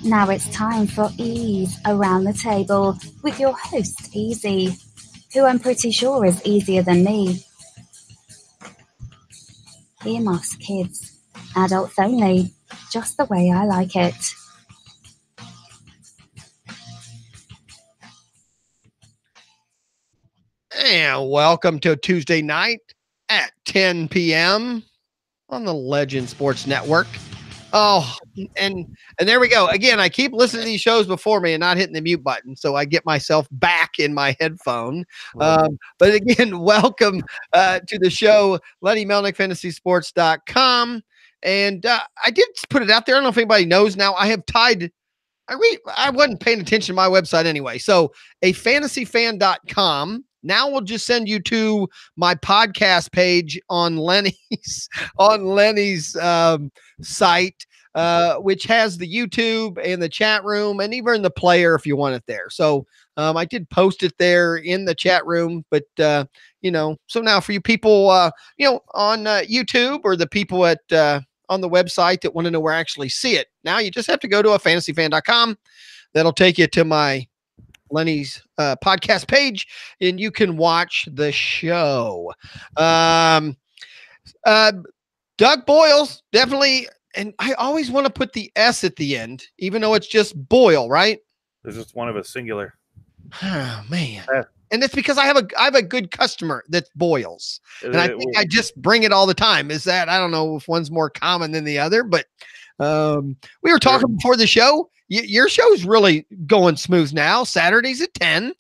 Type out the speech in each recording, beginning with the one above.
Now it's time for EEEZ Around the Table with your host, Easy, who I'm pretty sure is easier than me. Earmuffs, kids. Adults only. Just the way I like it. And welcome to Tuesday night at 10 p.m. on the Legend Sports Network. Oh, and there we go. Again, I keep listening to these shows before me and not hitting the mute button, so I get myself back in my headphone. But again, welcome to the show, Lenny, Melnick, afantasysports.com. And I did put it out there. I don't know if anybody knows now. I have tied I wasn't paying attention to my website anyway. So afantasyfan.com now will just send you to my podcast page on Lenny's site, which has the YouTube and the chat room and even the player if you want it there. So I did post it there in the chat room, but so now for you people on YouTube or the people at on the website that want to know where I actually see it. Now you just have to go to afantasyfan.com. That'll take you to my Lenny's podcast page, and you can watch the show. Doug Boyles, definitely, and I always want to put the S at the end, even though it's just Boyle, right? There's just one of us singular. Oh, man. And it's because I have a good customer that's Boyles. And I think I just bring it all the time. Is that I don't know if one's more common than the other, but we were talking before the show. Your show's really going smooth now. Saturdays at 10.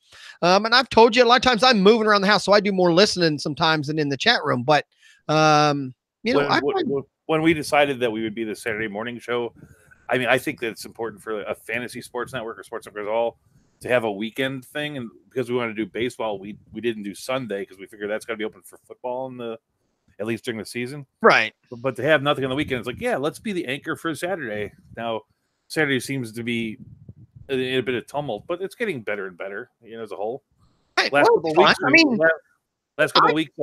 And I've told you a lot of times I'm moving around the house, so I do more listening sometimes than in the chat room. But when we decided that we would be the Saturday morning show, I mean, I think that it's important for a fantasy sports network or sports network at all to have a weekend thing, and because we want to do baseball, we didn't do Sunday because we figured that's got to be open for football at least during the season, right? But to have nothing on the weekend, it's like, yeah, let's be the anchor for Saturday. Now, Saturday seems to be in a bit of tumult, but it's getting better and better, as a whole. Right. Last couple of weeks,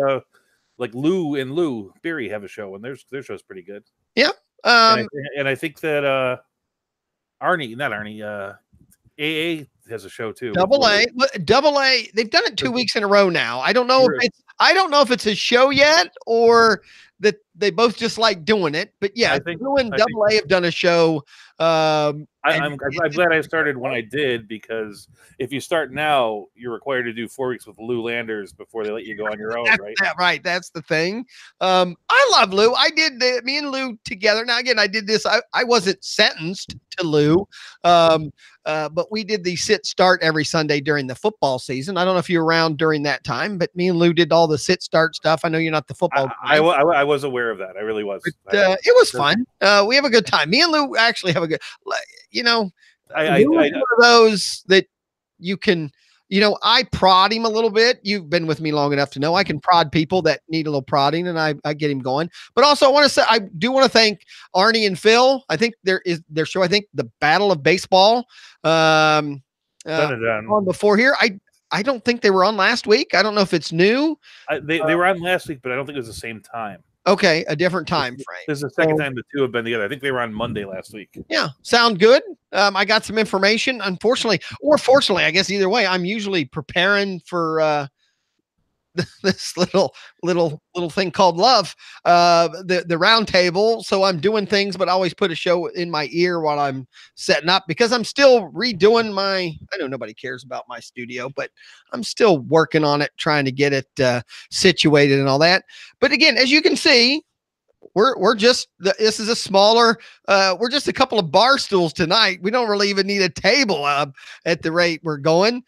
like Lou and Lou Beery have a show, and their show's pretty good. Yeah, and I think that AA has a show too. Double A. They've done it 2 weeks in a row now. I don't know if it's a show yet or that they both just like doing it. But yeah, I think Double A have done a show. I'm glad I started when I did, because if you start now, you're required to do 4 weeks with Lou Landers before they let you go on your own, right? Right. That's the thing. I love Lou. I did me and Lou together. Now, again, I did this. I wasn't sentenced to Lou, but we did the sit start every Sunday during the football season. I don't know if you were around during that time, but me and Lou did all the sit start stuff. I know you're not the football guy. I was aware of that. I really was. But, it was fun. We have a good time. Me and Lou actually have a good, Lou is one of those that you can, I prod him a little bit. You've been with me long enough to know I can prod people that need a little prodding, and I get him going. But also I do want to thank Arnie and Phil. I think their show, I think the Battle of Baseball on before here. I don't think they were on last week. I don't know if it's new. They were on last week, but I don't think it was the same time. Okay, a different time frame. This is the second time the two have been together. I think they were on Monday last week. Yeah, sound good. I got some information. Unfortunately, or fortunately, I guess either way, I'm usually preparing for this little thing called love, the round table. So I'm doing things, but I always put a show in my ear while I'm setting up, because I'm still redoing I know nobody cares about my studio, but I'm still working on it, trying to get it situated and all that. But again, as you can see, we're just this is a smaller we're just a couple of bar stools tonight. We don't really even need a table at the rate we're going.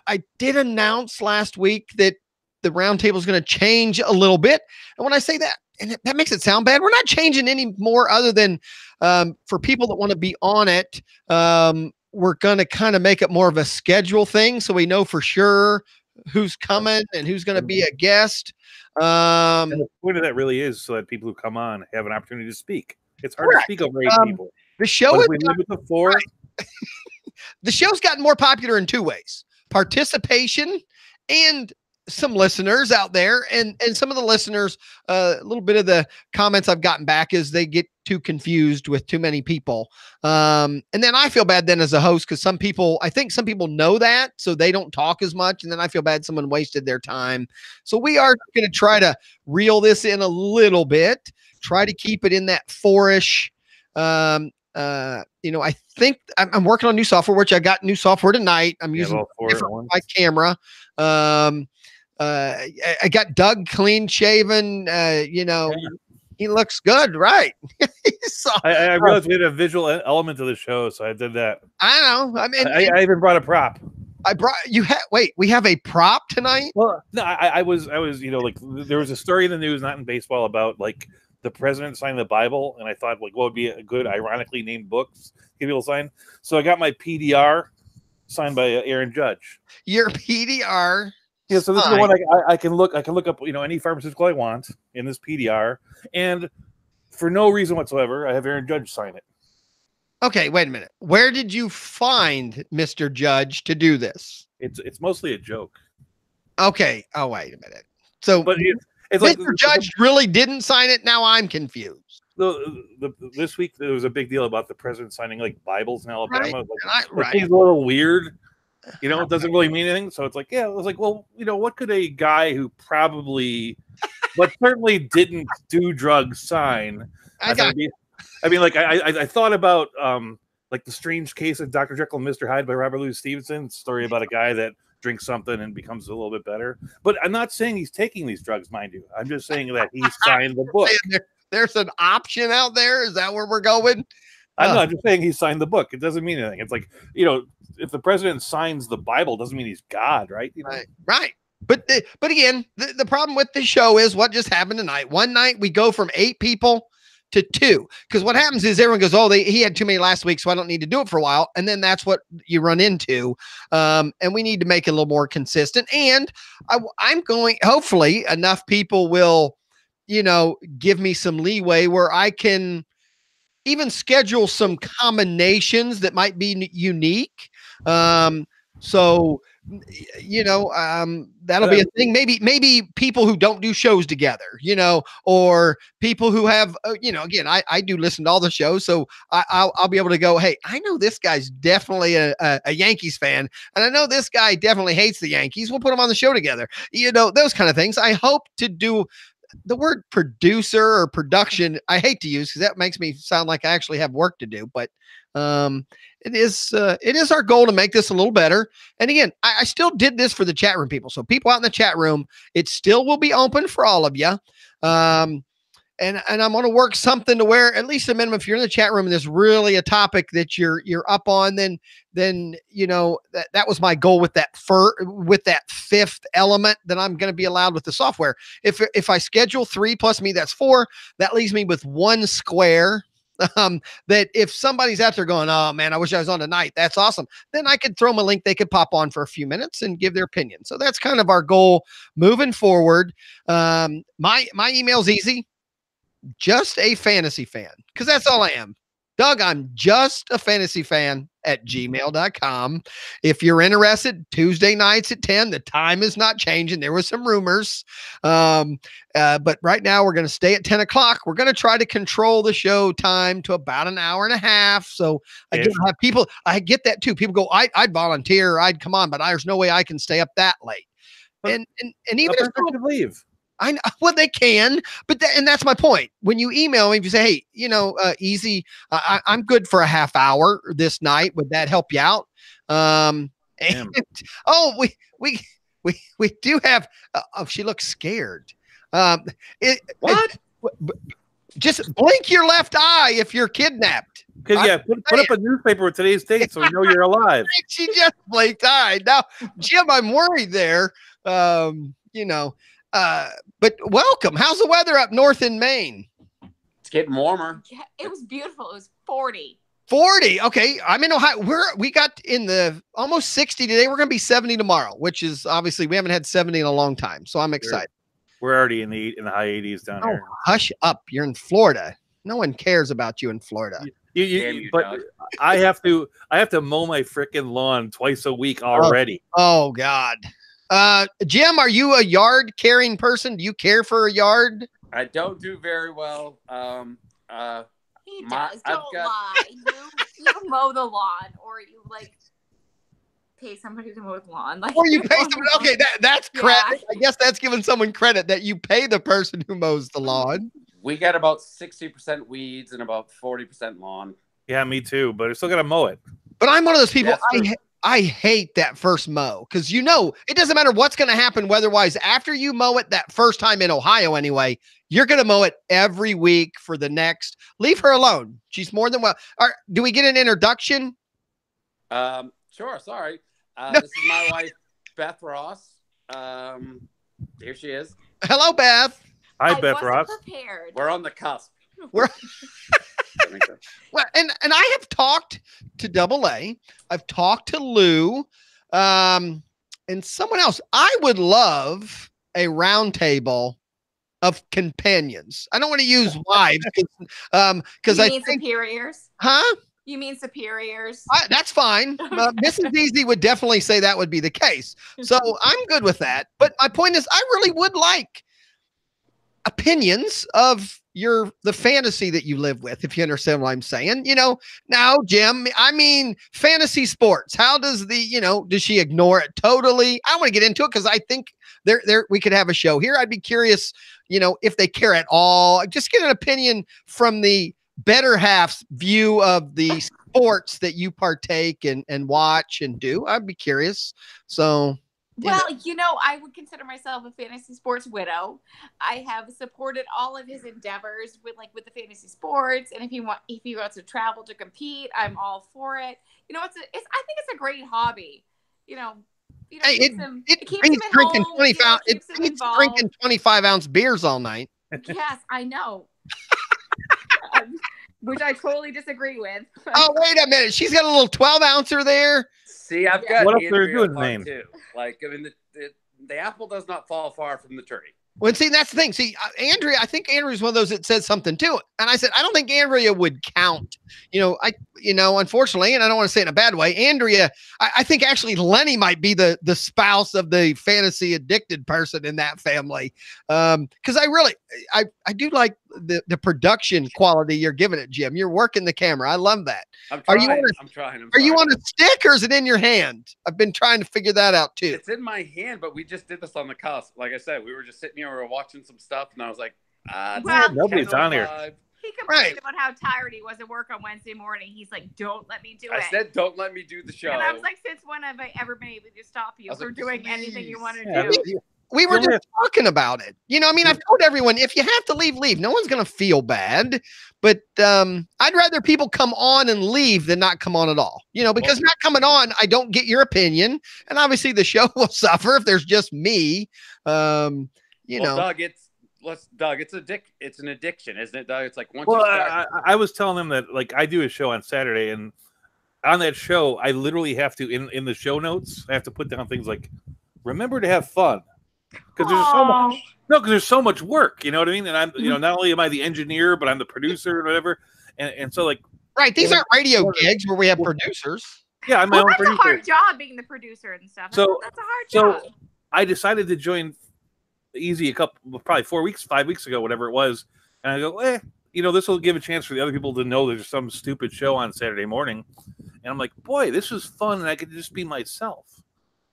I did announce last week that the round table is going to change a little bit. And when I say that, and that makes it sound bad, we're not changing any more other than for people that want to be on it. We're going to kind of make it more of a schedule thing, so we know for sure who's coming and who's going to be a guest. And the point of that really is so that people who come on have an opportunity to speak. It's hard to speak over 8 people. The show is the show's gotten more popular in 2 ways: participation and some listeners out there, and some of the listeners, a little bit of the comments I've gotten back is they get too confused with too many people. And then I feel bad then as a host, because I think some people know that, so they don't talk as much. And then I feel bad someone wasted their time. So we are going to try to reel this in a little bit, try to keep it in that 4-ish. I think I'm working on new software, which I got new software tonight. I'm using my camera. I got Doug clean shaven. He looks good, right? So, I realized we had a visual element to the show, so I did that. I know. I mean, I even brought a prop. We have a prop tonight. Well, no, I was, there was a story in the news, not in baseball, about like the president signing the Bible, and I thought, like, what would be a good, ironically named books people sign? So I got my PDR signed by Aaron Judge. Your PDR. Yeah, so this is the one I can look up, any pharmaceutical I want in this PDR, and for no reason whatsoever, I have Aaron Judge sign it. Okay, wait a minute. Where did you find Mr. Judge to do this? It's mostly a joke. Okay. Oh, wait a minute. So, but it's Mr. like Judge really didn't sign it. Now I'm confused. This week there was a big deal about the president signing like Bibles in Alabama. Right. He's a little weird. It doesn't really mean anything. So it's like, yeah, I was like, well, what could a guy who probably, but certainly didn't do drugs sign? I thought about like The Strange Case of Dr. Jekyll and Mr. Hyde by Robert Louis Stevenson, story about a guy that drinks something and becomes a little bit better. But I'm not saying he's taking these drugs, mind you. I'm just saying that he signed the book. There's an option out there. Is that where we're going? I'm not just saying he signed the book. It doesn't mean anything. It's like, if the president signs the Bible, doesn't mean he's God, right? Right. But again, the problem with the show is what just happened tonight. One night we go from 8 people to 2, because what happens is everyone goes, oh, he had too many last week, so I don't need to do it for a while. And then that's what you run into. And we need to make it a little more consistent. And I'm going, hopefully enough people will, give me some leeway where I can even schedule some combinations that might be unique. That'll be a thing. Maybe people who don't do shows together, or people who have, again, I do listen to all the shows. So I'll be able to go, hey, I know this guy's definitely a Yankees fan, and I know this guy definitely hates the Yankees. We'll put them on the show together. Those kind of things. I hope to do. The word producer or production, I hate to use because that makes me sound like I actually have work to do, but it is our goal to make this a little better. And again, I still did this for the chat room people. So people out in the chat room, it still will be open for all of you. And I'm going to work something to where at least a minimum, if you're in the chat room and there's really a topic that you're up on, then that was my goal with that 5th element that I'm going to be allowed with the software. If I schedule 3 plus me, that's 4. That leaves me with 1 square. That if somebody's out there going, oh man, I wish I was on tonight, that's awesome. Then I could throw them a link. They could pop on for a few minutes and give their opinion. So that's kind of our goal moving forward. My email's easy. Just a fantasy fan, because that's all I am. Doug, I'm just a fantasy fan at gmail.com. If you're interested, Tuesday nights at 10, the time is not changing. There were some rumors. But right now we're going to stay at 10 o'clock. We're going to try to control the show time to about an hour and a half. So I have people, I get that too. People go, I'd volunteer. I'd come on, but there's no way I can stay up that late. And even if I could leave. I know, well, they can, but and that's my point. When you email me, if you say, hey, easy, I'm good for a half hour this night. Would that help you out? We do have. She looks scared. Just blink your left eye if you're kidnapped. Because put up a newspaper with today's date so we know you're alive. She just blinked. All right, now, Jim, I'm worried there. But welcome. How's the weather up north in Maine? It's getting warmer. Yeah, it was beautiful. It was 40. 40. Okay. I'm in Ohio. We got in the almost 60 today. We're going to be 70 tomorrow, which is obviously we haven't had 70 in a long time. So I'm excited. We're already in the high 80s down here. Hush up. You're in Florida. No one cares about you in Florida. But I have to mow my freaking lawn twice a week already. Oh God. Jim, are you a yard caring person? Do you care for a yard? I don't do very well. He My- does. I've Don't got- lie. You mow the lawn, or you like pay somebody to mow the lawn. Like, Or you pay someone? Okay, that's Yeah. credit. I guess that's giving someone credit that you pay the person who mows the lawn. We got about 60% weeds and about 40% lawn. Yeah, me too. But I still got to mow it. But I'm one of those people. That's true. I hate that first mow because it doesn't matter what's going to happen weather-wise. After you mow it that first time in Ohio, anyway, you're going to mow it every week for the next. Leave her alone. She's more than well. Do we get an introduction? Sure. Sorry. No. This is my wife, Beth Ross. Here she is. Hello, Beth. Hi, I Beth wasn't Ross. prepared. We're on the cusp. We're- That makes sense. Well, and I have talked to Double A. I've talked to Lou, and someone else. I would love a round table of companions. I don't want to use wives because You I mean think, superiors? huh? You mean superiors? That's fine. Mrs. Easy would definitely say that would be the case. So I'm good with that. But my point is, I really would like opinions of the fantasy that you live with, if you understand what I'm saying. Now, Jim, I mean, fantasy sports. How does does she ignore it totally? I want to get into it because I think we could have a show here. I'd be curious, if they care at all. Just get an opinion from the better half's view of the sports that you partake and watch and do. I'd be curious. So, Well, I would consider myself a fantasy sports widow. I have supported all of his endeavors with the fantasy sports, and if he wants to travel to compete, I'm all for it. I think it's a great hobby. hey, it keeps beats him at drinking home, 25. It keeps him beats involved. drinking 25-ounce beers all night. Yes, I know. Which I totally disagree with. Oh, wait a minute. She's got a little 12-ouncer there. See, I've Yeah. got What if they're Andrea doing part name? too. Like, I mean, the apple does not fall far from the tree. Well, see, that's the thing. See, I think Andrea's one of those that says something too. And I said, I don't think Andrea would count. Unfortunately, and I don't want to say it in a bad way, Andrea, I think actually Lenny might be the spouse of the fantasy addicted person in that family. Because I do like the production quality you're giving it, Jim. You're working the camera. I love that. I'm Are trying. you on I'm trying. Are you on a stick or is it in your hand? I've been trying to figure that out too. It's in my hand, but we just did this on the cusp. Like I said, we were just sitting here, we were watching some stuff, and I was like, Well, Nobody's on here. He complained Right. about how tired he was at work on Wednesday morning. He's like, "Don't let me do I it." said, don't let me do the show. And I was like, "Since when have I ever been able to stop you I was from like, doing anything you please. want to Yeah, do?" We were Yeah. just talking about it. I've told everyone, if you have to leave. No one's going to feel bad. But I'd rather people come on and leave than not come on at all. Because not coming on, I don't get your opinion. And obviously the show will suffer if there's just me. Well, Doug, it's an addiction, isn't it, Doug? It's like once Well, you start. I was telling them that like I do a show on Saturday, and on that show, I literally have to in the show notes, I have to put down things like, remember to have fun, because there's so much. No, because there's so much work. You know what I mean? And I'm, not only am I the engineer, but I'm the producer and whatever. And so like, right. These aren't radio gigs where we have producers. yeah, I'm my own That's a producer. hard job being the producer and stuff. So- That's a hard so- job. I decided to join Easy probably 5 weeks ago, whatever it was. And I go, this will give a chance for the other people to know there's some stupid show on Saturday morning. And I'm like, boy, this is fun. And I could just be myself.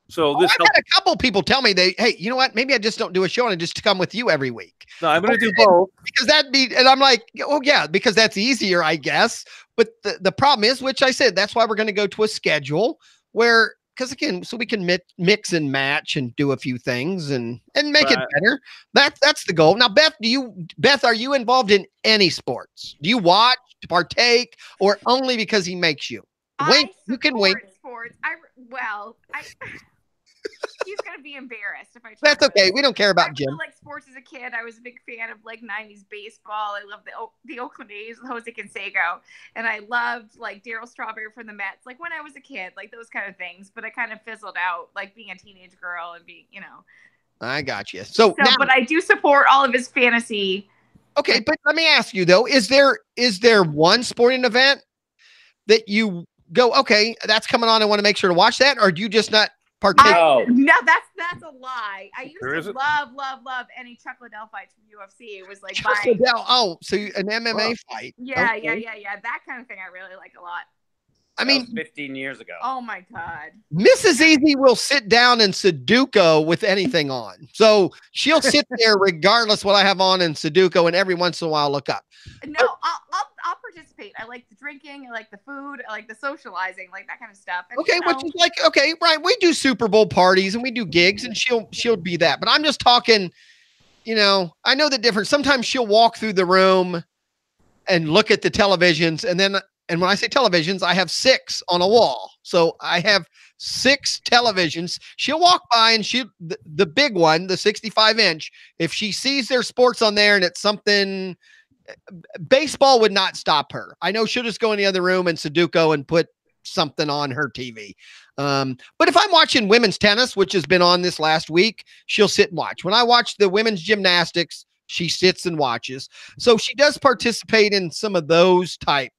So this I've had a couple people tell me hey, you know what? Maybe I just don't do a show and I just come with you every week. no, I'm going to do both. Because and I'm like, oh yeah, because that's easier, I guess. But the problem is, which I said, that's why we're going to go to a schedule where, because again, so we can mix and match and do a few things and make it better. That's the goal. Now, Beth, are you involved in any sports? Do you watch, partake, or only because he makes you? Wink. You can wink. Sports. He's gonna be embarrassed if I. That's talk about okay. it. We don't care I about really Jim. like sports as a kid. I was a big fan of 90s baseball. I loved the Oakland A's with Jose Canseco, and I loved Darryl Strawberry from the Mets. When I was a kid, those kind of things. But I kind of fizzled out, being a teenage girl and being, I got you. So now, but I do support all of his fantasy. okay, but let me ask you though: is there one sporting event that you go, okay, that's coming on, I want to make sure to watch that, or do you just not partake. No, that's a lie. I used to love any Chuck Liddell fights from UFC. It was like Chuck Liddell. Oh, so an MMA fight? Yeah, Okay. yeah. That kind of thing I really like a lot. I mean, 15 years ago. Oh my God. Mrs. Easy will sit down in Sudoku with anything on. So she'll sit there regardless what I have on in Sudoku, and every once in a while look up. No, I'll participate. I like the drinking, I like the food, I like the socializing, like that kind of stuff. And, okay, which is like, okay, right. We do Super Bowl parties and we do gigs, and she'll be that. But I'm just talking, I know the difference. Sometimes she'll walk through the room and look at the televisions, and when I say televisions, I have 6 on a wall. So I have 6 televisions. She'll walk by and the big one, the 65-inch, if she sees their sports on there and it's something, baseball would not stop her. I know she'll just go in the other room and Sudoku and put something on her TV. But if I'm watching women's tennis, which has been on this last week, she'll sit and watch. When I watch the women's gymnastics, she sits and watches. So she does participate in some of those type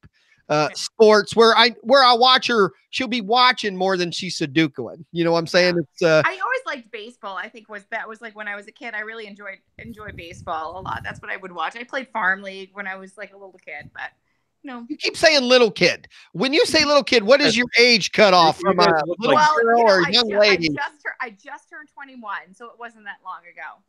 sports where I watch her. She'll be watching more than she's Sudokuing. You know what I'm saying? It's I always liked baseball. I think that was like when I was a kid. I really enjoyed baseball a lot. That's what I would watch. I played farm league when I was like a little kid, but you keep saying little kid. When you say little kid, what is your age cut off from a little girl or a young lady? I just turned 21, so it wasn't that long ago.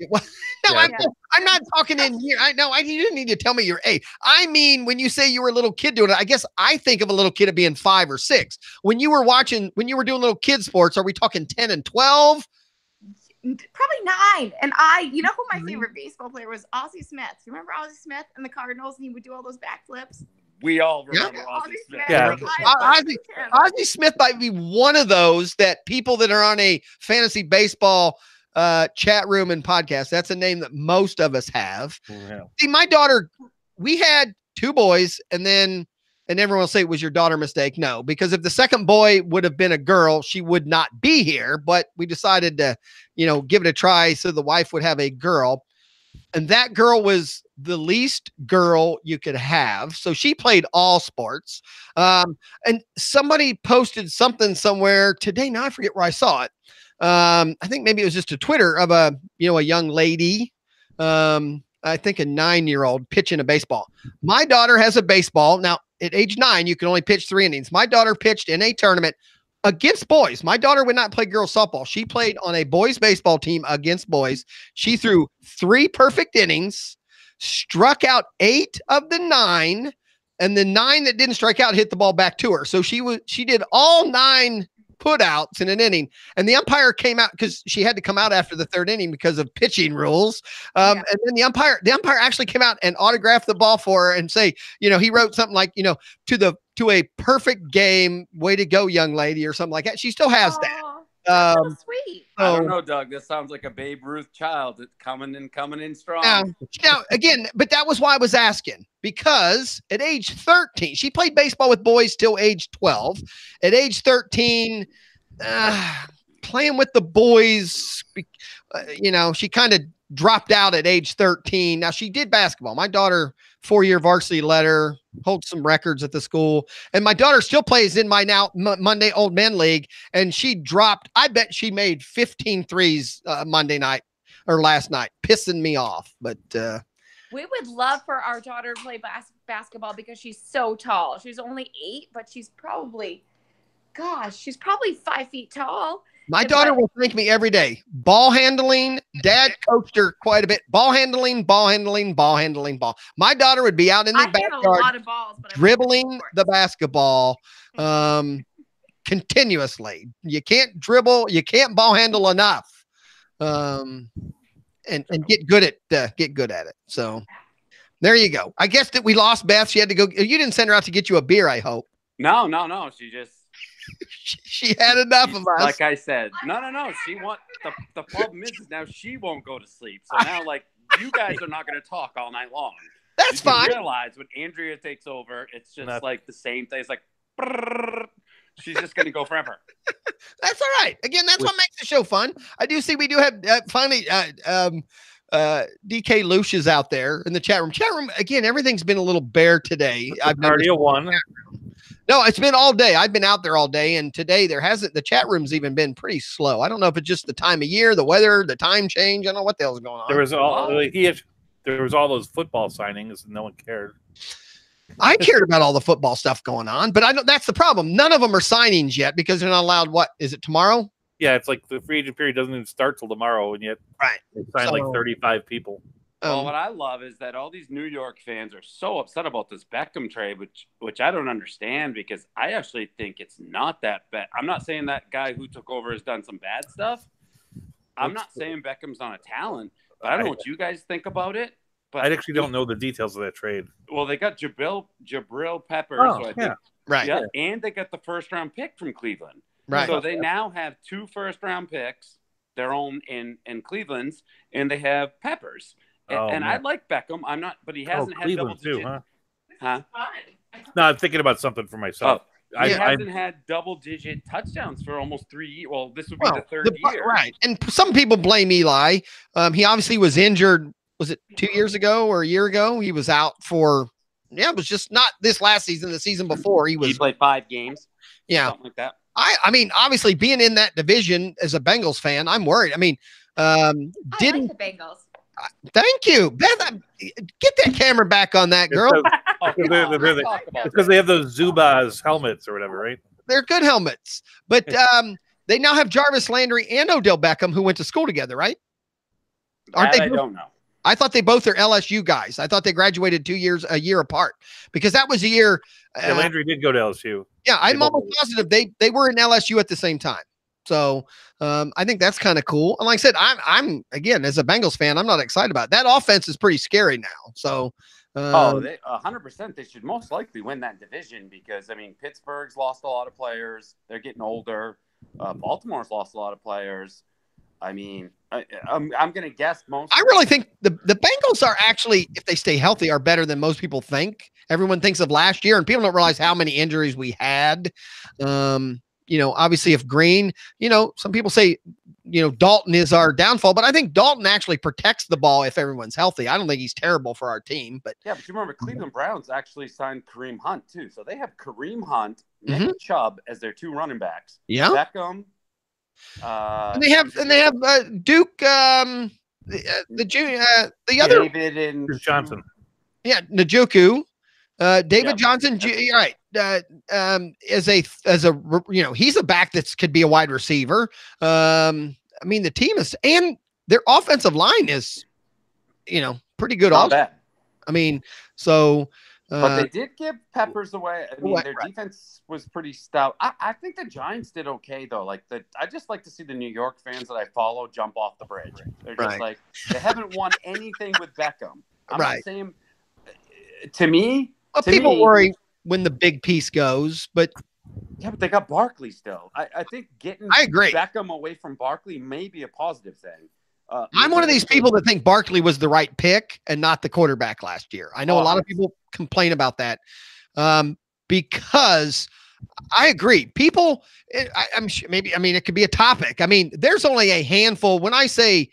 I'm not talking in here. You didn't need to tell me your age. I mean, when you say you were a little kid doing it, I guess I think of a little kid of being 5 or 6. When you were doing little kid sports, are we talking 10 and 12? Probably 9. And who my favorite baseball player was? Ozzie Smith. You remember Ozzie Smith and the Cardinals, and he would do all those backflips? We all remember Ozzie Smith. Yeah. Ozzie Smith might be one of those that people that are on a fantasy baseball chat room and podcast. That's a name that most of us have. Yeah. See, my daughter, we had 2 boys, and everyone will say it was your daughter mistake. No, because if the second boy would have been a girl, she would not be here. But we decided to, give it a try so the wife would have a girl. And that girl was the least girl you could have. So she played all sports. And somebody posted something somewhere today. Now I forget where I saw it. I think maybe it was just a Twitter of a young lady. I think a 9-year-old pitching a baseball. My daughter has a baseball. Now at age 9, you can only pitch 3 innings. My daughter pitched in a tournament against boys. My daughter would not play girls softball. She played on a boys baseball team against boys. She threw 3 perfect innings, struck out 8 of the 9, and the 9 that didn't strike out hit the ball back to her. So she did all 9 putouts in an inning, and the umpire came out because she had to come out after the 3rd inning because of pitching rules. And then the umpire actually came out and autographed the ball for her and say, he wrote something like, to a perfect game, way to go, young lady, or something like that. She still has that. That's so sweet. I don't know, Doug. This sounds like a Babe Ruth child that's coming in strong. Now, again, but that was why I was asking, because at age 13, she played baseball with boys till age 12. At age 13, playing with the boys, she kind of dropped out at age 13. Now she did basketball. My daughter, 4-year varsity letter, holds some records at the school. And my daughter still plays in my now Monday Old Men League. And she dropped, I bet she made 15 threes Monday night or last night, pissing me off. But we would love for our daughter to play basketball because she's so tall. She's only 8, but she's probably 5 feet tall. My daughter will thank me every day. Ball handling. Dad coached her quite a bit. Ball handling. My daughter would be out in the backyard dribbling the basketball continuously. You can't dribble. You can't ball handle enough and get good at it. So there you go. I guess that we lost Beth. She had to go. You didn't send her out to get you a beer, I hope. No. She just... she had enough of us. Like I said, no. The problem is now she won't go to sleep. So now, you guys are not going to talk all night long. That's fine. Realize when Andrea takes over, it's just like the same thing. It's like she's just going to go forever. That's all right. Again, that's what makes the show fun. I do see we do have finally DK Lush is out there in the chat room. Again, everything's been a little bare today. I've cardio one. No, it's been all day. I've been out there all day, and today the chat room's even been pretty slow. I don't know if it's just the time of year, the weather, the time change. I don't know what the hell's going on. There was all those football signings, and no one cared. I cared about all the football stuff going on, but I know that's the problem. None of them are signings yet because they're not allowed. What is it tomorrow? Yeah, it's like the free agent period doesn't even start till tomorrow, and yet they signed like 35 people. Well, what I love is that all these New York fans are so upset about this Beckham trade, which I don't understand because I actually think it's not that bad. I'm not saying that guy who took over has done some bad stuff. I'm not saying Beckham's not a talent, but I don't know what you guys think about it. But I actually don't know the details of that trade. Well, they got Jabril Peppers, Oh, so I yeah. think, Right. yeah, and they got the first-round pick from Cleveland. Right. So they now have 2 first-round picks, their own in Cleveland's, and they have Peppers. And I like Beckham. I'm not, but he hasn't had double Cleveland too, digit. huh? No, I'm thinking about something for myself. He hasn't had double-digit touchdowns for almost 3 years. Well, this would be the third year. Right. And some people blame Eli. He obviously was injured. Was it 2 years ago or a year ago? He was out for, it was just not this last season, the season before. He played 5 games. Yeah. Something like that. I mean, obviously being in that division as a Bengals fan, I'm worried. I mean, I like the Bengals. Thank you, Beth. Get that camera back on that girl. Because they have those Zubaz helmets or whatever, right? They're good helmets, but they now have Jarvis Landry and Odell Beckham who went to school together, right? Aren't they? I don't know. I thought they both are LSU guys. I thought they graduated a year apart because that was a year. Landry did go to LSU. Yeah, I'm almost positive they were in LSU at the same time. So I think that's kind of cool. And like I said, I'm again, as a Bengals fan, I'm not excited about it. That offense is pretty scary now. So, 100%. They should most likely win that division because, I mean, Pittsburgh's lost a lot of players. They're getting older. Baltimore's lost a lot of players. I mean, I'm going to guess most. I really think the Bengals are actually, if they stay healthy, are better than most people think. Everyone thinks of last year, and people don't realize how many injuries we had. Obviously if Green, some people say, Dalton is our downfall, but I think Dalton actually protects the ball if everyone's healthy. I don't think he's terrible for our team, but yeah, but you remember Cleveland Browns actually signed Kareem Hunt too. So they have Kareem Hunt, Nick Chubb as their 2 running backs. Yeah. Beckham. And they have Duke, the other David and Johnson. Yeah. Njoku. David Johnson, right? As a he's a back that could be a wide receiver. I mean, the team is, and their offensive line is, pretty good. Not bad. I mean, so. But they did give Peppers away. I mean, their defense was pretty stout. I think the Giants did okay though. I just like to see the New York fans that I follow jump off the bridge. They're just like they haven't won anything with Beckham. I'm not saying. To me. Well, people worry when the big piece goes, but yeah, but they got Barkley still. I think I agree. Beckham away from Barkley may be a positive thing. I'm one of these people that think Barkley was the right pick and not the quarterback last year. I know a lot of people complain about that because I agree. People, I'm sure maybe, I mean, it could be a topic. I mean, there's only a handful. When I say,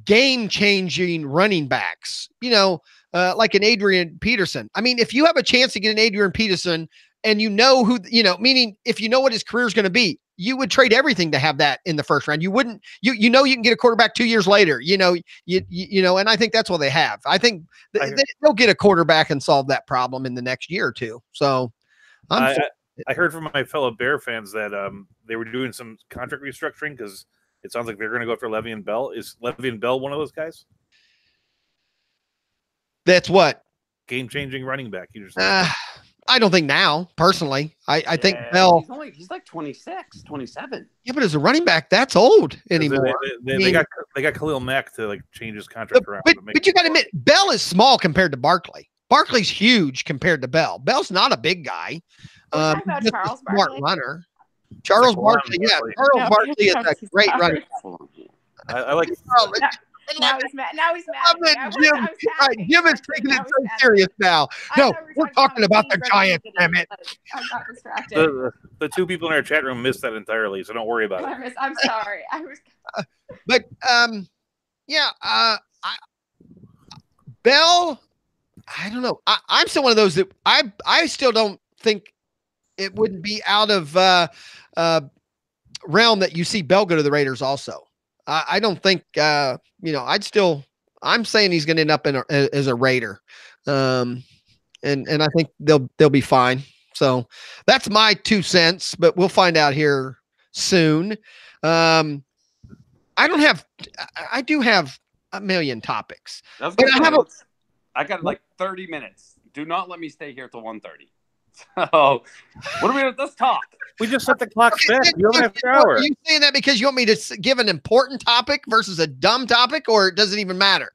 game-changing running backs, like an Adrian Peterson. I mean, if you have a chance to get an Adrian Peterson and who, meaning if you know what his career is going to be, you would trade everything to have that in the first round. You wouldn't, you can get a quarterback 2 years later, and I think that's what they have. I think they'll get a quarterback and solve that problem in the next year or two. So I heard from my fellow Bear fans that they were doing some contract restructuring because it sounds like they're going to go after Le'Veon Bell. Is Le'Veon Bell one of those guys? That's what? Game-changing running back. You just I don't think now, personally. I think Bell. He's like 26, 27. Yeah, but as a running back, that's old anymore. They got Khalil Mack to change his contract around. But you got to admit, Bell is small compared to Barkley. Barkley's huge compared to Bell. Bell's not a big guy. We're talking about Charles smart Barkley. Runner. Charles Barkley, yeah. Charles Barkley is a great runner. I like. Now he's mad. Jim is taking it so serious now. No, we're talking about the Giants, damn it. I got distracted. The 2 people in our chat room missed that entirely, so don't worry about it. I'm sorry. But Bell, I don't know. I'm still one of those that I still don't think it wouldn't be out of realm that you see Bell go to the Raiders also. I don't think, I'm saying he's going to end up as a Raider. And I think they'll be fine. So that's my 2 cents, but we'll find out here soon. I do have a million topics. I got like 30 minutes. Do not let me stay here till 1:30. So let's talk. We just set the clock back. You don't have an hour. Are you saying that because you want me to give an important topic versus a dumb topic, or does it even matter?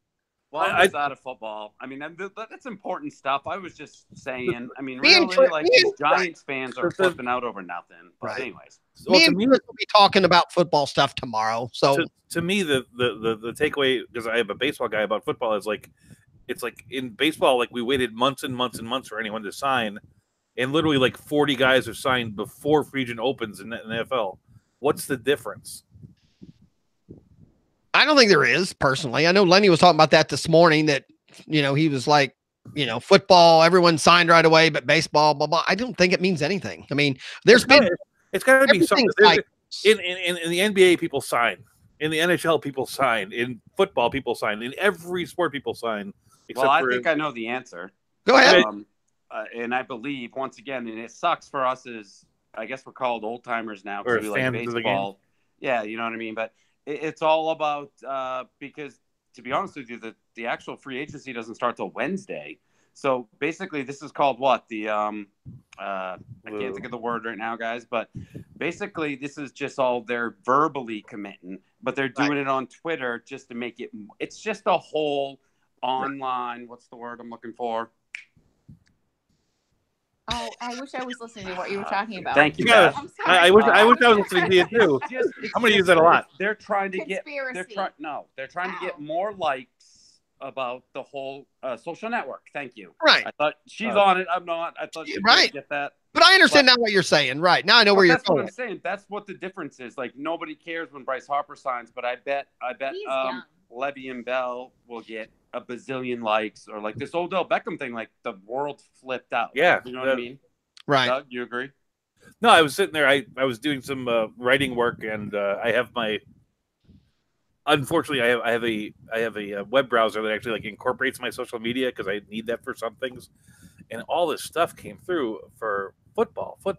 Well, I'm just out of football. I mean, that's important stuff. I was just saying. I mean, really, like these Giants fans are flipping out over nothing. But anyways, me and Chris will be talking about football stuff tomorrow. So to me, the takeaway, because I have a baseball guy about football, is like, it's like in baseball, like we waited months and months and months for anyone to sign. And literally like 40 guys are signed before free agent opens in the NFL. What's the difference? I don't think there is, personally. I know Lenny was talking about that this morning, that, he was like, football, everyone signed right away, but baseball, blah, blah. I don't think it means anything. I mean, it's got to be something. Like, in the NBA, people sign. In the NHL, people sign. In football, people sign. In every sport, people sign. I think I know the answer. Go ahead. And I believe, once again, and it sucks for us as, I guess we're called old timers now because we like baseball. Yeah, you know what I mean? But it's all about, because to be honest with you, the actual free agency doesn't start till Wednesday. So basically this is called what? I can't think of the word right now, guys, but basically this is just all they're verbally committing, but they're doing it on Twitter just to make it's just a whole online, what's the word I'm looking for? Oh, I wish I was listening to what you were talking about. Thank you. Yeah, I wish I was listening to you too. I'm going to use that a lot. They're trying to Conspiracy. they're trying to get more likes about the whole social network. Thank you. Right. I thought she's on it. I'm not. I thought she'd get that. But I understand now what you're saying. Right. Now I know where you're going. That's what I'm saying. That's what the difference is. Like, nobody cares when Bryce Harper signs, but I bet Levy and Bell will get a bazillion likes, or like this Odell Beckham thing, like the world flipped out. Yeah. You know what I mean? Right. Doug, you agree? No, I was sitting there. I was doing some writing work, and I have unfortunately, I have a web browser that actually like incorporates my social media because I need that for some things. And all this stuff came through for football. Like,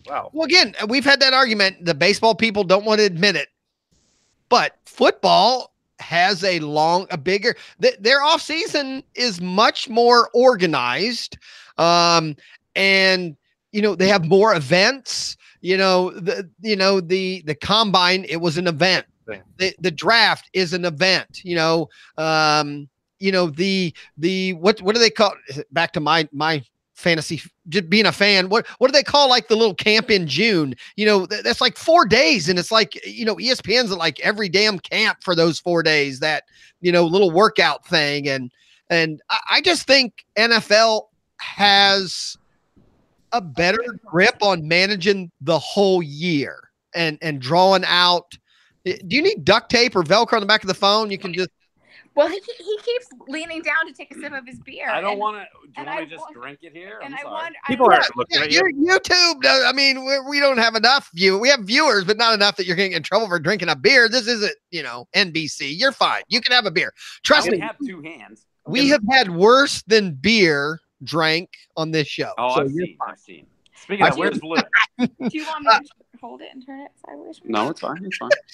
wow. Well, again, we've had that argument. The baseball people don't want to admit it, but football has their off season is much more organized. And they have more events. The combine, it was an event. The draft is an event. What do they call, back to my fantasy, just being a fan, what do they call like the little camp in June? That's like 4 days, and it's like, ESPN's at like every damn camp for those 4 days, that little workout thing. And I just think NFL has a better grip on managing the whole year and drawing out. Do you need duct tape or Velcro on the back of the phone? You can just. Well, he keeps leaning down to take a sip of his beer. I don't want to. Do you want me to just drink it here? And people are looking at you. YouTube. I mean, we don't have enough We have viewers, but not enough that you're getting in trouble for drinking a beer. This isn't, NBC. You're fine. You can have a beer. Trust me. I have 2 hands. We have had worse than beer drank on this show. Oh, so I've seen. Speaking of, where's Blue? Do you want me to hold it and turn it sideways? No, it's fine.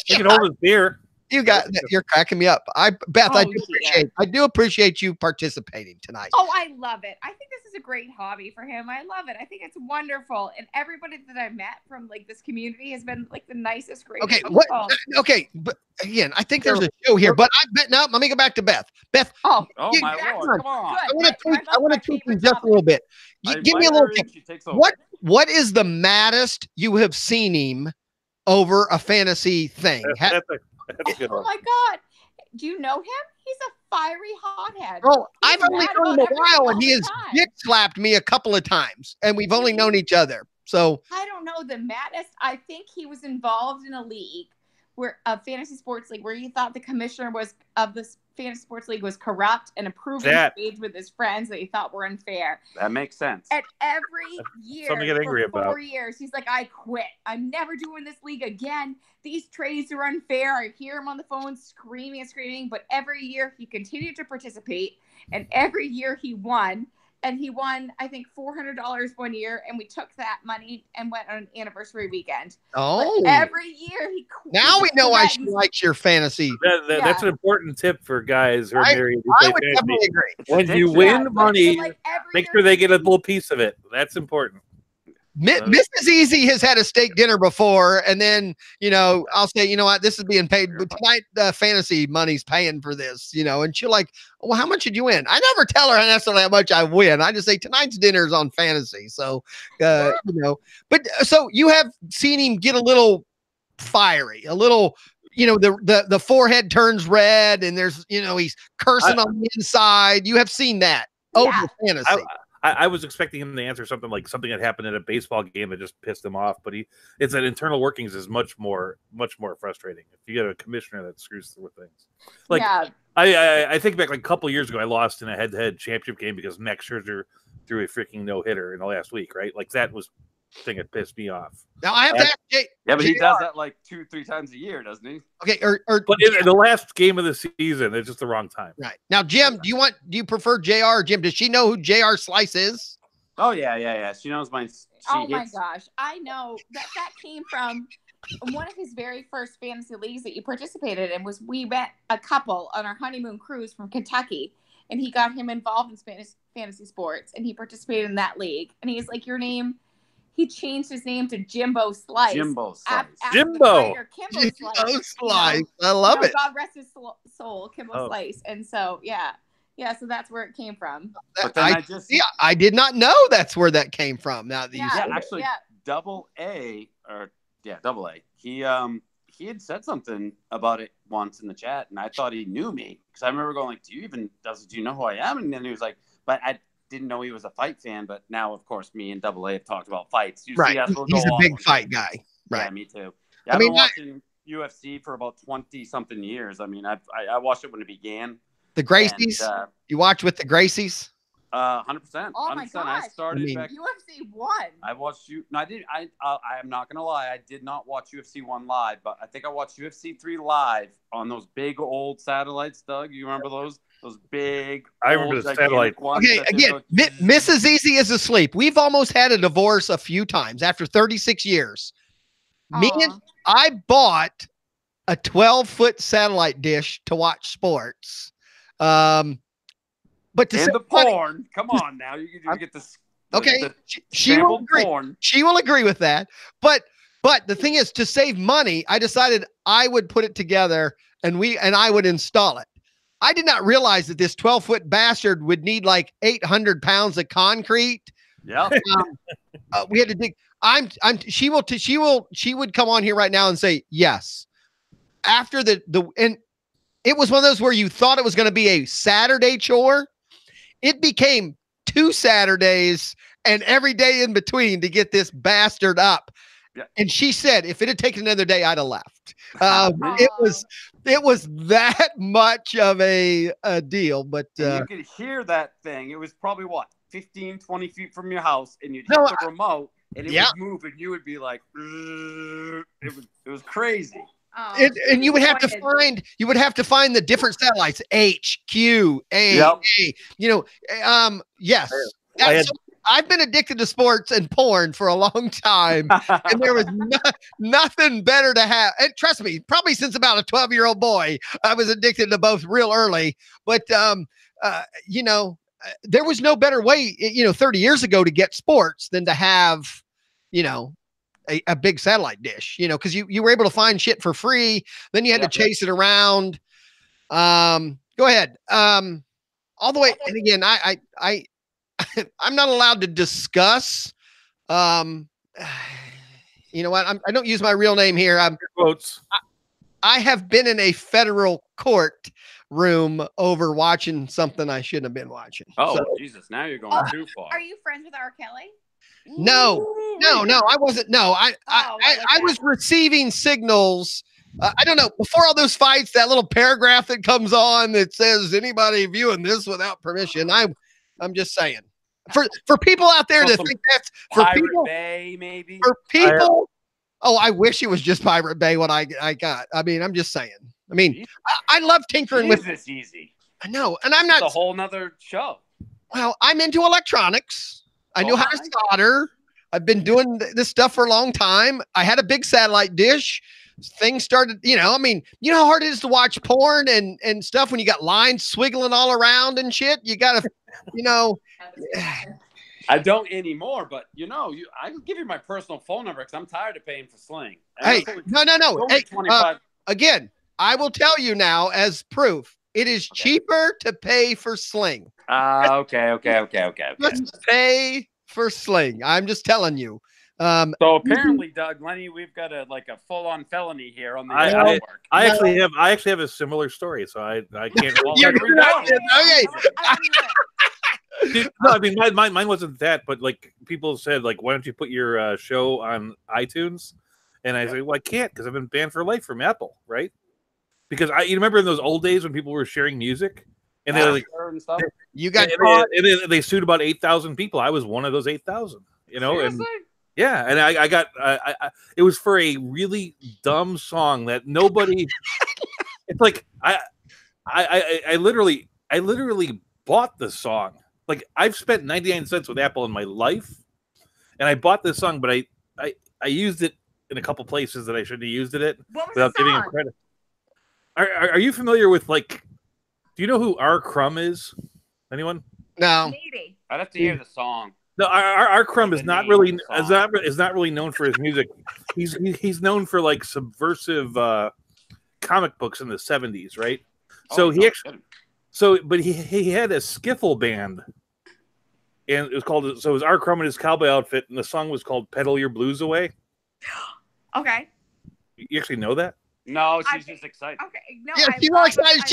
You can hold his beer. You're cracking me up. Beth, I do appreciate you participating tonight. Oh, I love it. I think this is a great hobby for him. I love it. I think it's wonderful. And everybody that I've met from like this community has been like the nicest, greatest. Okay. But again, I think there's a show here, but let me go back to Beth. Beth. Oh my Lord. Come on. I want to tweak you just a little bit. Give me a little tip. What is the maddest you have seen him over a fantasy thing? That's a good one. Oh my God. Do you know him? He's a fiery hothead. Oh, I've only known him a while, and he has dick slapped me a couple of times, and we've only known each other. So I don't know the maddest. I think he was involved in a league, where a fantasy sports league, where you thought the commissioner was of this fantasy sports league was corrupt and approving trades with his friends that he thought were unfair. That makes sense. And every year, something to get angry for 4 about. years, he's like, I quit. I'm never doing this league again. These trades are unfair. I hear him on the phone screaming and screaming. But every year he continued to participate, and every year he won. And he won, I think, $400 one year, and we took that money and went on an anniversary weekend. Oh, but every year he. Now we know why she likes your fantasy. That's an important tip for guys who are married. I would definitely agree. When you win money, make sure they get a little piece of it. That's important. Mrs. Easy has had a steak dinner before, and then I'll say, you know what, this is being paid, but tonight fantasy money's paying for this, and she'll like, well, how much did you win? I never tell her necessarily how much I win. I just say tonight's dinner is on fantasy. So, but so you have seen him get a little fiery, a little. The forehead turns red, and there's he's cursing on the inside. You have seen that over fantasy. I was expecting him to answer something like something that happened in a baseball game that just pissed him off, but it's that internal workings is much more frustrating. If you get a commissioner that screws through things, like I think back like a couple years ago, I lost in a head-to-head championship game because Max Scherzer threw a freaking no-hitter in the last week, right? Like that was the thing that pissed me off. Now I have to ask Jay. Yeah, but he does that like 2-3 times a year, doesn't he? Okay, but in the last game of the season, it's just the wrong time. Right now, Jim, do you prefer JR or Jim? Does she know who JR Slice is? Oh yeah. She knows my. My gosh, I know that came from one of his very first fantasy leagues that you participated in. We met a couple on our honeymoon cruise from Kentucky, and he got him involved in fantasy sports, and he participated in that league. And he's like, your name. He changed his name to Jimbo Slice. Jimbo. Kimbo Slice. I love it. God rest his soul, Kimbo Slice. And so, so that's where it came from. But then I did not know that's where that came from. Now that Double A. He had said something about it once in the chat, and I thought he knew me because I remember going like, "Do you know who I am?" And then he was like, "But I didn't know he was a fight fan." But now, of course, me and Double A have talked about fights. He's a big fight guy. Right. Yeah, me too. Yeah, I've been watching UFC for about 20-something years. I mean, I watched it when it began. The Gracies? You watched with the Gracies? 100%. Oh my gosh! I started back UFC 1. I watched you. No, I didn't. I'm not gonna lie. I did not watch UFC 1 live, but I think I watched UFC 3 live on those big old satellites. Doug, you remember those? Those big. I remember the satellite ones. Okay, again, Mrs. Easy is asleep. We've almost had a divorce a few times after 36 years. I bought a 12-foot satellite dish to watch sports. But the porn. Come on now, you get this. Okay, she will agree. Porn. She will agree with that. But the thing is, to save money, I decided I would put it together and I would install it. I did not realize that this 12-foot bastard would need like 800 pounds of concrete. Yeah. We had to dig. She would come on here right now and say, yes. After and it was one of those where you thought it was going to be a Saturday chore. It became 2 Saturdays and every day in between to get this bastard up. Yeah. And she said, if it had taken another day, I'd have left. It was that much of a deal, but you could hear that thing. It was probably 15, 20 feet from your house, and you'd hit the remote, and it would move, and you would be like, it was crazy. And you would have to find the different satellites, H, Q, A, A. Yes. I've been addicted to sports and porn for a long time, and there was nothing better to have. And trust me, probably since about a 12-year-old boy, I was addicted to both real early. But there was no better way, 30 years ago to get sports than to have, a big satellite dish, because you were able to find shit for free. Then you had to chase it around. Go ahead. All the way. And again, I'm not allowed to discuss. You know what? I don't use my real name here. I have been in a federal court room over watching something I shouldn't have been watching. Oh, so, Jesus. Now you're going too far. Are you friends with R. Kelly? No, I wasn't. No, I was receiving signals I don't know. Before all those fights, that little paragraph that comes on that says anybody viewing this without permission. I'm just saying. For people out there that think that's for Pirate people, Bay, maybe. for people. I wish it was just Pirate Bay what I got. I mean, I'm just saying. I mean, I love tinkering with this easy. I know, and I'm not a whole nother show. Well, I'm into electronics. I know how to solder. I've been doing this stuff for a long time. I had a big satellite dish. Things started, I mean, you know how hard it is to watch porn and stuff when you got lines swiggling all around and shit. You gotta, I don't anymore, but I can give you my personal phone number because I'm tired of paying for Sling. Hey, no. Hey, 25. Again, I will tell you now as proof. It is cheaper to pay for Sling. Okay. Let's pay for Sling. I'm just telling you. So apparently, Doug, Lenny, we've got a full-on felony here on the network. I actually have a similar story, so I can't. Okay. No, I mean mine wasn't that, but like people said, like, why don't you put your show on iTunes? And I said, well, I can't because I've been banned for life from Apple, right? Because you remember in those old days when people were sharing music, and they like you got and they sued about 8,000 people. I was one of those 8,000, Seriously? and yeah, and I got it was for a really dumb song that nobody. It's like I literally bought the song. Like, I've spent 99 cents with Apple in my life, and I bought this song, but I used it in a couple places that I shouldn't have used it without giving him credit. Are you familiar with, like, do you know who R. Crumb is? Anyone? No. Maybe. I'd have to hear the song. No, R. Crumb is not really known for his music. He's known for like subversive comic books in the 70s, right? So but he had a skiffle band, and it was called. So it was R. Crumb in his cowboy outfit, and the song was called "Pedal Your Blues Away." Okay. You actually know that? No, she's just excited. Okay, no. Yeah, she's all excited.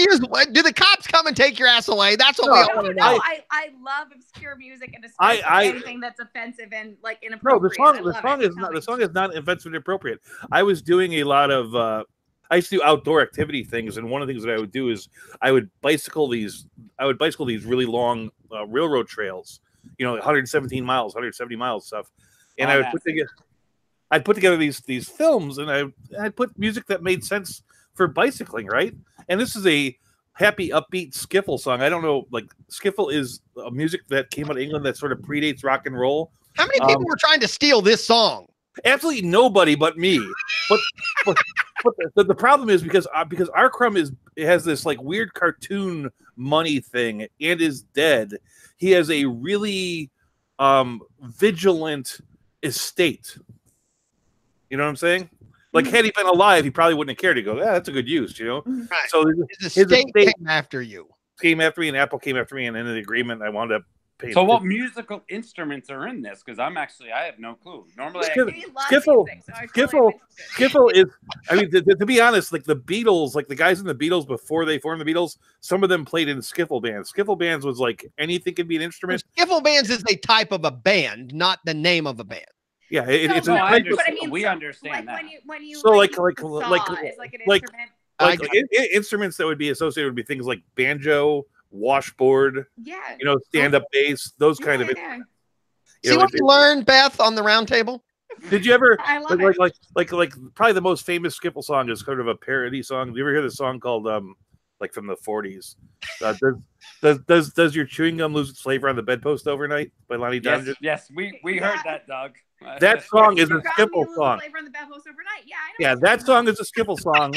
Do the cops come and take your ass away? That's what we all want to know. I love obscure music, and especially anything that's offensive and like inappropriate. No, the song is not offensive and inappropriate. I was doing a lot of I used to do outdoor activity things, and one of the things that I would do is I would bicycle these really long railroad trails, 117 miles, 170 miles stuff, and I'd put together these films, and I'd put music that made sense for bicycling, right? And this is a happy, upbeat skiffle song. I don't know, like, skiffle is a music that came out of England that sort of predates rock and roll. How many people were trying to steal this song? Absolutely nobody but me. But the problem is because R. Crumb has this like weird cartoon money thing and is dead. He has a really vigilant estate. You know what I'm saying? Like, had he been alive, he probably wouldn't have cared. He go, that's a good use, Right. So his estate came after you. Came after me, and Apple came after me, and in the agreement, I wound up paying. So, what musical instruments are in this? Because I have no clue. Normally, skiffle is. I mean, to be honest, like the Beatles, like the guys in the Beatles before they formed the Beatles, some of them played in skiffle bands. Skiffle bands was like anything can be an instrument. Skiffle bands is a type of a band, not the name of a band. Yeah, it's a type of, we understand like that. When you so like an instrument. Instruments that would be associated would be things like banjo, washboard, stand-up bass, those kind of. Yeah. See what you learned, Beth, on the round table? Did you ever I love like probably the most famous skiffle song is sort of a parody song? Did you ever hear the song called like from the 40s? Does your chewing gum lose its flavor on the bedpost overnight by Lenny? Yes, we heard that, Doug. That song is a skiffle song. Yeah, that song is a skiffle song.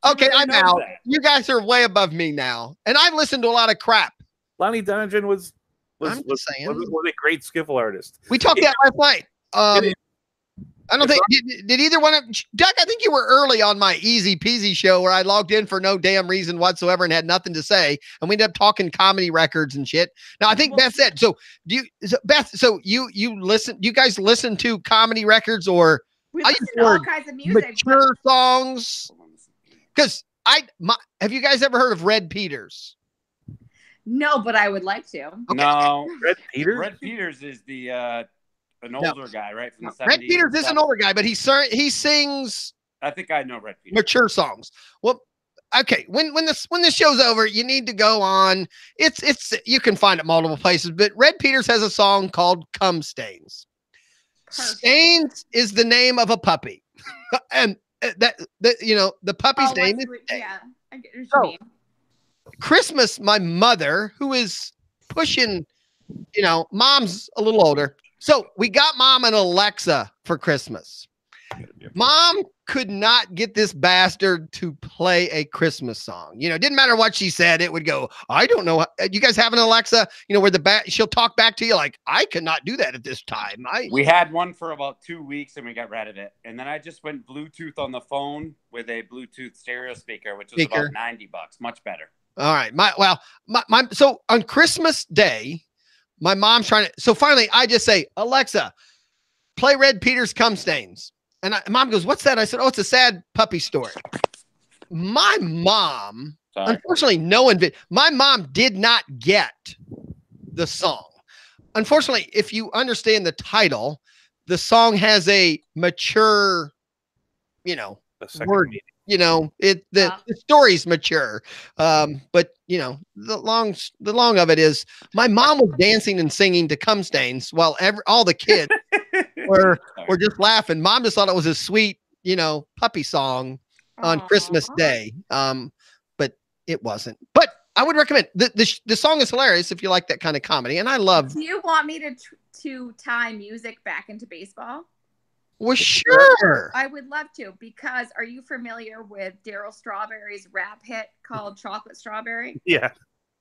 Okay, I'm out. You guys are way above me now, and I've listened to a lot of crap. Lonnie Donegan was a great skiffle artist. We talked that last night. I don't think did either one of Doug. I think you were early on my Easy Peasy show where I logged in for no damn reason whatsoever and had nothing to say, and we ended up talking comedy records and shit. Now I think Beth said so. Beth? So you listen? You guys listen to comedy records or we listen to all kinds of music, mature songs? Because have you guys ever heard of Red Peters? No, but I would like to. Okay. No, Red Peters. Red Peters is the an older guy, right? From the 70s. Red Peters is an older guy, but he sings. I think I know Red Peters. Mature songs. Well, okay. When this show's over, you need to go on. It's you can find it multiple places, but Red Peters has a song called "Cum Stains." Perfect. Stains is the name of a puppy, and the puppy's name is Stains. Yeah, I get what you mean. Christmas, my mother, who is pushing, mom's a little older. So we got mom an Alexa for Christmas. Mom could not get this bastard to play a Christmas song. It didn't matter what she said. It would go, I don't know. You guys have an Alexa, where she'll talk back to you like, I cannot do that at this time. We had one for about 2 weeks and we got rid of it. And then I just went Bluetooth on the phone with a Bluetooth stereo speaker, which was about $90. Much better. All right. So on Christmas Day, my mom's trying to, so finally I just say, Alexa, play Red Peters' Cum Stains. And mom goes, what's that? I said, oh, it's a sad puppy story. My mom, unfortunately, my mom did not get the song. Unfortunately, if you understand the title, the song has a mature, word. The story's mature. But the long of it is my mom was dancing and singing to Cum Stains while all the kids were just laughing. Mom just thought it was a sweet, puppy song on Christmas Day. But it wasn't. But I would recommend the song is hilarious if you like that kind of comedy. And I love. Do you want me to tie music back into baseball? Well, sure. I would love to, because are you familiar with Daryl Strawberry's rap hit called Chocolate Strawberry? Yeah.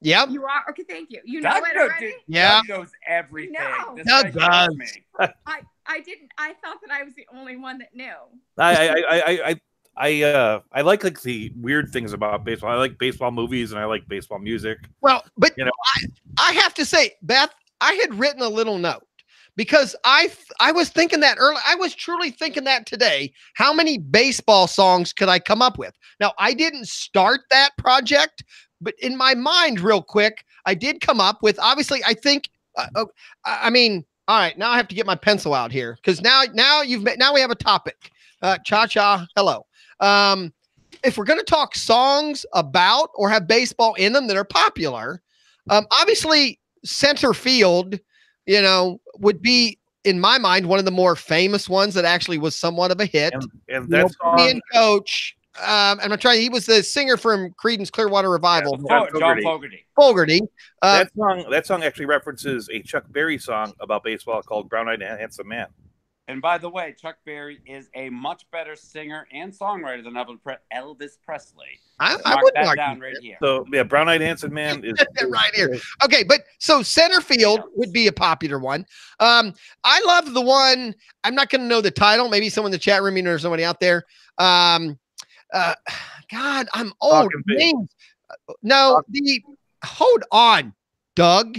Yep. You are? Okay, thank you. You know it already? Yeah. Doug knows everything. No. This guy knows me. I didn't. I thought that I was the only one that knew. I like the weird things about baseball. I like baseball movies and I like baseball music. Well, but I have to say, Beth, I had written a little note. Because I was thinking that early. I was truly thinking that today. How many baseball songs could I come up with? Now, I didn't start that project, but in my mind, real quick, I did come up with, obviously, I think, all right, now I have to get my pencil out here because now we have a topic. Cha-cha, hello. If we're going to talk songs about or have baseball in them that are popular, obviously center field, would be, in my mind, one of the more famous ones that actually was somewhat of a hit. And that's me and Coach. I'm trying. He was the singer from Creedence Clearwater Revival. John Fogerty. Fogerty. That song actually references a Chuck Berry song about baseball called "Brown-Eyed Handsome Man." And by the way, Chuck Berry is a much better singer and songwriter than Elvis Presley. I Mark would that down right here. So yeah, "Brown-Eyed Handsome Man" is right here. Okay, but so center field would be a popular one. I love the one. I'm not going to know the title. Maybe someone in the chat room, or somebody out there. God, I'm old. Hold on, Doug.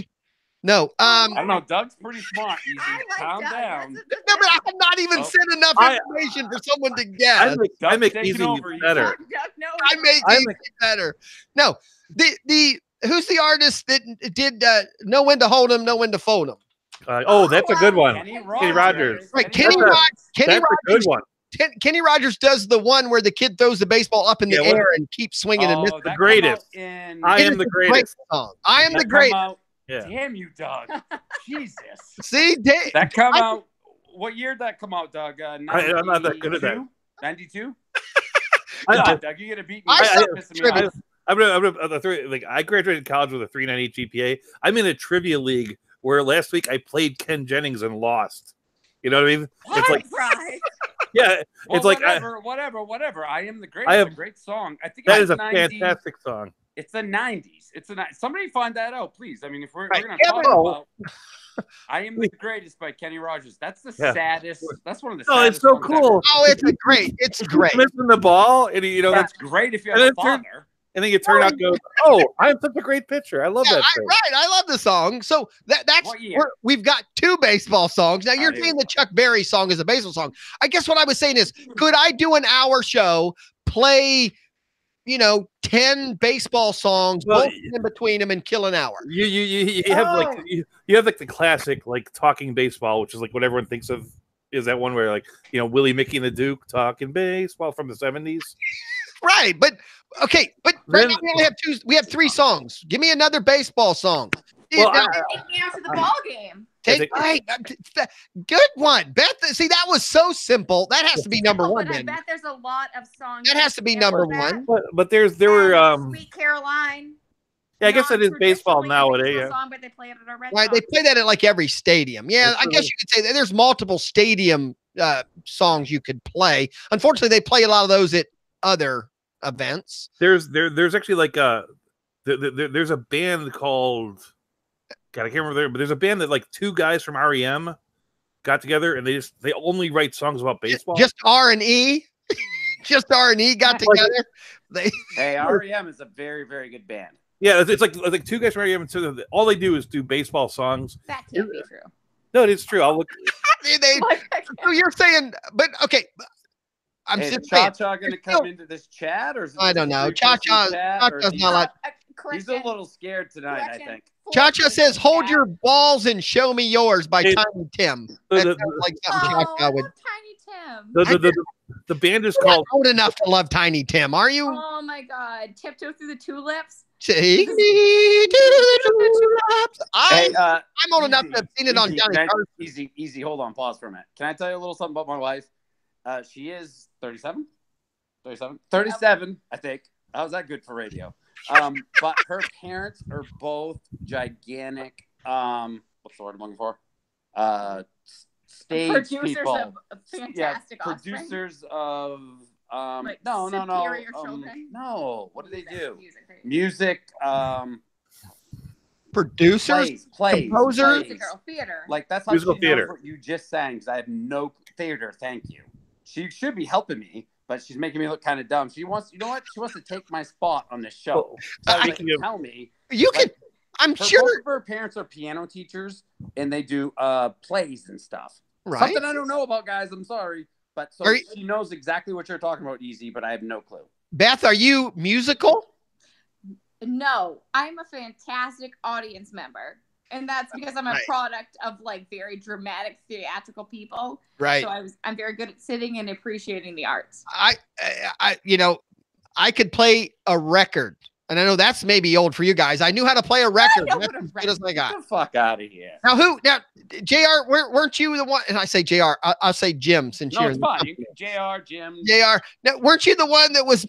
No, I don't know. Doug's pretty smart. Easy. Calm down. No, but I have not even said enough information for someone to guess. I make easy better. I make easy better. No, who's the artist that did Know When to Hold 'Em, Know When to Fold 'Em? That's a good one. Kenny Rogers. Right, Kenny Rogers. That's a good one. Kenny Rogers does the one where the kid throws the baseball up in the air and keeps swinging and missing. The greatest. I am the greatest song. I am the greatest. Yeah. Damn you, Doug. Jesus. See, that come out. What year did that come out, Doug? I'm not that good at that. 92? Doug, you gotta beat me. I graduated college with a 3.98 GPA. I'm in a trivia league where last week I played Ken Jennings and lost. You know what I mean? It's like, yeah, well, it's like whatever. I am the greatest. A great song. I think that is a fantastic song. It's the 90s. Somebody find that out, please. I mean, if we're gonna talk about "I Am the Greatest" by Kenny Rogers, that's the saddest. That's one of the. Oh, it's so cool. Oh, it's great. It's great. Missing the ball, and that's great if you have a father. And then you turn out and go, "Oh, I'm such a great pitcher. I love that." Right, I love the song. So that's we've got two baseball songs. Now you're saying the Chuck Berry song is a baseball song. I guess what I was saying is, could I do an hour show, play 10 baseball songs, Well, both in between them, and kill an hour. You have like you have like the classic like talking baseball, which is like what everyone thinks of is that one where like Willie, Mickey, and the Duke talking baseball from the 70s. Right, but okay, but right now we only have two. We have 3 songs. Give me another baseball song. Well, Take me out to the ball game. Good one, Beth. See, that was so simple. That has to be number one. But I bet there's a lot of songs. That has to be number one. But there were Sweet Caroline. Yeah, I guess that is baseball nowadays. Yeah. Song, but they play it at our Red Right, Sox. they play that at like every stadium. Yeah, I guess you could say that there's multiple stadium songs you could play. Unfortunately, they play a lot of those at other events. There's actually like there's a band called God, I can't remember there, but there's a band that like 2 guys from REM got together and they only write songs about baseball. Just R&E. Just R&E got together. Hey, REM is a very, very good band. Yeah, it's like 2 guys from REM, and all they do is do baseball songs. That can't be true. No, it's true. I'll look. So you're saying, but okay. I'm just saying. Cha-Cha going to come into this chat, or is it I don't know. Cha-Cha's not like. He's a little scared tonight, I think. Cha-Cha says, "Hold your balls and show me yours" by Tiny Tim. That sounds like something Cha-Cha would. Tiny Tim. The band is called. Old enough to love Tiny Tim, are you? Oh my God! Tiptoe through the tulips. Take me to the tulips. I'm old enough to have seen it on Johnny Carson. Easy. Hold on. Pause for a minute. Can I tell you a little something about my wife? She is 37. 37, I think. How's that good for radio? But her parents are both gigantic. What's the word I'm looking for? Stage producers people. Of fantastic producers of like no. No, what do they do? Music. Producers, plays, composers, theater. Like that's how musical she knows theater. what you just sang because I have no theater. Thank you. She should be helping me, but she's making me look kind of dumb. She wants, you know what? She wants to take my spot on this show. So tell me, you can. I'm sure both of her parents are piano teachers and they do plays and stuff. Right. Something I don't know about, guys. I'm sorry, but she knows exactly what you're talking about, Easy. But I have no clue. Beth, are you musical? No, I'm a fantastic audience member. And that's because I'm a product of like very dramatic theatrical people. Right. So I'm very good at sitting and appreciating the arts. I could play a record. And I know that's maybe old for you guys. I knew how to play a record. I know That's as good as I got. Get the fuck out of here. Now, JR, weren't you the one? And I say JR, I'll say Jim since you're it's fine. JR, Jim. JR. Now, weren't you the one that was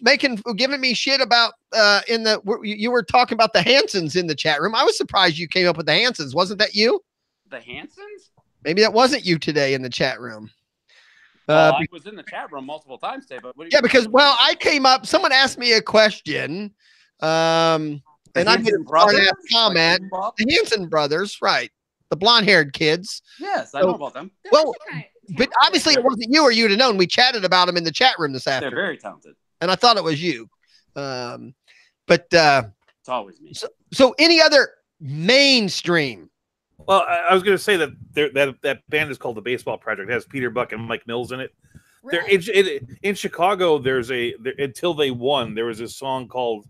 giving me shit about you were talking about the Hansons in the chat room? I was surprised you came up with the Hansons. Wasn't that you? The Hansons? Maybe that wasn't you today in the chat room. I was in the chat room multiple times today, but because I came up, someone asked me a question. And I made a comment. The Hanson brothers, right? The blonde-haired kids. Yes, I know about them. Well, but obviously it wasn't you, or you'd have known. We chatted about them in the chat room this afternoon. They're very talented, and I thought it was you. But it's always me. So any other mainstream? Well, I was going to say that that band is called the Baseball Project. It has Peter Buck and Mike Mills in it. Right. In Chicago, until they won, there was this song called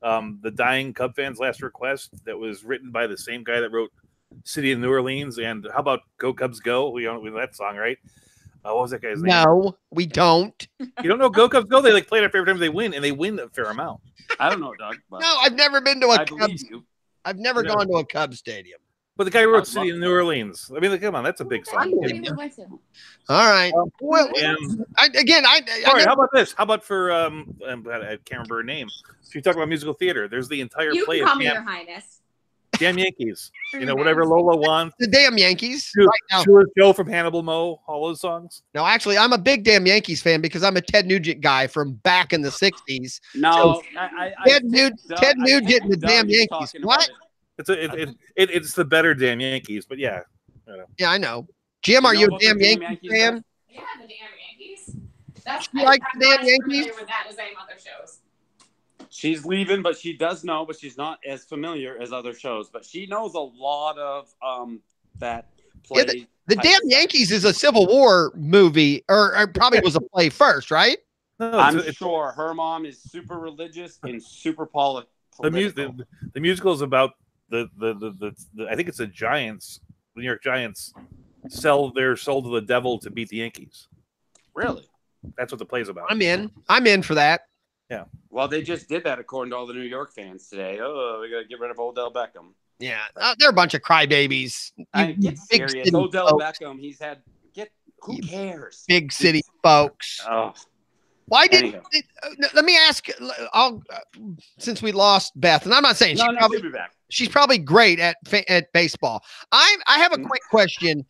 "The Dying Cub Fans' Last Request" that was written by the same guy that wrote "City of New Orleans." And how about "Go Cubs Go"? We know that song, right? What was that guy's name? No, we don't. You don't know "Go Cubs Go"? They play it every time they win, and they win a fair amount. I don't know, Doug. No, I've never been to a Cubs. I've never gone to a Cubs stadium. But the guy who wrote "City of New Orleans." I mean, come on, that's a big song. All right. Well, how about this? How about for I can't remember her name. So you talk about musical theater. There's the entire play of Your Highness. Damn Yankees. Whatever Lola wants. The Damn Yankees. Joe from Hannibal Mo. All those songs. No, actually, I'm a big Damn Yankees fan because I'm a Ted Nugent guy from back in the '60s. No, Ted Nugent and the Damn Yankees. What? It's the better Damn Yankees, but yeah. Yeah, I know. Jim, are you a Damn Yankees fan? Yeah, the Damn Yankees. That's like the Damn Yankees. With that as any other shows. She's leaving, but she does know, but she's not as familiar as other shows. But she knows a lot of that play. Yeah, the Damn Yankees is a Civil War movie, or probably was a play first, right? No, I'm sure her mom is super religious and super political. The musical is about the I think it's the Giants, the New York Giants, sell their soul to the devil to beat the Yankees. Really? That's what the play's about. I'm in for that. Yeah. Well, they just did that according to all the New York fans today. Oh, we got to get rid of Odell Beckham. Yeah, they're a bunch of crybabies. Get serious. Odell Beckham, who cares? Big city folks. Oh. Why didn't let me ask? Since we lost Beth, and I'm not saying she'll be back. She's probably great at baseball. I have a quick question,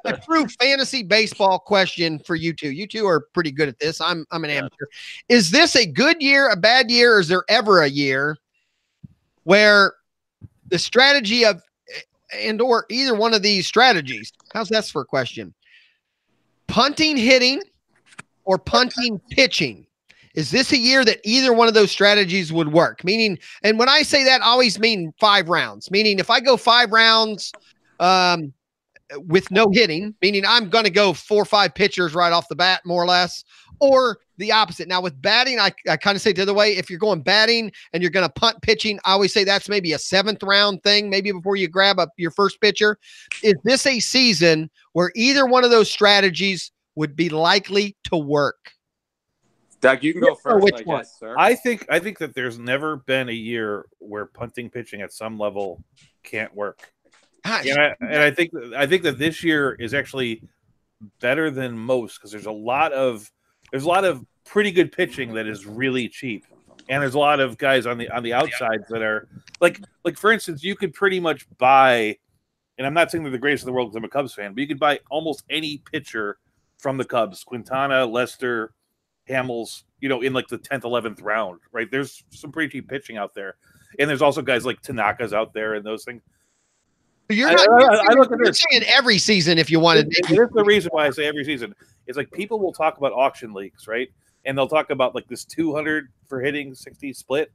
a true fantasy baseball question for you two. You two are pretty good at this. I'm an amateur. Is this a good year, a bad year, or is there ever a year where the strategy of or either one of these strategies? How's that for a question? Punting, hitting, or punting, pitching. Is this a year that either one of those strategies would work? Meaning, and when I say that, I always mean 5 rounds. Meaning, if I go 5 rounds with no hitting, meaning I'm going to go 4 or 5 pitchers right off the bat, more or less, or the opposite. Now, with batting, I kind of say the other way. If you're going batting and you're going to punt pitching, I always say that's maybe a 7th round thing, maybe before you grab up your first pitcher. Is this a season where either one of those strategies would be likely to work? Doug, you can go first, I guess, sir. I think that there's never been a year where punting pitching at some level can't work. And I think that this year is actually better than most because there's a lot of pretty good pitching that is really cheap. And there's a lot of guys on the outsides that are like for instance, you could pretty much buy, and I'm not saying they're the greatest in the world because I'm a Cubs fan, but you could buy almost any pitcher from the Cubs, Quintana, Lester, Hamels, in like the 10th, 11th round, right? There's some pretty cheap pitching out there. And there's also guys like Tanaka's out there and those things. You're saying every season if you wanted. Here's the reason why I say every season. It's like people will talk about auction leagues, right? And they'll talk about like this 200 for hitting, 60 split.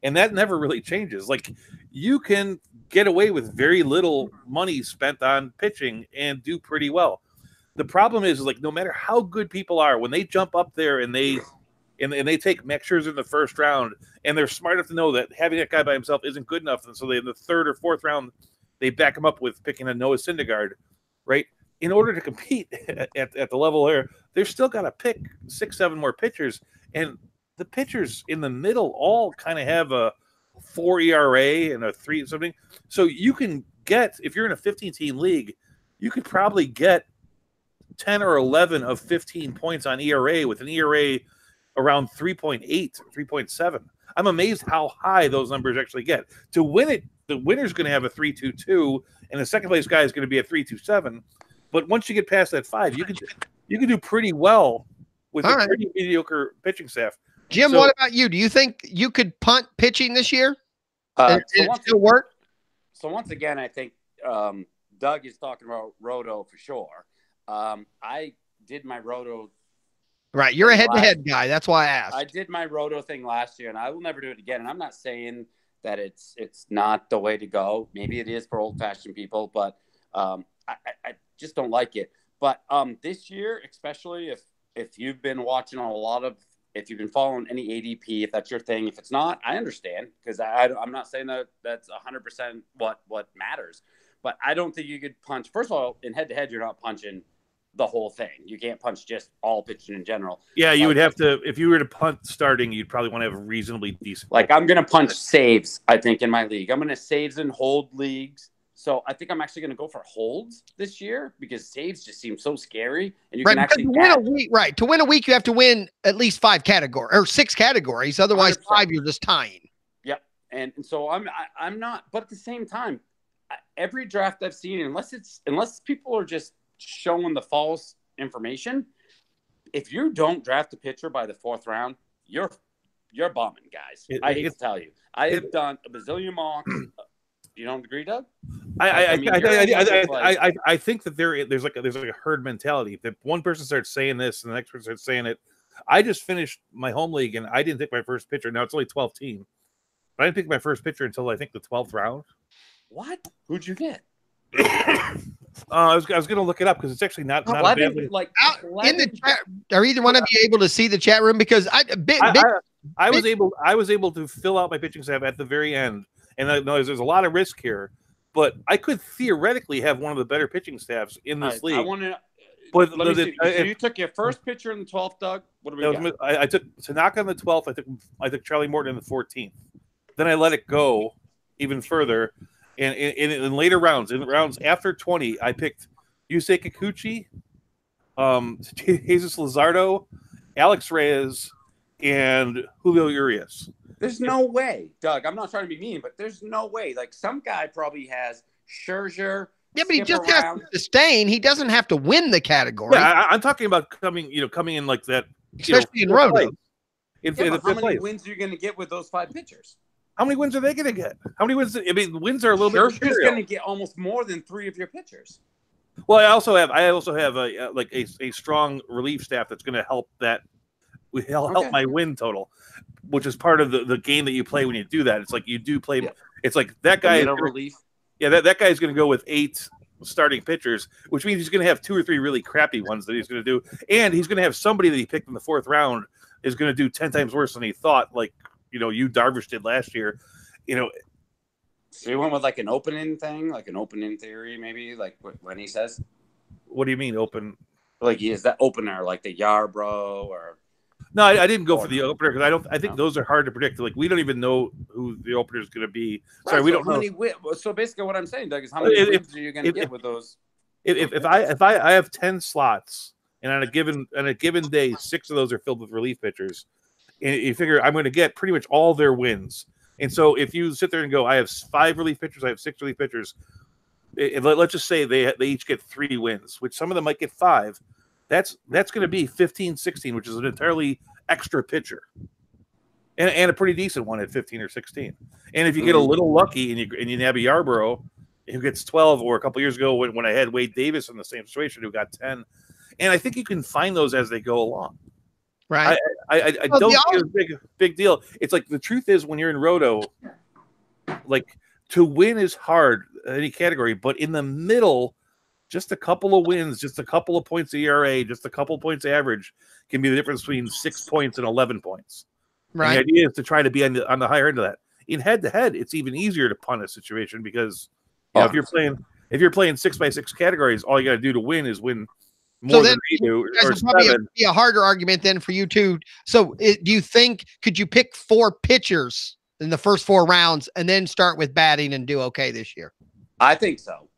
And that never really changes. Like you can get away with very little money spent on pitching and do pretty well. The problem is like no matter how good people are, when they jump up there and they take Max Scherzer in the first round, and they're smart enough to know that having that guy by himself isn't good enough, and so they in the 3rd or 4th round they back him up with picking a Noah Syndergaard, right? In order to compete at the level there, they've still got to pick 6, 7 more pitchers, and the pitchers in the middle all kind of have a 4 ERA and a 3 something. So you can get, if you're in a 15-team league, you could probably get 10 or 11 of 15 points on ERA with an ERA around 3.8, 3.7. I'm amazed how high those numbers actually get. To win it, the winner's going to have a 3.22, and the second place guy is going to be a 3.27. But once you get past that 5, you can do pretty well with a pretty mediocre pitching staff. Jim, what about you? Do you think you could punt pitching this year? And it still work? So once again, I think Doug is talking about Roto for sure. I did my Roto. Right, you're a head-to-head guy. That's why I asked. I did my Roto thing last year, and I will never do it again. And I'm not saying that it's not the way to go. Maybe it is for old-fashioned people, but I just don't like it. But this year, especially if you've been watching if you've been following any ADP, if that's your thing, if it's not, I understand because I'm not saying that that's 100% what matters. But I don't think you could punch. First of all, in head-to-head, you're not punching the whole thing. You can't punch just all pitching in general. Yeah, you would have to, if you were to punt starting, you'd probably want to have a reasonably decent. Like I'm going to punch saves, I think, in my league. I'm going to saves and hold leagues. So I think I'm actually going to go for holds this year because saves just seem so scary. And you can actually win a week. Right. To win a week, you have to win at least 5 categories or 6 categories. Otherwise, 100%. 5, you're just tying. Yep. And so I'm not, but at the same time, every draft I've seen, unless people are just showing the false information, if you don't draft a pitcher by the 4th round, you're bombing, guys. I hate to tell you. I have done a bazillion mocks. You don't agree, Doug? I think that there's like a herd mentality. If one person starts saying this and the next person starts saying it, I just finished my home league and I didn't pick my first pitcher. Now it's only 12 team, but I didn't pick my first pitcher until I think the 12th round. What? Who'd you get? I was going to look it up because it's actually not a bad Cleven, like in the chat, are either one of you able to see the chat room? Because I was able to fill out my pitching staff at the very end, and I know there's a lot of risk here, but I could theoretically have one of the better pitching staffs in this league. I want to. But Let me see. So you took your first pitcher in the 12th, Doug. What do we got? I took Tanaka on the 12th. I took Charlie Morton in the 14th. Then I let it go even further, and in later rounds, in rounds after 20, I picked Yusei Kikuchi, Jesus Luzardo, Alex Reyes, and Julio Urias. There's no way, Doug. I'm not trying to be mean, but there's no way. Like some guy probably has Scherzer. Yeah, but he just has to sustain. He doesn't have to win the category. Yeah, I'm talking about coming in like that, especially in roto. How many wins are you going to get with those 5 pitchers? How many wins are they going to get? How many wins? I mean, wins are a little bit. Scherzer's going to get almost more than 3 of your pitchers. Well, I also have a strong relief staff that's going to help my win total, which is part of the game that you play when you do that. It's like you do play. Yeah. It's like that guy. Relief. Yeah, that guy is going to go with 8 starting pitchers, which means he's going to have 2 or 3 really crappy ones that he's going to do, and he's going to have somebody that he picked in the 4th round is going to do 10 times worse than he thought. Like you Darvish did last year. So you went with like an opening thing, like an opening theory, maybe like what Lenny says. What do you mean open? Like is that opener like the Yarbrough or? No, I didn't go for the opener because I think those are hard to predict. Like we don't even know who the opener is going to be. Sorry, we don't know. So basically, what I'm saying, Doug, is how many wins are you going to get with those? If I have 10 slots and on a given day 6 of those are filled with relief pitchers, and you figure I'm going to get pretty much all their wins. And so if you sit there and go, I have 5 relief pitchers, I have 6 relief pitchers. Let's just say they each get 3 wins, which some of them might get 5. That's going to be 15, 16, which is an entirely extra pitcher, and a pretty decent one at 15 or 16. And if you get a little lucky and you nab a Yarbrough who gets 12, or a couple years ago when I had Wade Davis in the same situation who got 10, and I think you can find those as they go along. Right. I don't think it's a big deal. It's like the truth is when you're in roto, like to win is hard in any category, but in the middle. Just a couple of wins, just a couple of points of ERA, just a couple of points average can be the difference between 6 points and 11 points. Right. And the idea is to try to be on the higher end of that. In head-to-head, it's even easier to punt a situation because if you're playing 6x6 categories, all you got to do to win is win more than they do. Or probably be a harder argument then for you too. So do you think could you pick 4 pitchers in the first 4 rounds and then start with batting and do okay this year? I think so.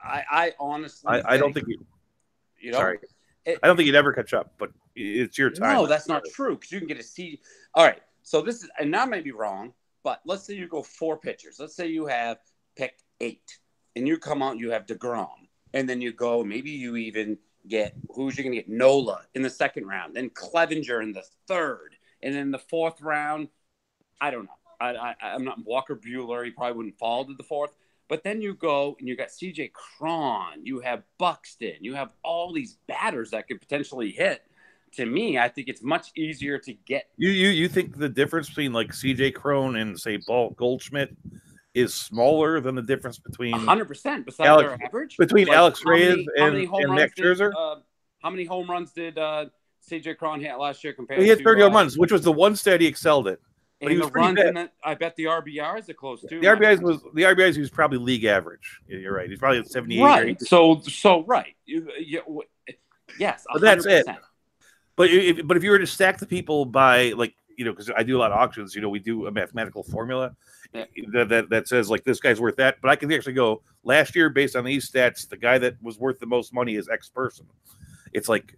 I honestly I don't think you know. Sorry, I don't think you'd ever catch up, but it's your time. No, that's not true because you can get a seed. All right, so this is, and I might be wrong, but let's say you go 4 pitchers. Let's say you have picked 8, and you come out and you have DeGrom, and then you go maybe you even get who's you going to get Nola in the 2nd round, then Clevenger in the 3rd, and in the 4th round, I don't know. I'm not Walker Buehler. He probably wouldn't fall to the 4th. But then you go and you got CJ Cron, you have Buxton, you have all these batters that could potentially hit. To me, I think it's much easier to get. You think the difference between like CJ Cron and say Goldschmidt is smaller than the difference between 100% besides their average between like Alex Reyes and Max Scherzer? How many home runs did CJ Cron hit last year compared? He had 30 home runs, which was the one stat he excelled at. But he was runs I bet the RBIs are close too. The RBIs he was probably league average. You're right. He's probably at 78. Right. So right. Yes. 100%. But that's it. But if you were to stack the people by because I do a lot of auctions, we do a mathematical formula that says like this guy's worth that. But I can actually go last year based on these stats, the guy that was worth the most money is X person. It's like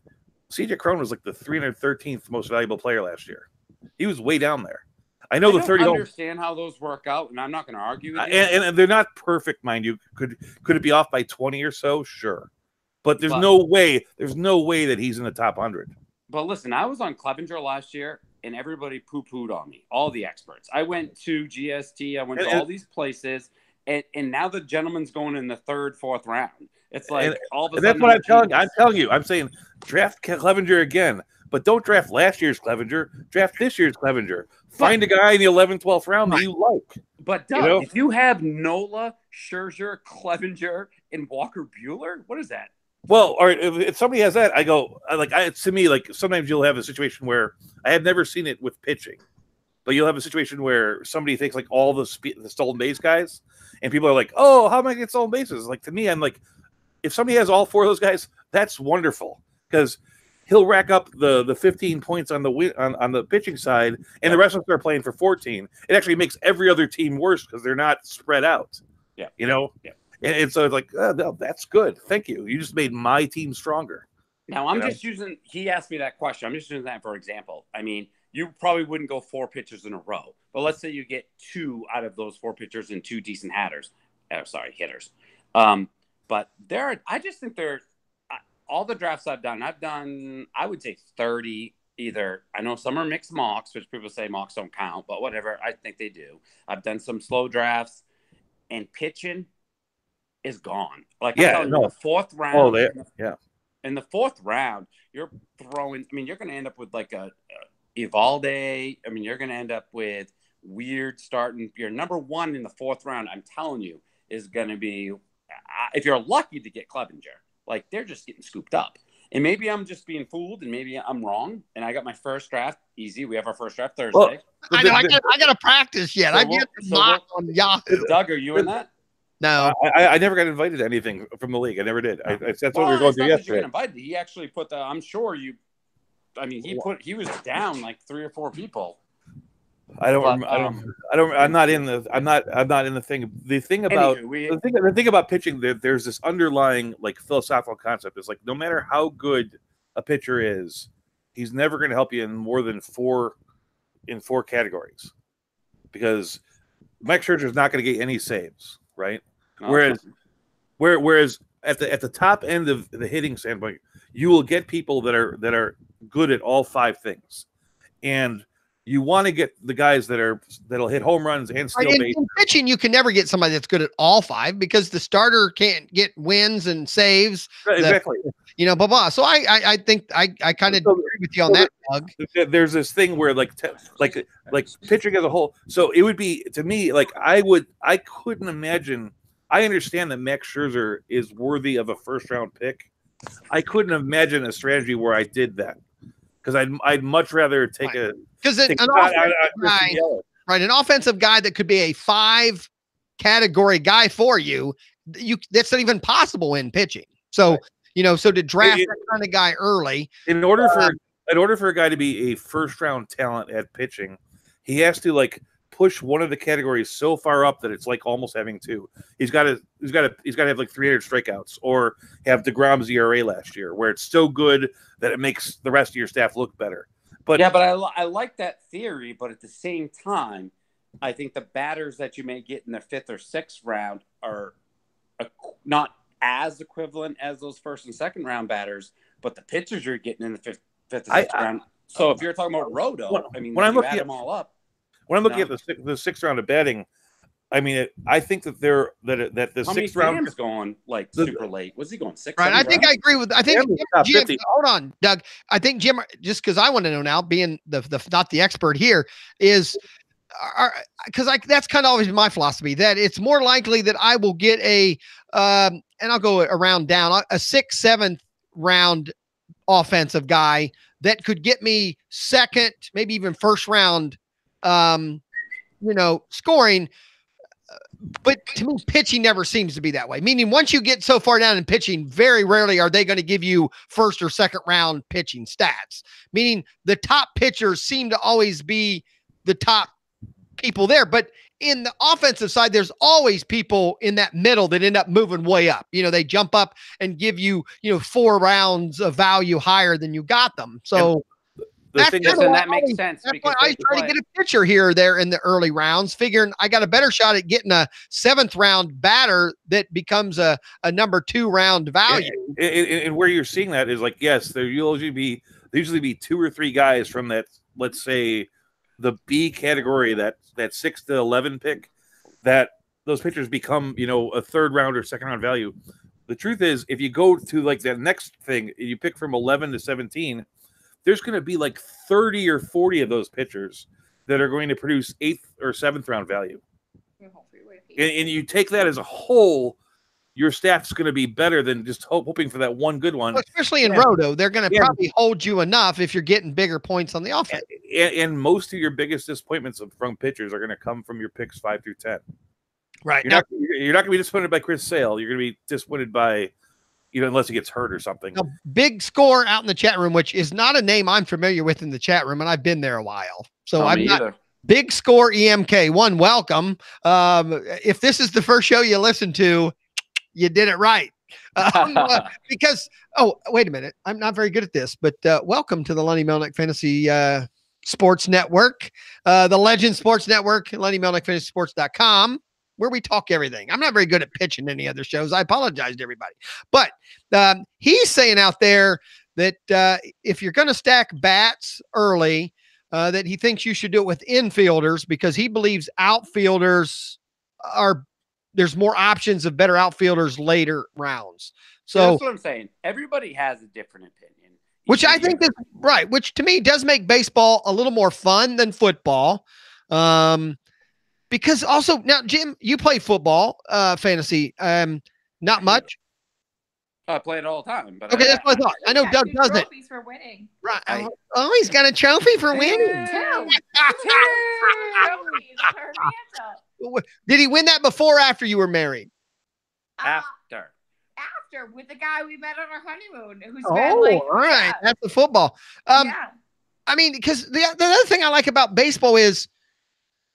CJ Cron was like the 313th most valuable player last year. He was way down there. I know the 30. I understand how those work out, and I'm not going to argue with you. And they're not perfect, mind you. Could it be off by 20 or so? Sure, but there's no way that he's in the top 100. But listen, I was on Clevenger last year, and everybody poo-pooed on me. All the experts. I went to GST. I went to all these places, and now the gentleman's going in the 3rd, 4th round. It's like all of a sudden. That's what I'm telling you. I'm telling you. I'm saying draft Clevenger again. But don't draft last year's Clevenger. Draft this year's Clevenger. Find a guy in the 11th, 12th round that you like. But Doug, if you have Nola, Scherzer, Clevenger, and Walker Buehler? What is that? Well, all right, if somebody has that, to me, like sometimes you'll have a situation where I have never seen it with pitching, but you'll have a situation where somebody takes like all the stolen base guys, and people are like, "Oh, how am I going to get stolen bases?" Like to me, I'm like, if somebody has all 4 of those guys, that's wonderful because he'll rack up the 15 points on the pitching side, and the rest of them are playing for 14. It actually makes every other team worse because they're not spread out. Yeah, you know. Yeah. And so it's like, oh, no, that's good. Thank you. You just made my team stronger. Now, I'm just using – he asked me that question. I'm just using that for example. I mean, you probably wouldn't go 4 pitchers in a row. But let's say you get 2 out of those 4 pitchers and 2 decent hitters. But I just think all the drafts I've done, I would say 30 either. I know some are mixed mocks, which people say mocks don't count, but whatever. I think they do. I've done some slow drafts, and pitching – is gone. Like I'm telling you, the 4th round. In the 4th round, you're throwing. I mean, you're going to end up with like a Evalde. I mean, you're going to end up with weird starting. Your number 1 in the 4th round, I'm telling you, is going to be if you're lucky to get Clevenger. Like they're just getting scooped up. And maybe I'm just being fooled, and maybe I'm wrong. And I got my first draft easy. We have our first draft Thursday. Well, I got to practice yet. I get the mock on Yahoo. Doug, are you in that? No, I never got invited to anything from the league. I never did. That's what we were going through yesterday. You invited. He actually put the. I'm sure you. I mean, he was down like 3 or 4 people. I'm not in the thing. The thing about the thing about pitching, there's this underlying like philosophical concept. It's like no matter how good a pitcher is, he's never going to help you in more than 4 categories, because Max Scherzer is not going to get any saves, right? Whereas at the top end of the hitting standpoint, you will get people that are good at all 5 things, and you want to get the guys that'll hit home runs and steal bases. In pitching, you can never get somebody that's good at all 5 because the starter can't get wins and saves. Exactly. Blah blah. So I think I kind of agree with you on that, Doug. There's this thing where like pitching as a whole. So it would be, to me, like I couldn't imagine. I understand that Max Scherzer is worthy of a first-round pick. I couldn't imagine a strategy where I did that, because I'd much rather take an offensive guy that could be a 5 category guy for you. That's not even possible in pitching. So so to draft that kind of guy early, in order for a guy to be a first-round talent at pitching, he has to like push one of the categories so far up that it's like almost having 2. He's got to have like 300 strikeouts, or have DeGrom's ERA last year, where it's so good that it makes the rest of your staff look better. But yeah, but I like that theory. But at the same time, I think the batters that you may get in the 5th or 6th round are not as equivalent as those 1st and 2nd round batters, but the pitchers you're getting in the 5th and 6th round. So if you're talking about Roto, I mean, when I'm looking at them all up. When I'm looking at the 6th round of batting, I mean, I think that the 6th round is going like super late. Was he going 6th? Right. I think I agree with. I think Jim. Hold on, Doug. I think Jim. Just because I want to know now, being the not the expert here, is because that's kind of always been my philosophy, that it's more likely that I will get and I'll go around down a 6th, 7th round offensive guy that could get me 2nd, maybe even 1st round. Scoring, but to me, pitching never seems to be that way. Meaning, once you get so far down in pitching, very rarely are they going to give you 1st or 2nd round pitching stats. Meaning, the top pitchers seem to always be the top people there. But in the offensive side, there's always people in that middle that end up moving way up. They jump up and give you, 4 rounds of value higher than you got them. So. That makes sense. That's why I try to get a pitcher here or there in the early rounds, figuring I got a better shot at getting a 7th round batter that becomes a number 2 round value. And where you're seeing that is like, yes, there usually be 2 or 3 guys from that, let's say, the B category, that 6 to 11 pick, that those pitchers become, a 3rd round or 2nd round value. The truth is, if you go to like that next thing, you pick from 11 to 17. There's going to be like 30 or 40 of those pitchers that are going to produce 8th or 7th round value. and you take that as a whole, your staff's going to be better than just hoping for that one good one. Well, especially in Roto, they're going to probably hold you enough if you're getting bigger points on the offense. And most of your biggest disappointments from pitchers are going to come from your picks 5 through 10. Right. You're not going to be disappointed by Chris Sale. You're going to be disappointed by, unless he gets hurt or something. A big score out in the chat room, which is not a name I'm familiar with in the chat room, and I've been there a while. So I'm not either. Big Score EMK1. Welcome. If this is the first show you listen to, you did it right. Because, wait a minute. I'm not very good at this, but welcome to the Lenny Melnick Fantasy Sports Network, the Legend Sports Network, Lenny Melnick FantasySports.com, where we talk everything. I'm not very good at pitching any other shows. I apologize to everybody. But he's saying out there that if you're going to stack bats early, that he thinks you should do it with infielders because he believes outfielders there's more options of better outfielders later rounds. So that's what I'm saying. Everybody has a different opinion. Which I think is right, which to me does make baseball a little more fun than football. Because also now, Jim, you play football, fantasy, not much. I play it all the time, but okay, that's what I thought. I know Doug does it. Trophies for winning. Right. He's got a trophy for winning. Two trophies. Her hands up. Did he win that before or after you were married? After with the guy we met on our honeymoon, who's all right. Yeah. That's the football. I mean, because the other thing I like about baseball is,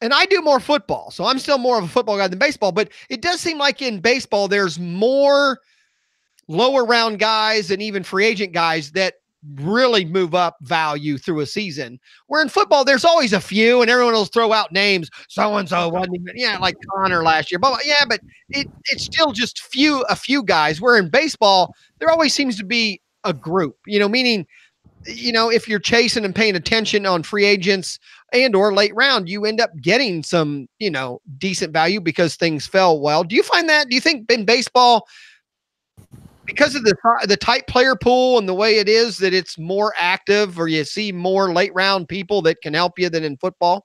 and I do more football, so I'm still more of a football guy than baseball, but it does seem like in baseball, there's more lower round guys and even free agent guys that really move up value through a season. Where in football, there's always a few, and everyone will throw out names. So-and-so wasn't even, like Connor last year. But but it's still just a few guys. Where in baseball, there always seems to be a group, meaning, if you're chasing and paying attention on free agents and or late round, you end up getting some, decent value because things fell well. Do you find that? Do you think in baseball, because of the tight player pool and the way it is, that it's more active, or you see more late round people that can help you than in football?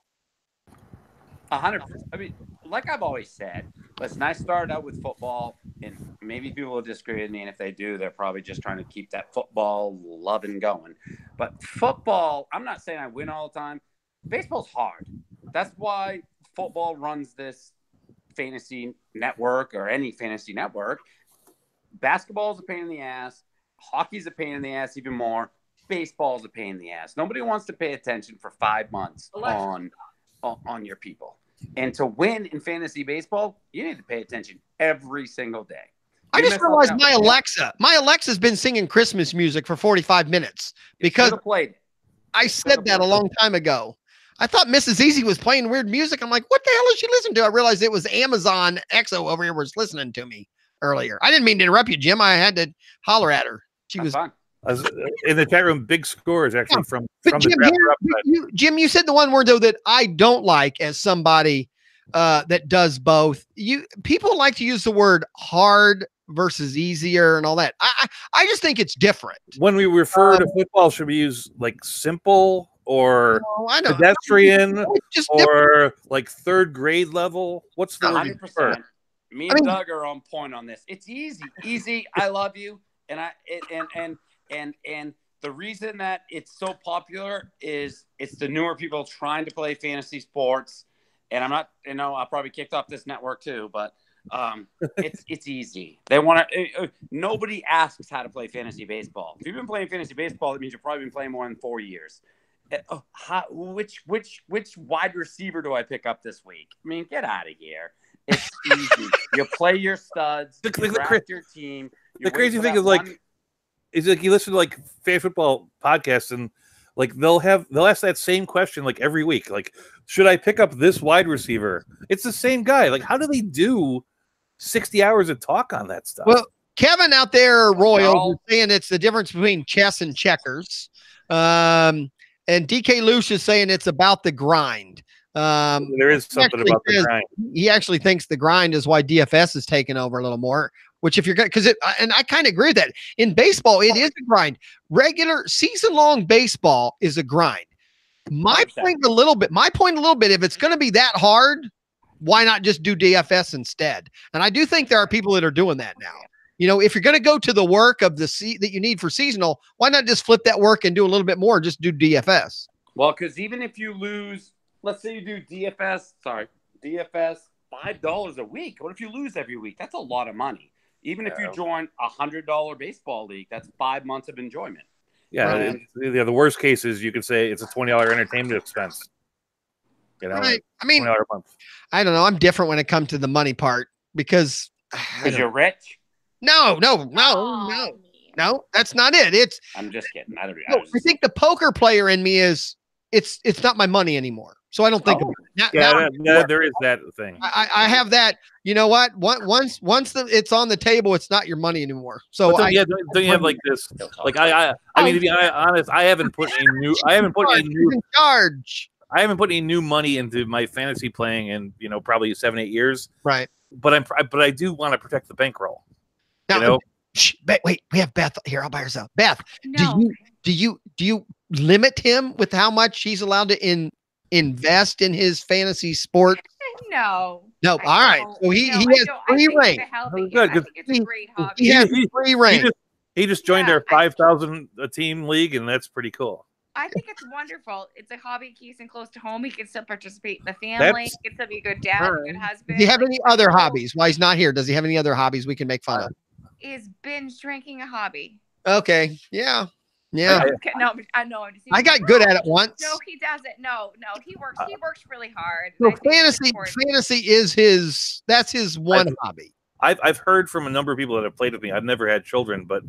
100%. I mean, like I've always said, listen, I started out with football, and maybe people will disagree with me, and if they do, they're probably just trying to keep that football loving going. But football, I'm not saying I win all the time. Baseball's hard. That's why football runs this fantasy network or any fantasy network. Basketball is a pain in the ass. Hockey's a pain in the ass even more. Baseball is a pain in the ass. Nobody wants to pay attention for 5 months on your people. And to win in fantasy baseball, you need to pay attention every single day. I just realized my Alexa's been singing Christmas music for 45 minutes because I said that a long time ago. I thought Mrs. Easy was playing weird music. I'm like, what the hell is she listening to? I realized it was Amazon Exo over here was listening to me earlier. I didn't mean to interrupt you, Jim. I had to holler at her. She was fine. In the chat room. Big Score is actually from Jim, you said the one word though that I don't like as somebody that does both. People like to use the word hard versus easier and all that. I just think it's different. When we refer to football, should we use like simple or pedestrian or like third grade level? What's the 100%. Me and Doug are on point on this. It's easy. I love you, and the reason that it's so popular is it's the newer people trying to play fantasy sports. And I'm not, I probably kicked off this network too, but it's easy. They want to. Nobody asks how to play fantasy baseball. If you've been playing fantasy baseball, that means you've probably been playing more than 4 years. Which wide receiver do I pick up this week? I mean, get out of here. It's easy. You play your studs. You draft your team. The crazy thing is like you listen to like fan football podcasts and like they'll ask that same question like every week. Like, should I pick up this wide receiver? It's the same guy. Like, how do they do 60 hours of talk on that stuff? Well, Kevin out there, Royal, is saying it's the difference between chess and checkers. And DK Luce is saying it's about the grind. There is something about the grind. He actually thinks the grind is why DFS is taking over a little more. Which if you're going to, and I kind of agree with that. In baseball, it is a grind. Regular season-long baseball is a grind. My point a little bit, if it's going to be that hard, why not just do DFS instead? And I do think there are people that are doing that now. You know, if you're going to go to the work of the that you need for seasonal, why not just flip that work and do a little bit more? Just do DFS. Well, because even if you lose, let's say you do DFS $5 a week. What if you lose every week? That's a lot of money. Even if you join $100 baseball league, that's 5 months of enjoyment. Yeah, the worst case is you could say it's a $20 entertainment expense. You know, right. I mean, $20 a month. I don't know. I'm different when it comes to the money part because you're rich. No, that's not it. I'm just kidding. I think the poker player in me is it's not my money anymore. So I don't think about it. Now, there is that thing. I have that. You know what? Once it's on the table, it's not your money anymore. So don't you have like this? Like I mean, to be honest, I haven't put any new money into my fantasy playing in probably 7-8 years. Right. But I do want to protect the bankroll. Now, wait, we have Beth here all by herself. Beth, no. do you limit him with how much he's allowed to invest in his fantasy sport? No. All right. So he has free reign. Good. I think it's a great hobby. He has free reign. He just joined our 5,000 team league, and that's pretty cool. I think it's wonderful. It's a hobby keeps him close to home. He can still participate in the family. He can still be a good dad, a good husband. Does he have any other hobbies? While he's not here, does he have any other hobbies we can make fun of? Is binge drinking a hobby? Okay. Yeah. No, I know. I got good at it once. No, he doesn't. No, he works. He works really hard. So fantasy is that's his one hobby. I've heard from a number of people that have played with me. I've never had children, but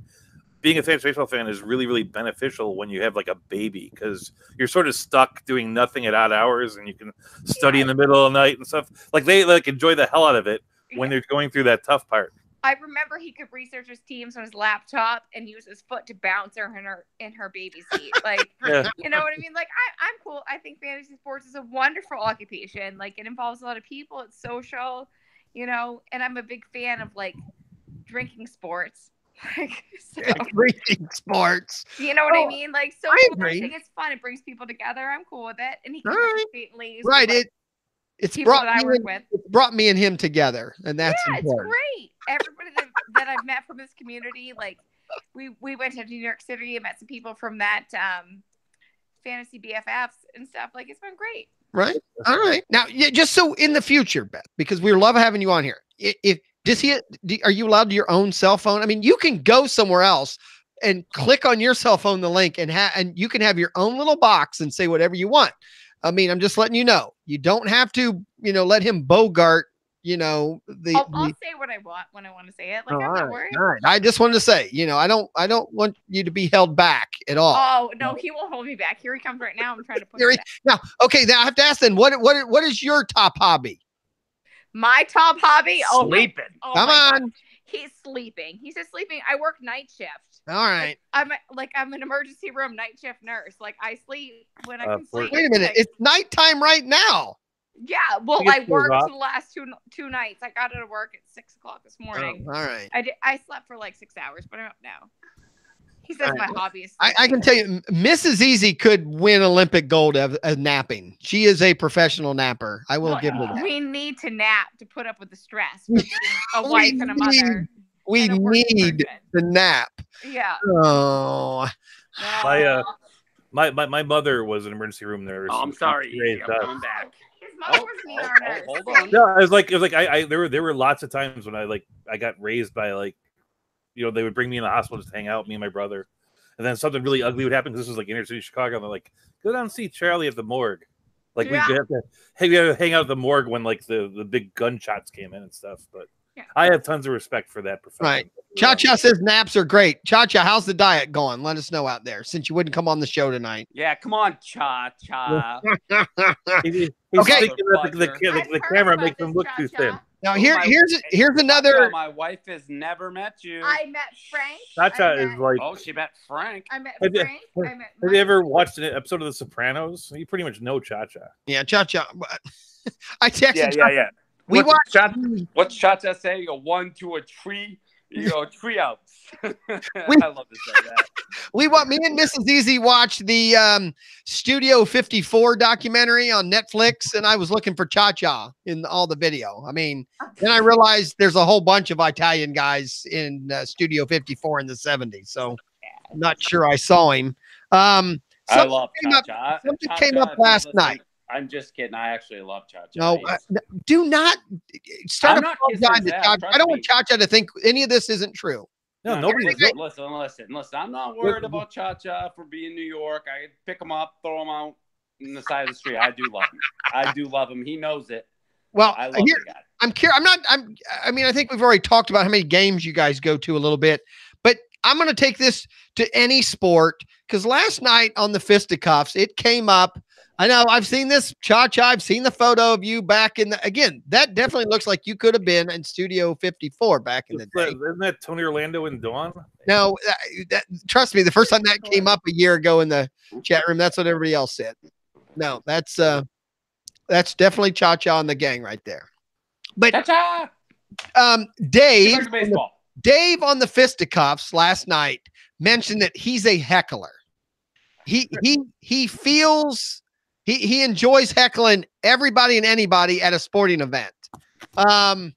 being a fantasy baseball fan is really, really beneficial when you have like a baby, because you're sort of stuck doing nothing at odd hours, and you can study in the middle of the night and stuff. Like they enjoy the hell out of it when they're going through that tough part. I remember he could research his teams on his laptop and use his foot to bounce her in her baby seat. Like, you know what I mean? Like, I'm cool. I think fantasy sports is a wonderful occupation. Like, it involves a lot of people. It's social, and I'm a big fan of like drinking sports. Drinking sports. You know what I mean? Like, so I think it's fun. It brings people together. I'm cool with it. And he can participate in leagues. Right. It's brought me and him together, and that's important. It's great. Everybody that I've met from this community, like we went to New York City and met some people from that fantasy BFFs and stuff. Like, it's been great. Right. All right. Now, just so in the future, Beth, because we love having you on here. Are you allowed your own cell phone? I mean, you can go somewhere else and click on your cell phone, the link, and you can have your own little box and say whatever you want. I mean, I'm just letting you know. You don't have to, let him bogart, I'll say what I want when I want to say it. Like, I'm not worried. All right. I just wanted to say, I don't want you to be held back at all. Oh, no, he won't hold me back. Here he comes right now. I'm trying to push it back. Now, okay, now I have to ask then, what is your top hobby? My top hobby? Sleeping. Come on. He's sleeping. He's just sleeping. I work night shift. All right. I'm an emergency room night shift nurse. Like, I sleep when I can sleep. Wait a minute. It's nighttime right now. Yeah. Well, I worked the last two nights. I got out of work at 6:00 this morning. All right. I slept for like 6 hours, but I'm up now. He says my hobby is I can tell you, Mrs. Easy could win Olympic gold of napping. She is a professional napper. I will give her that. We need to nap to put up with the stress of being a wife and a mother. We need to nap. Yeah. Oh. My mother was an emergency room nurse. Oh, I'm sorry. I'm coming back. His mother was an ER nurse. Hold on. Yeah, it was like there were lots of times when I got raised by they would bring me in the hospital just to hang out, me and my brother, and then something really ugly would happen because this was like inner city Chicago, and they're like, go down and see Charlie at the morgue. Like we have to hang out at the morgue when like the big gunshots came in and stuff. But I have tons of respect for that profession. Right. Cha-Cha says naps are great. Cha-Cha, how's the diet going? Let us know out there since you wouldn't come on the show tonight. Yeah, come on, Cha-Cha. He's okay. The camera makes him look too thin. Now here's another. My wife has never met you. I met Frank. Cha-Cha is like. Oh, she met Frank. I met Frank. Have you ever watched an episode of The Sopranos? You pretty much know Cha-Cha. Yeah, Cha-Cha. I texted. Yeah. We watched. What's Cha-Cha say? You go 1, 2, a tree. You go treehouse. I love to say that. Me and Mrs. Easy watched the Studio 54 documentary on Netflix, and I was looking for Cha-Cha in all the video. I mean, then I realized there's a whole bunch of Italian guys in Studio 54 in the 70s, so I'm not sure I saw him. I love Cha-Cha. Something came up last night. I'm just kidding. I actually love Cha-Cha. No, do not start apologizing to Cha-Cha. I don't want Cha-Cha to think any of this isn't true. No, nobody. Listen. I'm not worried about Cha-Cha for being New York. I pick him up, throw him out in the side of the street. I do love him. He knows it. Well, I love the guy. I'm curious. I mean, I think we've already talked about how many games you guys go to a little bit, but I'm going to take this to any sport because last night on the Fisticuffs, it came up. I know I've seen this, Cha-Cha. I've seen the photo of you back in again, that definitely looks like you could have been in Studio 54 back in the day. Isn't that Tony Orlando and Dawn? No, trust me, the first time that came up a year ago in the chat room, that's what everybody else said. No, that's definitely Cha-Cha and the gang right there. But Cha-Cha! Dave on the Fisticuffs last night mentioned that he's a heckler. He feels he enjoys heckling everybody and anybody at a sporting event. And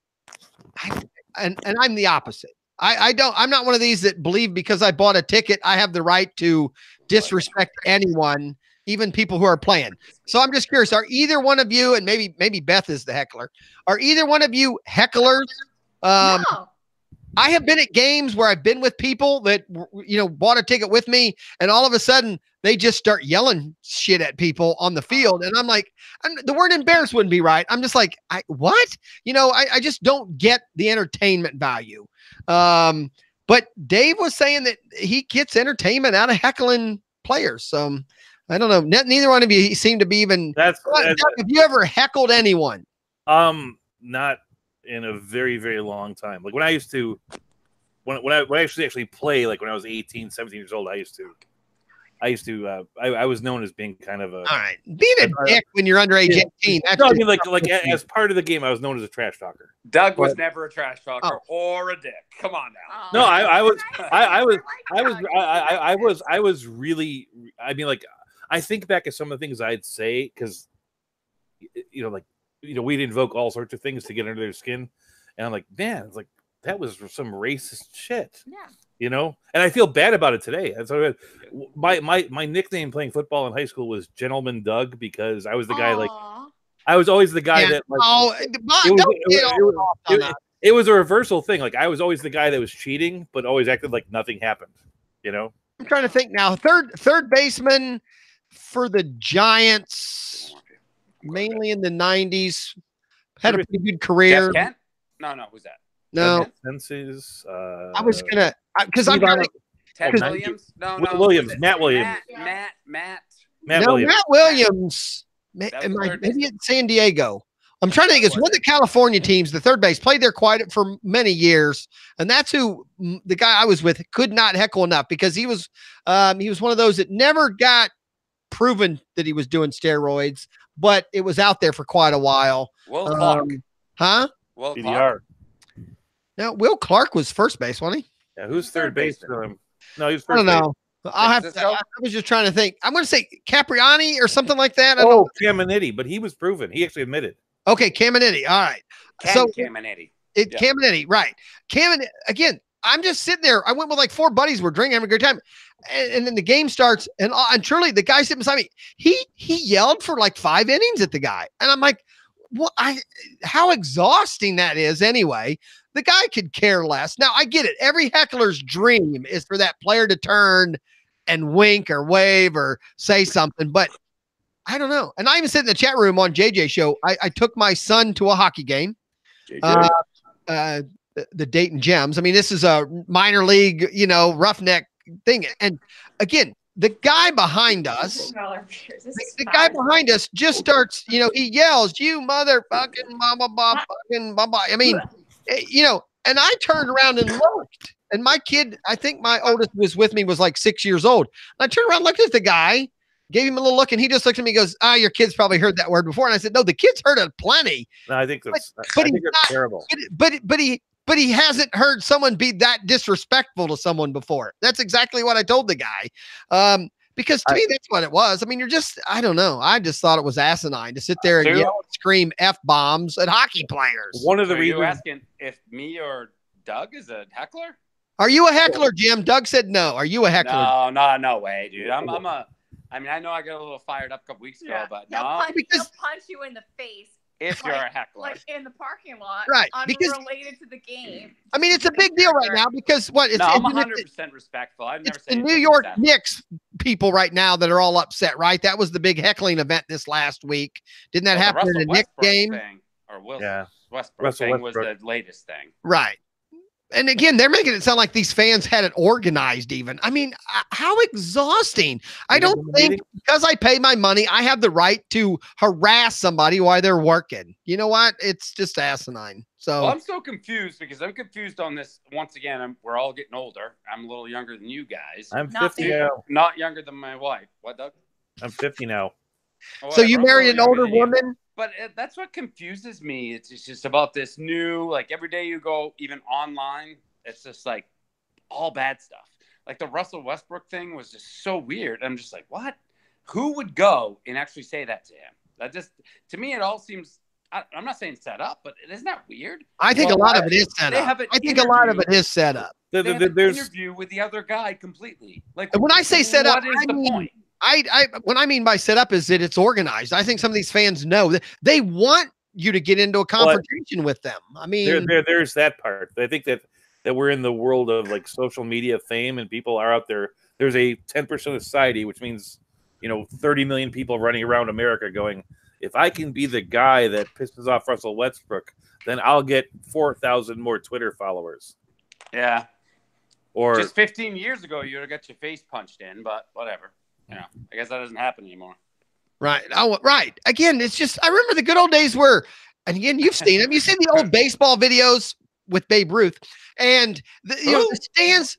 I'm the opposite. I'm not one of these that believe because I bought a ticket, I have the right to disrespect anyone, even people who are playing. So I'm just curious, are either one of you, and maybe Beth is the heckler, are either one of you hecklers? No. I have been at games where I've been with people that, bought a ticket with me, and all of a sudden they just start yelling shit at people on the field. And I'm like, the word embarrassed wouldn't be right. I'm just like, what? I just don't get the entertainment value. But Dave was saying that he gets entertainment out of heckling players. So I don't know. Neither one of you seem to be even. Have you ever heckled anyone? Not in a very, very long time. Like when I used to, when I actually play, like when I was 18, 17 years old, I was known as being kind of a. All right. Being a dick when you're under age 18. No, I mean, like as part of the game, I was known as a trash talker. Doug was never a trash talker or a dick. Come on now. No, I was really, I mean, like, I think back at some of the things I'd say, because, we'd invoke all sorts of things to get under their skin. And I'm like, man, it's like, that was some racist shit. Yeah. And I feel bad about it today. And so my nickname playing football in high school was Gentleman Doug, because I was the guy, like, I was always the guy that, like, it was a reversal thing. Like, I was always the guy that was cheating, but always acted like nothing happened, I'm trying to think now. Third baseman for the Giants, mainly in the 90s, had a pretty good career. Jeff Kent? No, who's that? No. Senses, I was gonna, because I'm trying to. Ted Williams? No. Williams. Matt Williams. Matt Williams. Matt Williams. Maybe it's San Diego. I'm trying to think. It's one of the California teams. The third base played there quite for many years, and that's who the guy I was with could not heckle enough, because he was one of those that never got proven that he was doing steroids, but it was out there for quite a while. Will Clark. Huh? Will Clark. No, Will Clark was first base, wasn't he? Yeah, who's third base for him? No, he was first. I don't know. I was just trying to think. I'm going to say Capriani or something like that. Caminiti, but he was proven. He actually admitted. Okay, Caminiti. All right. Caminiti. Caminiti, right. Caminiti, again, I'm just sitting there. I went with like 4 buddies. We're drinking, having a good time. And then the game starts, and truly, the guy sitting beside me, he yelled for like 5 innings at the guy. And I'm like, how exhausting that is anyway. The guy could care less. Now, I get it. Every heckler's dream is for that player to turn and wink or wave or say something, but I don't know. And I even said in the chat room on JJ show, I took my son to a hockey game. The Dayton Gems. I mean, this is a minor league, roughneck thing. And again, the guy behind us, just starts, he yells, "You motherfucking mama, fucking mama." I mean, and I turned around and looked, and my kid, I think my oldest was with me, was like 6 years old. And I turned around, looked at the guy, gave him a little look, and he just looked at me and goes, "Your kid's probably heard that word before." And I said, "No, the kid's heard it plenty." No, I think that's that's terrible. But but he hasn't heard someone be that disrespectful to someone before. That's exactly what I told the guy. Because to me, that's what it was. I mean, I don't know. I just thought it was asinine to sit there and yell and scream F-bombs at hockey players. One of the reasons. reasons. Are you asking if me or Doug is a heckler? Are you a heckler, Jim? Doug said no. Are you a heckler? No way, dude. I mean, I know I got a little fired up a couple weeks ago, but he'll punch you in the face. If you're a heckler. Like in the parking lot. Right. Unrelated to the game. I mean, it's a big deal right now because what? I'm 100% respectful. I've never said the New York Knicks people right now that are all upset, right? That was the big heckling event this last week. Didn't that happen in the Knicks game? Westbrook thing was the latest thing. Right. And again, they're making it sound like these fans had it organized even. I mean, how exhausting. I don't think because I pay my money, I have the right to harass somebody while they're working. You know what? It's just asinine. So I'm so confused because I'm confused on this. Once again, we're all getting older. I'm a little younger than you guys. I'm 50 now. Not younger than my wife. What, Doug? I'm 50 now. So you married an older woman? But that's what confuses me. It's just about this new, like every day you go, even online, it's just like all bad stuff. Like the Russell Westbrook thing was just so weird. I'm just like, what? Who would go and actually say that to him? That just, to me, it all seems, I'm not saying set up, but isn't that weird? I think a lot of it is set up. I think a lot of it is set up. There's an interview with the other guy completely. Like when I say set up, what is the point? What I mean by set up is that it's organized. I think some of these fans know that they want you to get into a confrontation with them. I mean, there's that part. I think that we're in the world of like social media fame and people are out there. There's a 10% of society, which means, 30 million people running around America going, if I can be the guy that pisses off Russell Westbrook, then I'll get 4,000 more Twitter followers. Yeah. Or just 15 years ago, you would have got your face punched in, but whatever. I guess that doesn't happen anymore. Right. Oh, right. Again, it's just, I remember the good old days where, and again, you've seen them. You've seen the old baseball videos with Babe Ruth, and the stands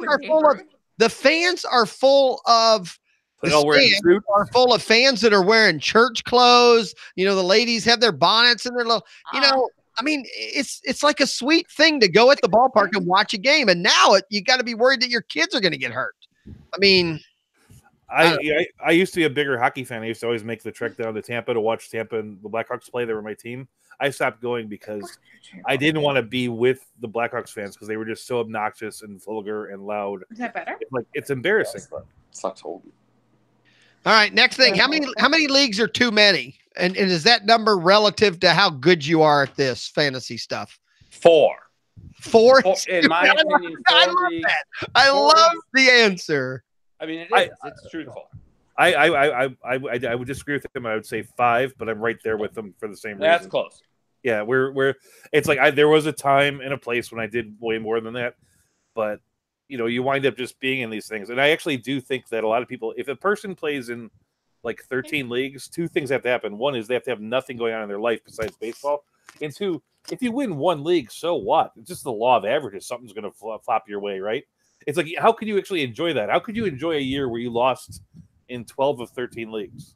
are full of, the fans are full of, are full of fans that are wearing church clothes. The ladies have their bonnets and their little, I mean, it's like a sweet thing to go at the ballpark and watch a game. And now you got to be worried that your kids are going to get hurt. I mean, I used to be a bigger hockey fan. I used to always make the trek down to Tampa to watch Tampa and the Blackhawks play. They were my team. I stopped going because I didn't want to be with the Blackhawks fans because they were just so obnoxious and vulgar and loud. Is that better? It's embarrassing. Sucks holding. All right, next thing. How many leagues are too many? And is that number relative to how good you are at this fantasy stuff? 4. 4? In my opinion, 4 I love that. I love the answer. I mean, it's truthful. I would disagree with him. I would say 5, but I'm right there with them for the same reason. That's close. Yeah, we're it's like there was a time and a place when I did way more than that, but you wind up just being in these things. And I actually do think that a lot of people, if a person plays in like 13 leagues, 2 things have to happen. One is they have to have nothing going on in their life besides baseball, and 2, if you win 1 league, so what? It's just the law of averages. Something's going to flop your way, right? It's like, how could you actually enjoy that? How could you enjoy a year where you lost in 12 of 13 leagues?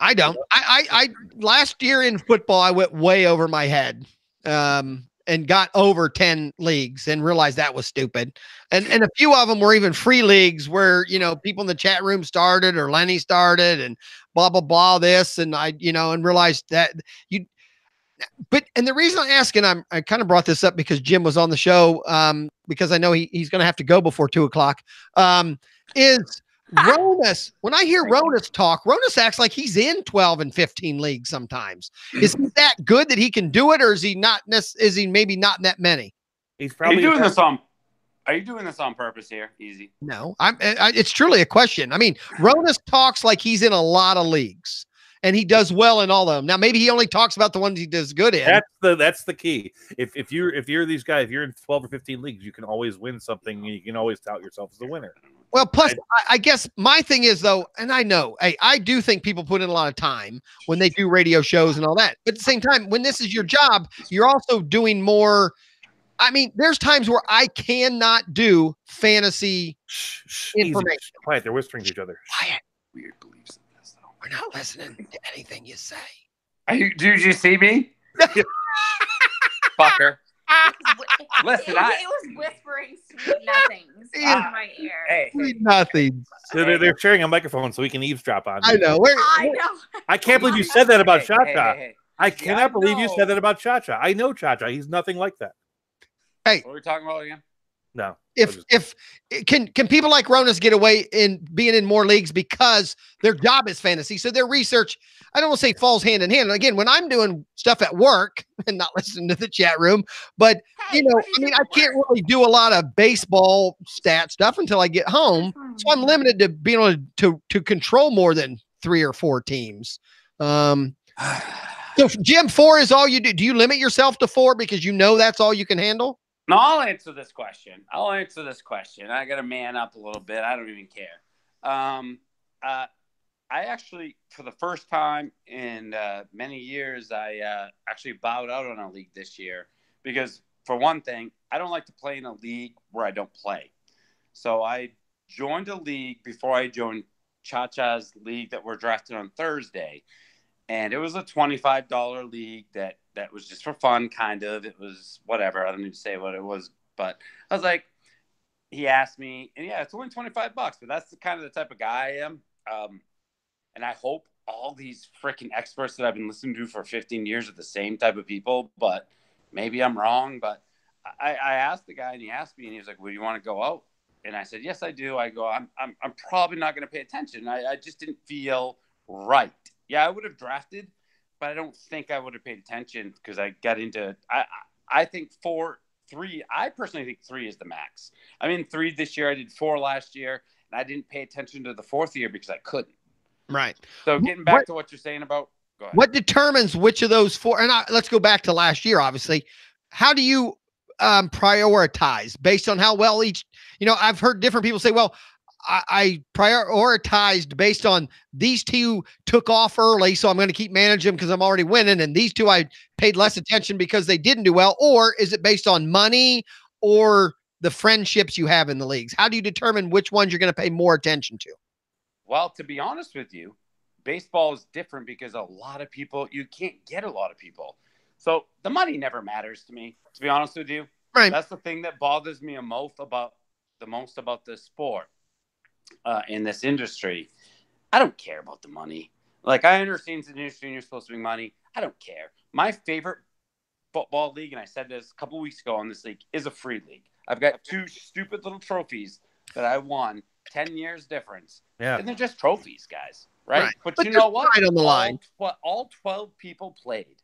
I don't. I last year in football, I went way over my head and got over 10 leagues and realized that was stupid. And a few of them were even free leagues where, people in the chat room started or Lenny started and blah, blah, blah, this. And and realized that and the reason I ask, and I kind of brought this up because Jim was on the show, because I know he's going to have to go before 2:00, is Ronus. When I hear Ronus talk, Ronus acts like he's in 12 and 15 leagues sometimes. Is he that good that he can do it, or is he not? Is he maybe not in that many? He's probably Are you doing this on purpose here? Easy. No, it's truly a question. I mean, Ronus talks like he's in a lot of leagues. And he does well in all of them. Now, maybe he only talks about the ones he does good in. That's the key. If you're these guys, if you're in 12 or 15 leagues, you can always win something. And you can always tout yourself as the winner. Well, plus, I guess my thing is, though, and I know, I do think people put in a lot of time when they do radio shows and all that. But at the same time, when this is your job, you're also doing more. I mean, there's times where I cannot do fantasy information. Easy. Quiet. They're whispering to each other. Quiet. Weird beliefs in this, though. We're not listening to anything you say. Did you see me? Fucker. Listen, it was whispering sweet nothings in my ear. Hey, Nothing. They're sharing a microphone so we can eavesdrop on. I know. I know. I can't believe you said that about Cha-Cha. Hey. I cannot believe you said that about Cha-Cha. I know Cha-Cha. He's nothing like that. Hey, what are we talking about again? No. If can people like Ronas get away in being in more leagues because their job is fantasy, so their research, I don't want to say falls hand in hand. And again, when I'm doing stuff at work and not listening to the chat room, but Hey, I can't really do a lot of baseball stat stuff until I get home, so I'm limited to being able to control more than 3 or 4 teams. So Jim, 4 is all you do. Do you limit yourself to 4 because you know that's all you can handle? No, I'll answer this question. I got to man up a little bit. I don't even care. I actually, for the first time in many years, I actually bowed out on a league this year because, for one thing, I don't like to play in a league where I don't play. So I joined a league before I joined Cha-Cha's league that we're drafted on Thursday. And it was a $25 league that was just for fun, kind of. It was whatever. I don't need to say what it was. But I was like, he asked me, and yeah, it's only $25, but that's the kind of the type of guy I am. And I hope all these freaking experts that I've been listening to for 15 years are the same type of people, but maybe I'm wrong. But I asked the guy, and he asked me, and he was like, well, you want to go out? And I said, yes, I do. I go, I'm probably not going to pay attention. I just didn't feel right. Yeah, I would have drafted, but I don't think I would have paid attention because I got into I think 3. I personally think 3 is the max. I'm in 3 this year. I did 4 last year, and I didn't pay attention to the 4th year because I couldn't. Right. So getting back to what you're saying about, go ahead. What determines which of those 4? And let's go back to last year. Obviously, how do you prioritize based on how well each? I've heard different people say, well, I prioritized based on these 2 took off early, so I'm going to keep managing them because I'm already winning. And these 2 I paid less attention because they didn't do well. Or is it based on money or the friendships you have in the leagues? How do you determine which ones you're going to pay more attention to? Well, to be honest with you, baseball is different because a lot of people, you can't get a lot of people. So the money never matters to me, to be honest with you. Right. That's the thing that bothers me the most about this sport. In this industry, I don't care about the money. Like, I understand it's an industry and you're supposed to make money. I don't care. My favorite football league, and I said this a couple weeks ago on this league, is a free league. I've got 2 stupid little trophies that I won, 10 years difference. Yeah. And they're just trophies, guys. Right? But you there's know what? pride on the line. All 12 people played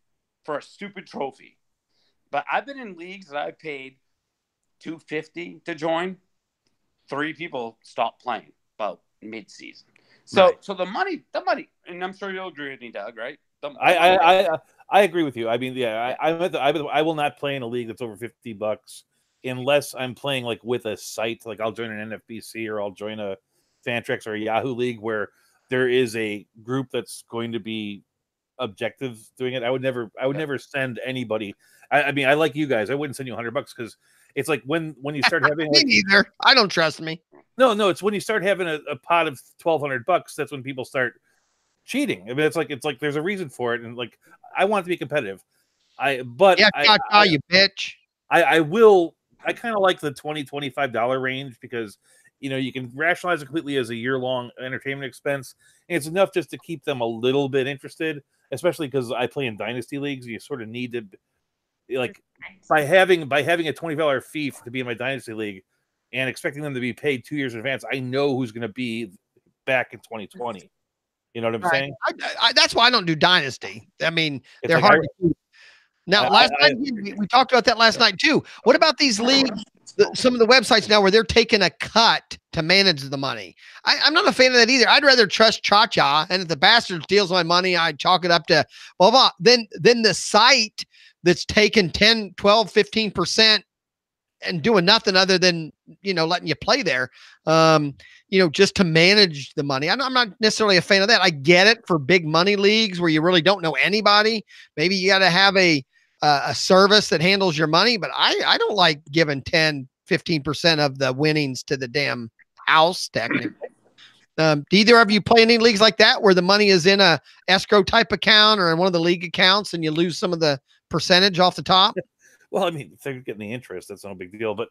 for a stupid trophy. But I've been in leagues that I paid $250 to join. 3 people stopped playing about mid-season. So the money, and I'm sure you'll agree with me, Doug, right? I agree with you. I mean, yeah, I will not play in a league that's over $50 unless I'm playing like with a site. Like, I'll join an NFBC or I'll join a Fantrax or a Yahoo league where there is a group that's going to be objective doing it. I would never send anybody. I mean, I like you guys. I wouldn't send you $100 because it's like when you start having me neither. I don't trust me. No, it's when you start having a pot of $1,200. That's when people start cheating. I mean, it's like there's a reason for it, and like I want to be competitive. You bitch. I kind of like the $20-$25 range because you can rationalize it completely as a year-long entertainment expense, and it's enough just to keep them a little bit interested. Especially because I play in dynasty leagues, you sort of need to. Like, by having a $20 fee to be in my dynasty league and expecting them to be paid 2 years in advance, I know who's going to be back in 2020. You know what I'm saying? That's why I don't do dynasty. I mean, they're hard to keep. Now, last night we talked about that last night too. What about these leagues? Some of the websites now where they're taking a cut to manage the money. I'm not a fan of that either. I'd rather trust Cha-Cha, and if the bastard steals my money, I chalk it up to blah blah. Then the site that's taking 10, 12, 15% and doing nothing other than, letting you play there, just to manage the money. I'm not necessarily a fan of that. I get it for big money leagues where you really don't know anybody. Maybe you got to have a service that handles your money, but I don't like giving 10, 15% of the winnings to the damn house, technically. Do either of you play any leagues like that where the money is in a escrow type account or in one of the league accounts and you lose some of the percentage off the top? Well, I mean, if they're getting the interest, that's no big deal. But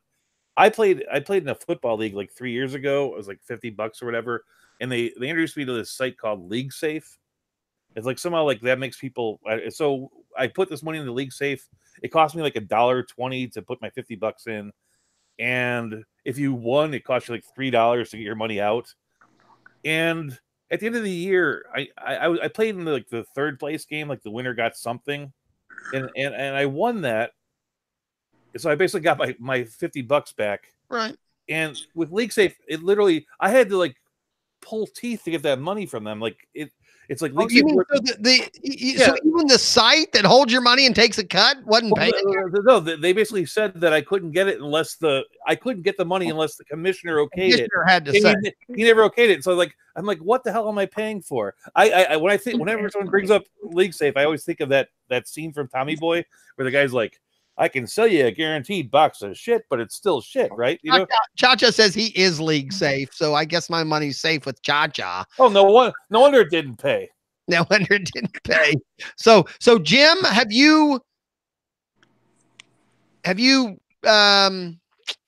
I played in a football league like 3 years ago. It was like $50 or whatever, and they introduced me to this site called League Safe. It's like somehow like that makes people. So I put this money in the League Safe. It cost me like $1.20 to put my $50 in, and if you won, it cost you like $3 to get your money out. And at the end of the year, I played in the third place game. Like the winner got something, and I won that. So I basically got my $50 back. Right. And with League Safe, it literally I had to like pull teeth to get that money from them. Like it's like League Safe. So even the site that holds your money and takes a cut wasn't paying. No, they basically said that I couldn't get it unless I couldn't get the money unless the commissioner okayed it. Had to say he never okayed it. So I'm like, what the hell am I paying for? Whenever someone brings up League Safe, I always think of that scene from Tommy Boy where the guy's like, I can sell you a guaranteed box of shit, but it's still shit, right? You know, Cha-Cha says he is League Safe, so I guess my money's safe with Cha-Cha. Oh, no wonder it didn't pay. No wonder it didn't pay. So Jim, have you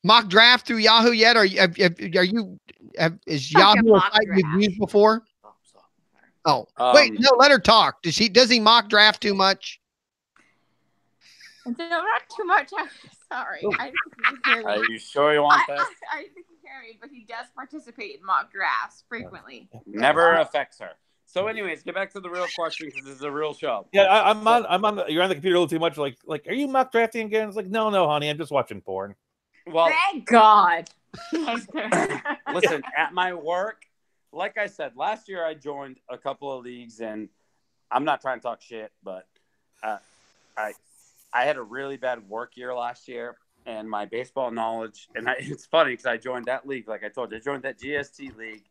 mock draft through Yahoo yet? Is Yahoo a site you've used before? Oh, wait, no, let her talk. Does he mock draft too much? No, not too much. I'm sorry. I didn't hear me. Are you sure you want that? I didn't hear me, but he does participate in mock drafts frequently. Never affects her. So, anyways, get back to the real question because this is a real show. Yeah, I'm on. You're on the computer a little too much. Like, are you mock drafting again? It's like, no, honey, I'm just watching porn. Well, thank God. Listen, at my work, like I said, last year I joined a couple of leagues, and I'm not trying to talk shit, but I had a really bad work year last year, and my baseball knowledge, and it's funny because I joined that league, like I told you, I joined that GST league,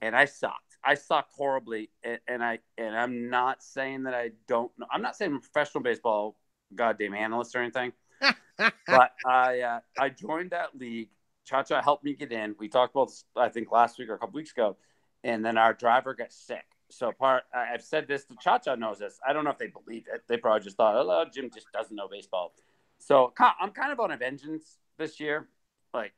and I sucked. I sucked horribly, and I'm not saying that I don't know. I'm not saying I'm a professional baseball goddamn analyst or anything, but I joined that league. Cha-Cha helped me get in. We talked about this, I think, last week or a couple weeks ago, and then our driver got sick. So I've said this to Cha-Cha knows this. I don't know if they believe it. They probably just thought, oh, Jim just doesn't know baseball. So I'm kind of on a vengeance this year. Like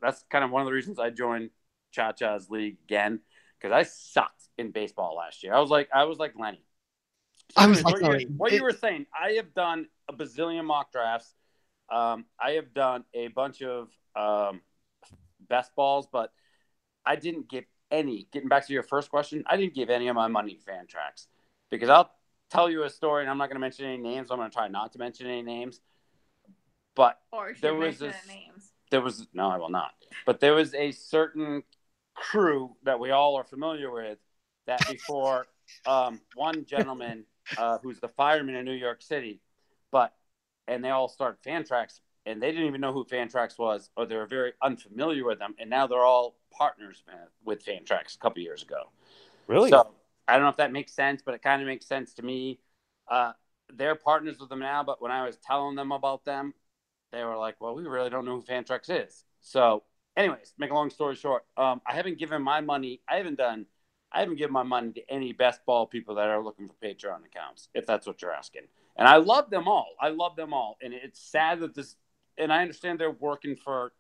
that's kind of one of the reasons I joined Cha-Cha's league again, because I sucked in baseball last year. I was like Lenny. So what you were saying, I have done a bazillion mock drafts. I have done a bunch of best balls, but I didn't give any. Getting back to your first question, I didn't give any of my money to Fantrax because I'll tell you a story, and I'm not going to mention any names. I'm going to try not to mention any names. But there was no, I will not. But there was a certain crew that we all are familiar with that before one gentleman who's the fireman in New York City, and they all started Fantrax, and they didn't even know who Fantrax was, or they were very unfamiliar with them, and now they're all partners with Fantrax a couple years ago. Really? So I don't know if that makes sense, but it kind of makes sense to me. They're partners with them now, but when I was telling them about them, they were like, well, we really don't know who Fantrax is. So anyways, make a long story short, I haven't given my money. I haven't given my money to any best ball people that are looking for Patreon accounts, if that's what you're asking. And I love them all. And it's sad that this, and I understand they're working for,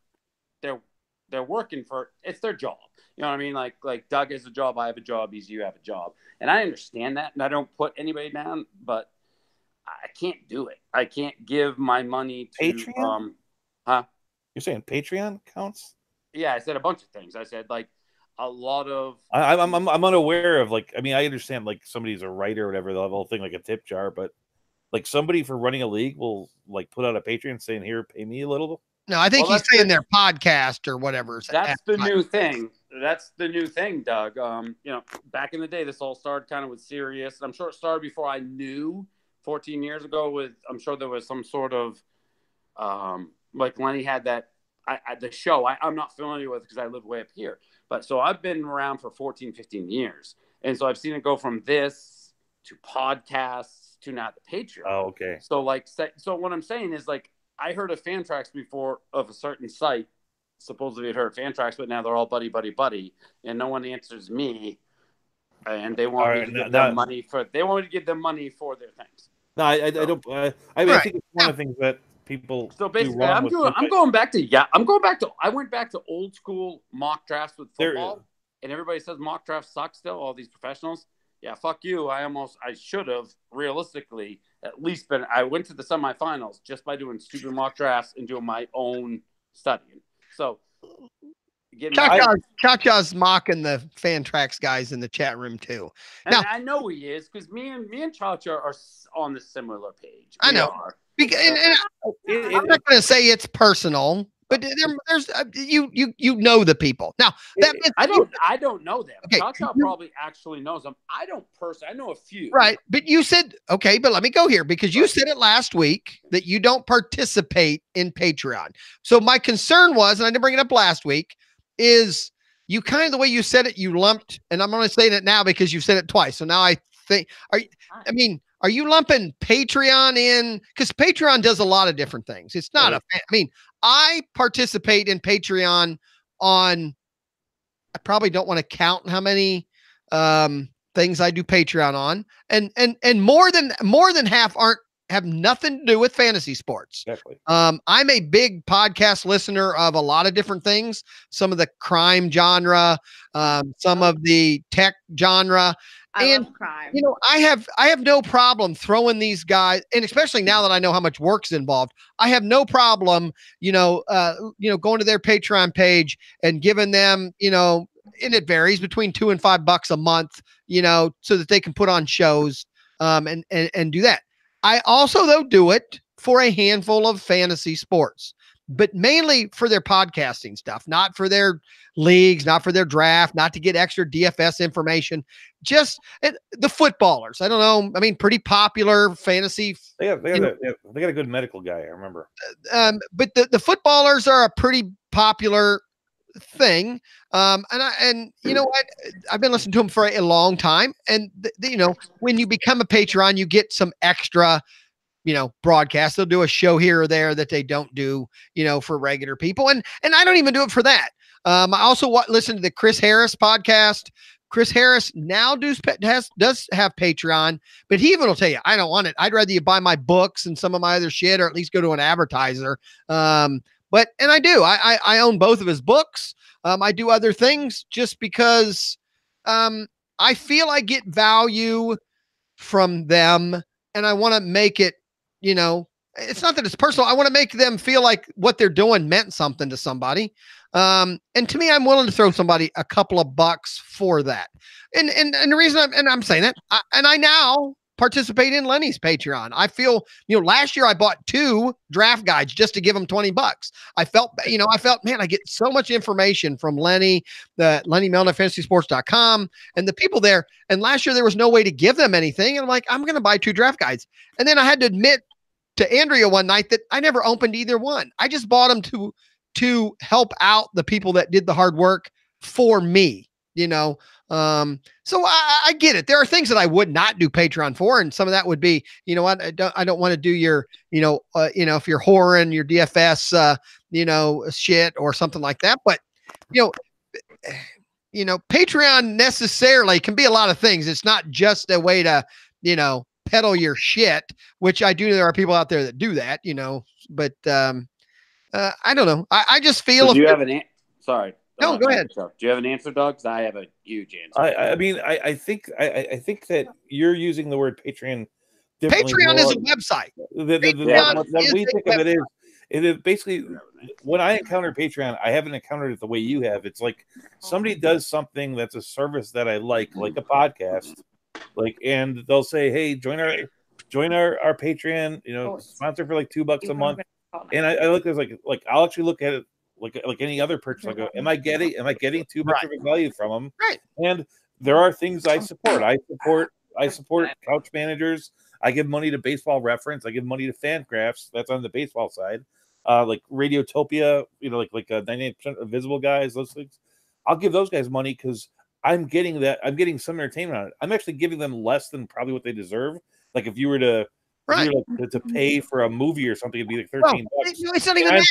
it's their job. You know what I mean? Like Doug has a job, I have a job, you have a job. And I understand that, and I don't put anybody down, but I can't do it. I can't give my money to Patreon. You're saying Patreon counts? Yeah, I said a bunch of things. I said like a lot of. I'm unaware of like. I mean, I understand like somebody's a writer or whatever. They'll have a whole thing like a tip jar, but like somebody for running a league will like put out a Patreon saying, "Here, pay me a little." No, I think he's saying their podcast or whatever. That's the new thing. That's the new thing, Doug. Back in the day, this all started kind of with Sirius. I'm sure it started before I knew. 14 years ago, I'm sure there was some sort of like Lenny had that the show. I'm not familiar with because I live way up here. But so I've been around for 14, 15 years. And so I've seen it go from this to podcasts to now the Patreon. Oh, okay. So what I'm saying is like I heard of Fantrax before of a certain site. Supposedly I'd heard of Fantrax, but now they're all buddy, and no one answers me. And they want me to give them money for. They want me to give them money for their things. No, I don't. I mean, I think it's one of the things that people. So do basically, wrong I'm with doing. football. I'm going back to. I went back to old school mock drafts with football, and everybody says mock drafts suck still. All these professionals. Yeah, fuck you. I should have realistically at least been. I went to the semifinals just by doing stupid mock drafts and doing my own studying. So. Cha-Cha's mocking the Fan Tracks guys in the chat room too. And now I know he is because me and Cha-Cha are on the similar page. I know. And I'm not going to say it's personal, but there's you know the people. Now I don't know them. Okay. Cha-Cha probably actually knows them. I don't personally. I know a few. Right, but you said okay, but let me go here because you said it last week that you don't participate in Patreon. So my concern was, and I didn't bring it up last week, is you kind of the way you said it, you lumped, and I'm going to say it now because you said it twice. So now I think, are you lumping Patreon in? Because Patreon does a lot of different things. It's not I participate in Patreon on, I probably don't want to count how many things I do Patreon on, and more than half have nothing to do with fantasy sports. Exactly. I'm a big podcast listener of a lot of different things, some of the crime genre, some of the tech genre. I love crime. I have no problem throwing these guys, and especially now that I know how much work's involved, I have no problem, going to their Patreon page and giving them, and it varies between $2 and $5 a month, so that they can put on shows, and do that. I also, though, do it for a handful of fantasy sports, but mainly for their podcasting stuff, not for their leagues, not for their draft, not to get extra DFS information, just the footballers. I don't know. I mean, pretty popular fantasy. They got a good medical guy, I remember. But the footballers are a pretty popular thing. And you know what? I've been listening to them for a long time. And when you become a Patreon, you get some extra, broadcasts. They'll do a show here or there that they don't do, for regular people. And I don't even do it for that. I also listen to the Chris Harris podcast. Chris Harris now does have Patreon, but he even will tell you, I don't want it. I'd rather you buy my books and some of my other shit, or at least go to an advertiser. And I do. I own both of his books. I do other things just because I feel I get value from them, and I want to make it, it's not that it's personal. I want to make them feel like what they're doing meant something to somebody. And to me, I'm willing to throw somebody a couple of bucks for that. And the reason I'm saying that, I now participate in Lenny's Patreon. I feel, last year I bought 2 draft guides just to give them $20. I felt, man, I get so much information from Lenny, the Lenny Melnick FantasySports.com, and the people there. And last year there was no way to give them anything. And I'm like, I'm going to buy 2 draft guides. And then I had to admit to Andrea one night that I never opened either one. I just bought them to help out the people that did the hard work for me, So I get it. There are things that I would not do Patreon for. And some of that would be, what, I don't want to do your, if you're whoring your DFS, shit or something like that. But, Patreon necessarily can be a lot of things. It's not just a way to, peddle your shit, which I do. There are people out there that do that, but, I don't know. I just feel. So do you have an sorry? No, go ahead. Do you have an answer, Doug? Because I have a huge answer. I think that you're using the word Patreon. Patreon is a website. The we think of it is basically when I encounter Patreon, I haven't encountered it the way you have. It's like somebody does something that's a service that I like a podcast, and they'll say, "Hey, join our Patreon. Sponsor for like $2 a month." And I look at it like I'll actually look at it like any other purchase. I go, am I getting too much of a value from them? Right. And there are things I support. I support couch managers. I give money to Baseball Reference. I give money to Fangraphs. That's on the baseball side. Like Radiotopia, like 98% of Visible guys, those things. I'll give those guys money because I'm getting that. I'm getting some entertainment on it. I'm actually giving them less than probably what they deserve. Like if you were to to pay for a movie or something, it'd be like $13. It's not even that.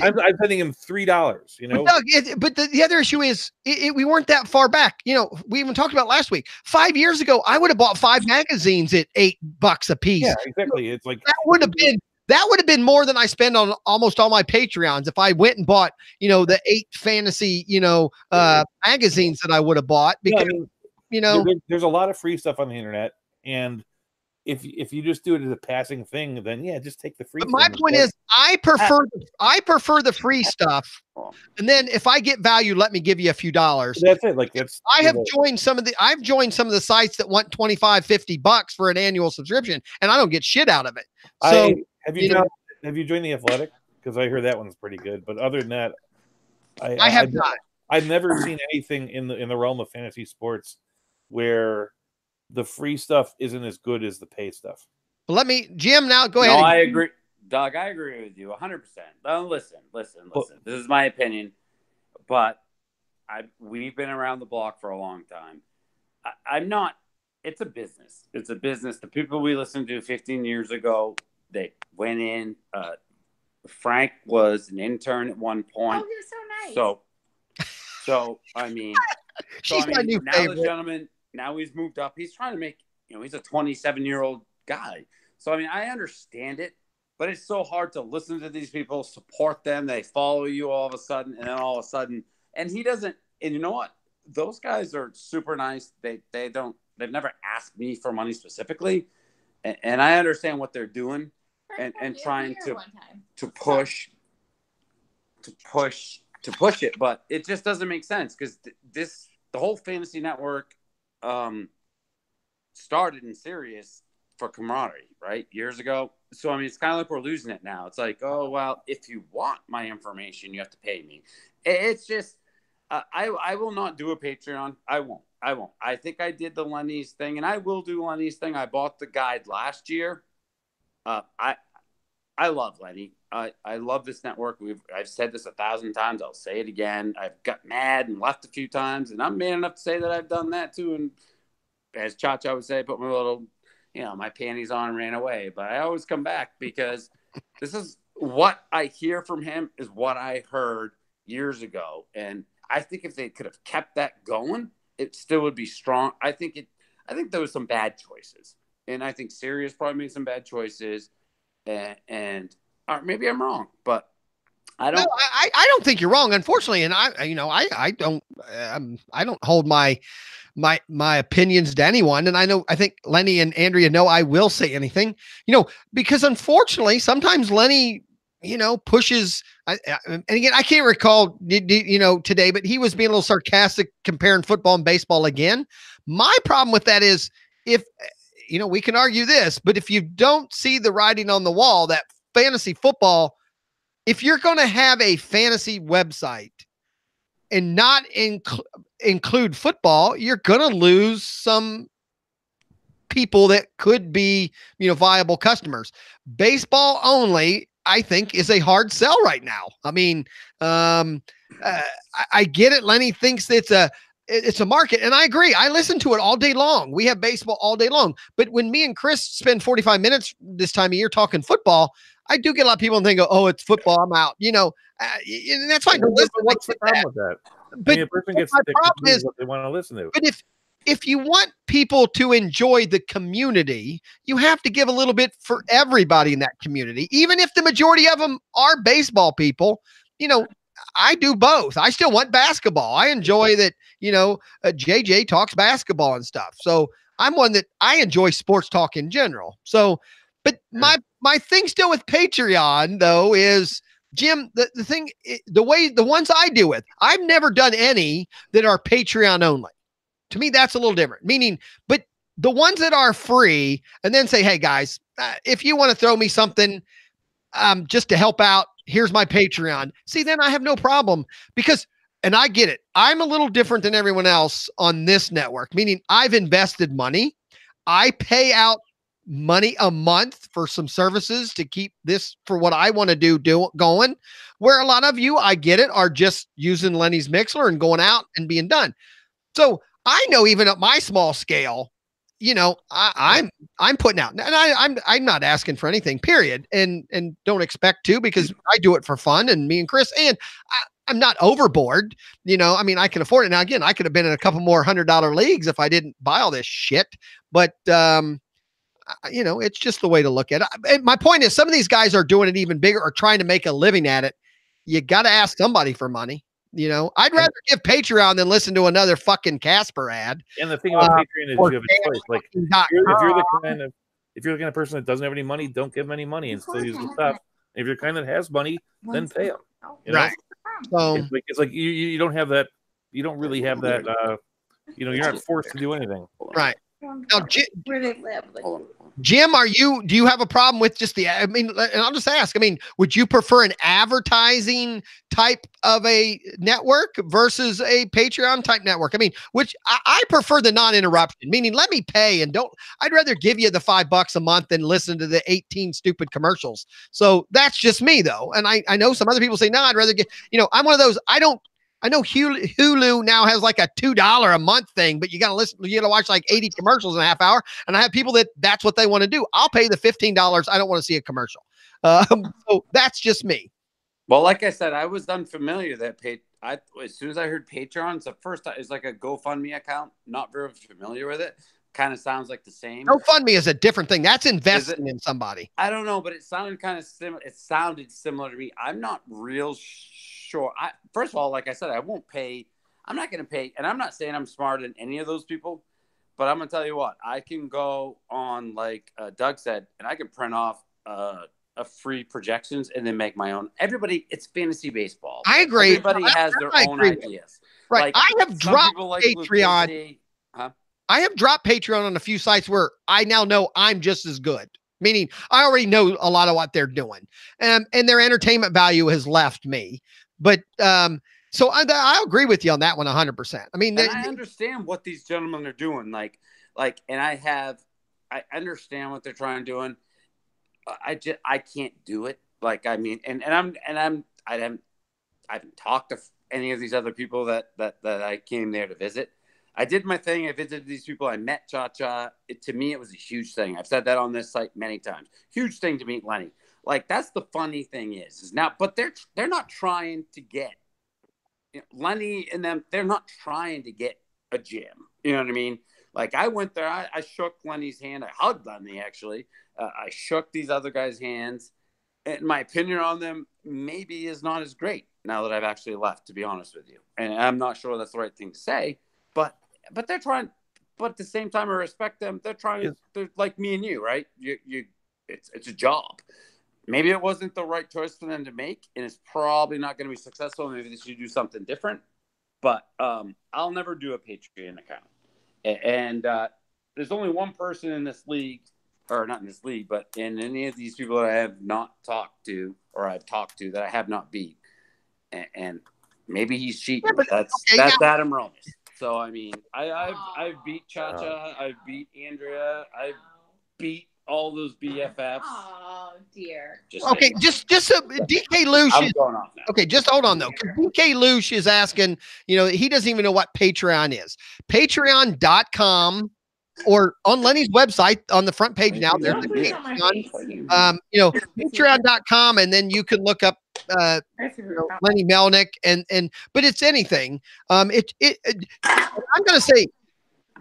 I'm sending him $3. But the other issue is we weren't that far back. We even talked about last week. 5 years ago, I would have bought 5 magazines at $8 a piece. Yeah, exactly. It's like that would have been that would have been more than I spend on almost all my Patreons if I went and bought, the 8 fantasy, magazines that I would have bought, because, there's a lot of free stuff on the internet, and if you just do it as a passing thing, then yeah, just take the free. But my point is, I prefer the free stuff, and then if I get value, let me give you a few dollars. That's it. I've joined some of the sites that want $25-$50 for an annual subscription, and I don't get shit out of it. So have you joined the Athletic? Because I heard that one's pretty good. But other than that, I have not. I've never seen anything in the realm of fantasy sports where the free stuff isn't as good as the pay stuff. Well, Jim, now go ahead. No, I agree. Doug, I agree with you 100%. Now, listen. This is my opinion, but we've been around the block for a long time. I'm not. It's a business. It's a business. The people we listened to 15 years ago, they went in. Frank was an intern at one point. Oh, you're so nice. So I mean, my new now favorite. the gentleman. Now he's moved up. He's trying to make, he's a 27-year-old guy. So, I mean, I understand it, but it's so hard to listen to these people, support them. They follow you all of a sudden, and then all of a sudden, and he doesn't, and you know what? Those guys are super nice. They've never asked me for money specifically. And I understand what they're doing and trying to push it, but it just doesn't make sense because the whole fantasy network started in Sirius for camaraderie, right? Years ago. So, I mean, it's kind of like we're losing it now. It's like, oh, well, if you want my information, you have to pay me. It's just, I will not do a Patreon. I won't. I think I did the Lenny's thing, and I will do Lenny's thing. I bought the guide last year. I love Lenny. I love this network. I've said this 1,000 times. I'll say it again. I've got mad and left a few times, and I'm man enough to say that I've done that too. And as Cha-Cha would say, put my little, my panties on and ran away. But I always come back because this is what I hear from him is what I heard years ago. And I think if they could have kept that going, it still would be strong. I think there was some bad choices. And I think Sirius probably made some bad choices. And or maybe I'm wrong, but I don't. No, I don't think you're wrong, unfortunately. And I don't hold my opinions to anyone. And I think Lenny and Andrea know I will say anything, because unfortunately sometimes Lenny, pushes. And again, I can't recall, today, but he was being a little sarcastic comparing football and baseball again. My problem with that is if. We can argue this, but if you don't see the writing on the wall, that fantasy football, if you're going to have a fantasy website and not include football, you're going to lose some people that could be, viable customers. Baseball only, I think, is a hard sell right now. I mean, I get it. Lenny thinks it's a market, and I agree. I listen to it all day long. We have baseball all day long. But when me and Chris spend 45 minutes this time of year talking football, I do get a lot of people and think, oh, it's football, I'm out. And that's fine. What's the problem with that? But a person gets my problem is what they want to listen to. But if you want people to enjoy the community, you have to give a little bit for everybody in that community. Even if the majority of them are baseball people, I do both. I still want basketball. I enjoy that, JJ talks basketball and stuff. So I'm one that I enjoy sports talk in general. So, but my thing still with Patreon though is, Jim, the ones I deal with, I've never done any that are Patreon only. To me, that's a little different. Meaning, but the ones that are free and then say, hey guys, if you want to throw me something, just to help out, here's my Patreon. See, then I have no problem because, and I get it. I'm a little different than everyone else on this network, meaning I've invested money. I pay out money a month for some services to keep this for what I want to do going, where a lot of you, I get it, are just using Lenny's Mixler and going out and being done. So I know even at my small scale, I'm putting out, and I'm not asking for anything, period. And don't expect to, because I do it for fun, and me and Chris, and I'm not overboard. I mean, I can afford it. Now, again, I could have been in a couple more $100 leagues if I didn't buy all this shit, but, you know, it's just the way to look at it. And my point is, some of these guys are doing it even bigger or trying to make a living at it. You got to ask somebody for money. You know, I'd rather give Patreon than listen to another fucking Casper ad. And the thing about Patreon is or you have a choice. Like if you're the kind of person that doesn't have any money, don't give them any money and still use the stuff. If you're the kind that has money, then pay them. You know? Right. So it's like you don't have that. You don't really have that. You know, you're not forced to do anything. Right. Now, Where they live. Jim, do you have a problem with just I mean, and I'll just ask, I mean, would you prefer an advertising type of a network versus a Patreon type network? I mean, which I prefer the non-interruption, meaning let me pay and I'd rather give you the $5 a month than listen to the 18 stupid commercials. So that's just me though. And I know some other people say, no, I'd rather get, you know, I'm one of those, I know Hulu now has like a $2 a month thing, but you got to watch like 80 commercials in a half hour. And I have people that's what they want to do. I'll pay the $15. I don't want to see a commercial. So that's just me. Well, like I said, I was unfamiliar as soon as I heard Patreon, so first it's like a GoFundMe account. Not very familiar with it. Kind of sounds like the same. GoFundMe is a different thing. That's investing in somebody. I don't know, but it sounded kind of similar. It sounded similar to me. I'm not real sure. First of all, like I said, I won't pay. I'm not going to pay. And I'm not saying I'm smarter than any of those people, but I'm going to tell you what, I can go on, like Doug said, and I can print off a free projections and then make my own. Everybody, it's fantasy baseball. I agree. Everybody has their own ideas. Right. Like, I have dropped Patreon. Huh? I have dropped Patreon on a few sites where I now know I'm just as good. Meaning I already know a lot of what they're doing. And their entertainment value has left me. But so I agree with you on that one 100%. I mean, I understand what these gentlemen are doing. Like, and I understand what they're trying to do. I can't do it. Like, I mean, I haven't talked to any of these other people that I came there to visit. I did my thing. I visited these people. I met Cha-Cha. To me, it was a huge thing. I've said that on this site many times. Huge thing to meet Lenny. Like, that's the funny thing is now, but they're not trying to get, you know, Lenny and them. They're not trying to get a gym. You know what I mean? Like, I went there. I shook Lenny's hand. I hugged Lenny, actually. I shook these other guys' hands. And my opinion on them maybe is not as great now that I've actually left, to be honest with you. And I'm not sure that's the right thing to say. But they're trying. But at the same time, I respect them. They're trying. They're like me and you, right? It's a job. Maybe it wasn't the right choice for them to make, and it's probably not going to be successful. Maybe they should do something different. But I'll never do a Patreon account. And there's only one person in this league, or not in this league, but in any of these people that I have not talked to, or I've talked to that I have not beat. And maybe he's cheating. Yeah, that's Adam Romas. So I mean, I've beat Cha-Cha, I've beat Andrea, I've beat all those BFFs. Oh dear. Just so DK Lush is going off now. Okay, just hold on though. DK Lush is asking, you know, he doesn't even know what Patreon is. Patreon.com or on Lenny's website on the front page now. There's the Patreon. You know, Patreon.com, and then you can look up Lenny Melnick but it's anything. I'm gonna say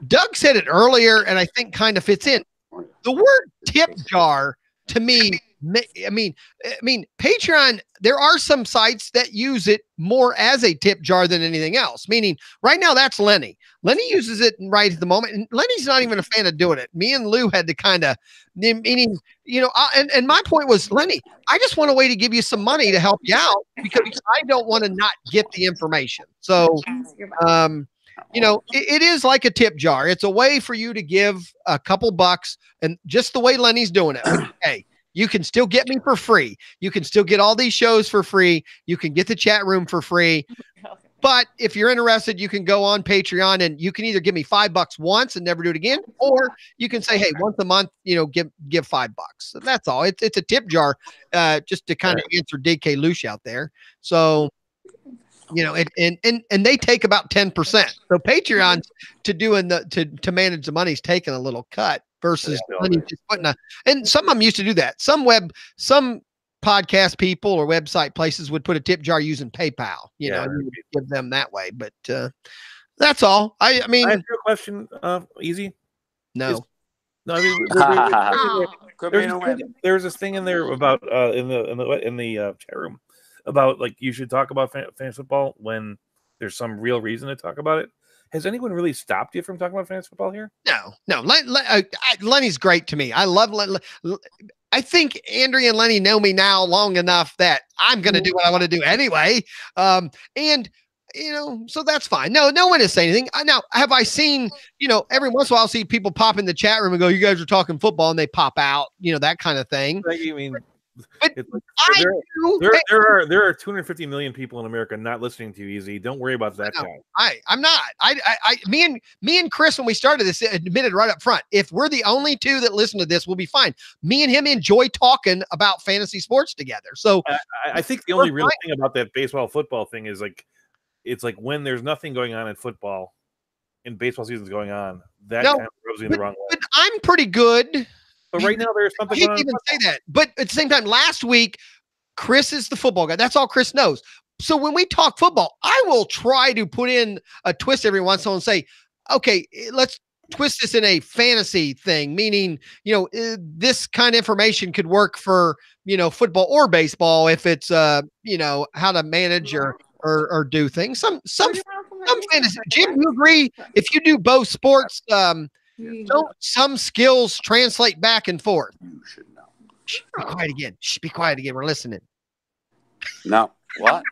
Doug said it earlier, and I think kind of fits in. The word tip jar to me, I mean, Patreon, there are some sites that use it more as a tip jar than anything else. Meaning right now that's Lenny. Lenny uses it right at the moment. And Lenny's not even a fan of doing it. Me and Lou had to kind of, meaning, you know, and my point was, Lenny, I just want a way to give you some money to help you out because I don't want to not get the information. So, you know, it is like a tip jar. It's a way for you to give a couple bucks, and just the way Lenny's doing it. Hey, you can still get me for free. You can still get all these shows for free. You can get the chat room for free. But if you're interested, you can go on Patreon and you can either give me $5 once and never do it again, or you can say, hey, once a month, you know, give $5. So that's all. It's a tip jar, just to kind of answer DK Lush out there. So, you know, and they take about 10%. So Patreon to manage the money is taking a little cut versus just putting and some of them used to do that. Some podcast people or website places would put a tip jar using PayPal, you know, and you would give them that way. But that's all. I mean, I have your question, Easy. No. No, I mean, Oh. there's this thing in there about in the chat room about like you should talk about fantasy football when there's some real reason to talk about it. Has anyone really stopped you from talking about fantasy football here? No. Lenny's great to me. I love I think Andrea and Lenny know me now long enough that I'm going to do what I want to do anyway. And so that's fine. No one is saying anything. Now, have I seen, every once in a while I'll see people pop in the chat room and go, you guys are talking football, and they pop out, that kind of thing. I mean, but there are 250 million people in America not listening to you, EZ. Don't worry about that guy. I'm not. Me and Chris, when we started this, admitted right up front, if we're the only two that listen to this, we'll be fine. Me and him enjoy talking about fantasy sports together. So I think the only real thing about that baseball football thing is like, it's like when there's nothing going on in football and baseball season's going on, that kind of rubs me in the wrong way. But I'm pretty good. But right now there's something going on. I can't even say that. But at the same time, last week, Chris is the football guy. That's all Chris knows. So when we talk football, I will try to put in a twist every once in a while and say, okay, let's twist this in a fantasy thing, meaning, this kind of information could work for, football or baseball if it's, how to manage or do things. Some fantasy. Jim, you agree? If you do both sports, don't some skills translate back and forth? You should know. Shh, be quiet again. Shh, be quiet again. We're listening. No. What?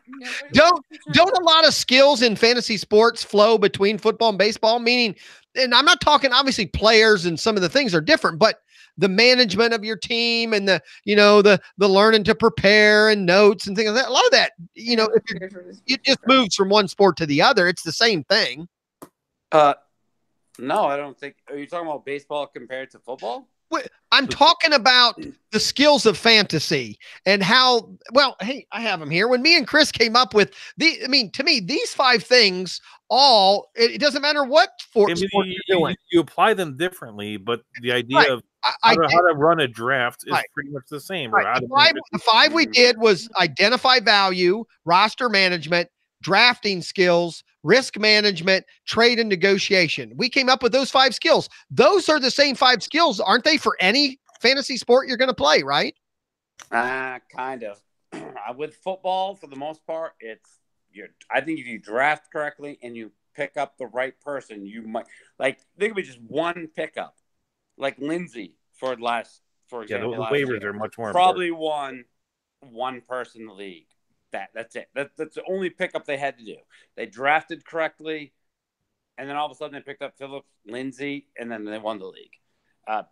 Don't a lot of skills in fantasy sports flow between football and baseball? Meaning, and I'm not talking obviously players and some of the things are different, but the management of your team and the learning to prepare and notes and things like that. A lot of that, it just moves from one sport to the other. It's the same thing. No, I don't think. Are you talking about baseball compared to football? I'm talking about the skills of fantasy and how, hey, I have them here. When me and Chris came up with to me, these 5 things it doesn't matter what sport you're doing. You apply them differently, but the idea of how to run a draft is pretty much the same. Right. The 5 we did was identify value, roster management, drafting skills, risk management, trade, and negotiation. We came up with those 5 skills. Those are the same 5 skills, aren't they, for any fantasy sport you're going to play, right? Kind of. With football, for the most part, I think if you draft correctly and you pick up the right person, you might think of it just one pickup, like Lindsay for example. The waivers are much more probably important. one person in the league. That's it. That's the only pickup they had to do. They drafted correctly, and then all of a sudden they picked up Phillips, Lindsay, and then they won the league.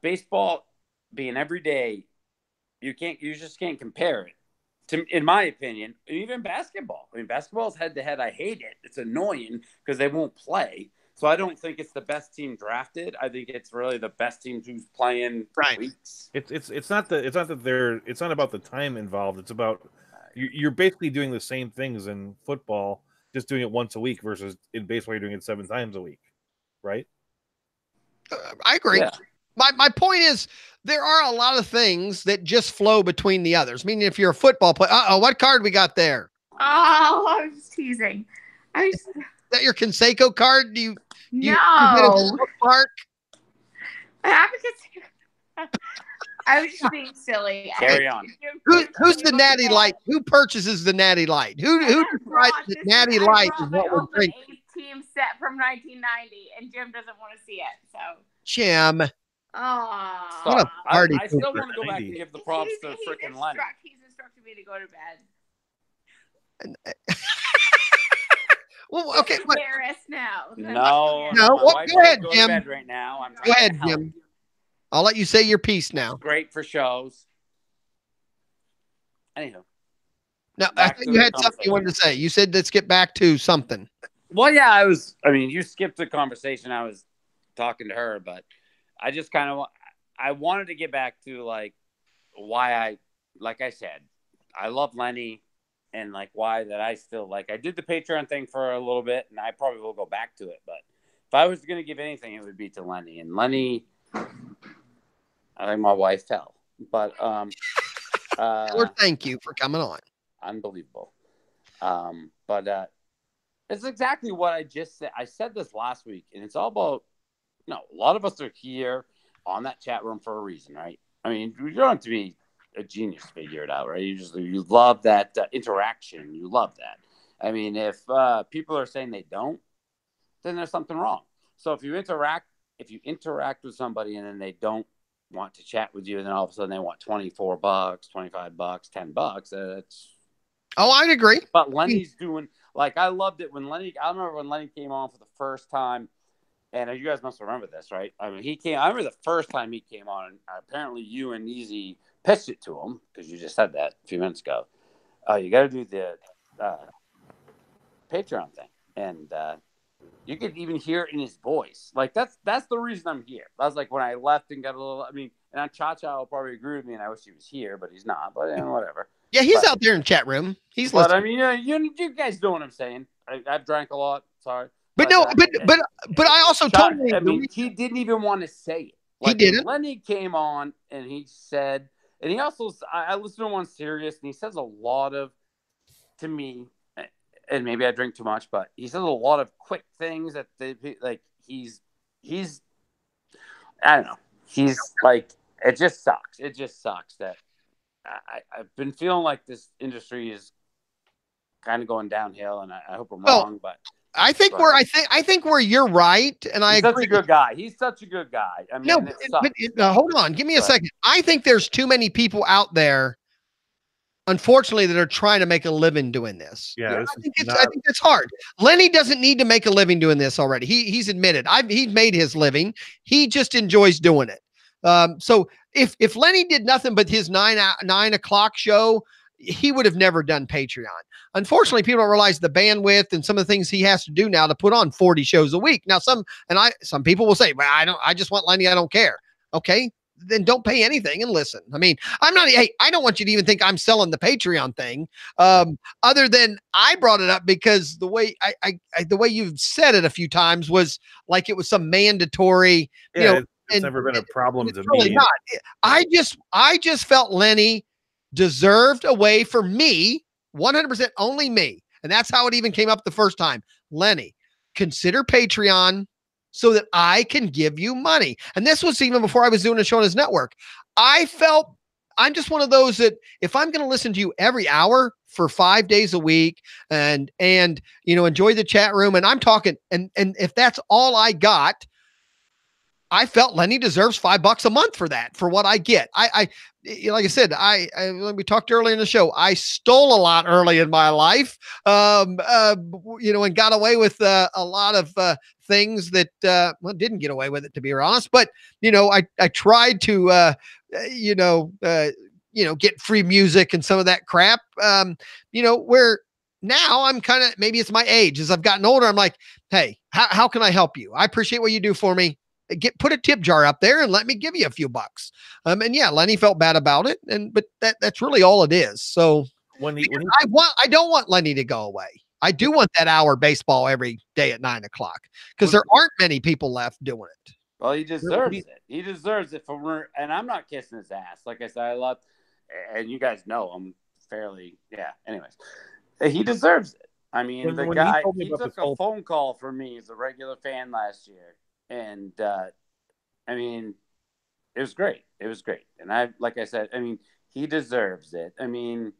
Baseball, being every day, you just can't compare it. In my opinion, even basketball. I mean, basketball's head-to-head. I hate it. It's annoying because they won't play. So I don't think it's the best team drafted. I think it's really the best team who's playing weeks. It's not about the time involved. It's about you're basically doing the same things in football, just doing it once a week versus in baseball you're doing it 7 times a week, right? I agree. Yeah. My point is there are a lot of things that just flow between the others. Meaning if you're a football player, what card we got there? Oh, I was teasing. Is that your Conseco card? No. Park? I was just being silly. Carry on. Who's the Natty Light? Who purchases the Natty Light? Who decides the Natty Light is what we're drinking? Team set from 1990, and Jim doesn't want to see it. So Jim. Oh, what a party! I still want to go back and give the props to freaking Lenny. He's instructed me to go to bed. Well, okay. Embarrassed now. No. Go ahead, Jim. Right now. Go ahead, Jim. I'll let you say your piece now. Great for shows. Anyhow. No, I think you had something you wanted to say. You said let's get back to something. Well, yeah, you skipped the conversation. I was talking to her, but I just I wanted to get back to why like I said, I love Lenny and why that I still I did the Patreon thing for a little bit and I probably will go back to it. But if I was going to give anything, it would be to Lenny. And Lenny, I think my wife fell, but Lord, thank you for coming on. Unbelievable. But it's exactly what I just said. I said this last week, and it's all about, a lot of us are here on that chat room for a reason, right? I mean, you don't have to be a genius to figure it out, right? You love that interaction. You love that. I mean, if people are saying they don't, then there's something wrong. So if you interact with somebody and then they don't want to chat with you, and then all of a sudden they want $24, $25, $10, that's. Oh, I'd agree. But Lenny's doing, like, I loved it when Lenny. I remember when Lenny came on for the first time, and you guys must remember this, right? I mean, I remember the first time he came on, and apparently you and Easy pitched it to him because you just said that a few minutes ago. You got to do the Patreon thing, and you could even hear it in his voice. Like, that's the reason I'm here. I was like, when I left and got a little, I mean, and Cha-Cha will probably agree with me, and I wish he was here, but he's not. But whatever. Yeah, he's out there in chat room. He's listening. I mean, you guys know what I'm saying. I've drank a lot. Sorry. But I also told him. I mean, he didn't even want to say it. Like, he didn't. Lenny came on and he said, and he also, I listened to him on Sirius, and he says a lot of, to me, and maybe I drink too much, but he says a lot of quick things that he's, I don't know. He's like, it just sucks. It just sucks that I've been feeling like this industry is kind of going downhill, and I hope I'm wrong, but I think where you're right, and I agree. He's such a good guy. He's such a good guy. I mean, hold on, give me a second. I think there's too many people out there, unfortunately, that are trying to make a living doing this. Yeah, I think it's hard. Lenny doesn't need to make a living doing this already. He's admitted. He's made his living. He just enjoys doing it. So if Lenny did nothing but his 9 o'clock show, he would have never done Patreon. Unfortunately, people don't realize the bandwidth and some of the things he has to do now to put on 40 shows a week. Now, some people will say, well, I just want Lenny. I don't care. Okay, then don't pay anything and listen. I mean, I don't want you to even think I'm selling the Patreon thing. Other than I brought it up because the way the way you've said it a few times was like it was some mandatory, it's never been a problem to really me. Not. I just felt Lenny deserved a way for me, 100% only me. And that's how it even came up the first time. Lenny, consider Patreon so that I can give you money. And this was even before I was doing a show on his network. I felt I'm just one of those that if I'm going to listen to you every hour for 5 days a week and enjoy the chat room, and I'm talking, and if that's all I got, I felt Lenny deserves $5 a month for that, for what I get. I like I said, we talked earlier in the show, I stole a lot early in my life, and got away with a lot of things that, didn't get away with it, to be honest. But, I tried to, get free music and some of that crap, where now I'm kind of, maybe it's my age. As I've gotten older, I'm like, hey, how can I help you? I appreciate what you do for me. Put a tip jar up there and let me give you a few bucks. And yeah, Lenny felt bad about it. But that's really all it is. So I don't want Lenny to go away. I do want that hour baseball every day at 9 o'clock because there aren't many people left doing it. Well, he deserves it. He deserves it and I'm not kissing his ass. Like I said, I love, and you guys know I'm fairly, yeah. Anyways, he deserves it. I mean, the guy, he took a phone call from me as a regular fan last year. And, I mean, it was great. It was great. And like I said, I mean, he deserves it. I mean,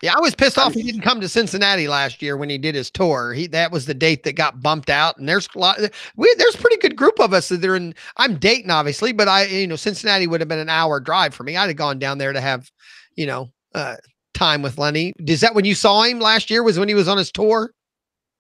yeah, I was pissed off he didn't come to Cincinnati last year when he did his tour. That was the date that got bumped out. And there's there's a pretty good group of us that are in, I'm Dayton, obviously, but Cincinnati would have been an hour drive for me. I'd have gone down there to have, time with Lenny. Is that when you saw him last year, was when he was on his tour?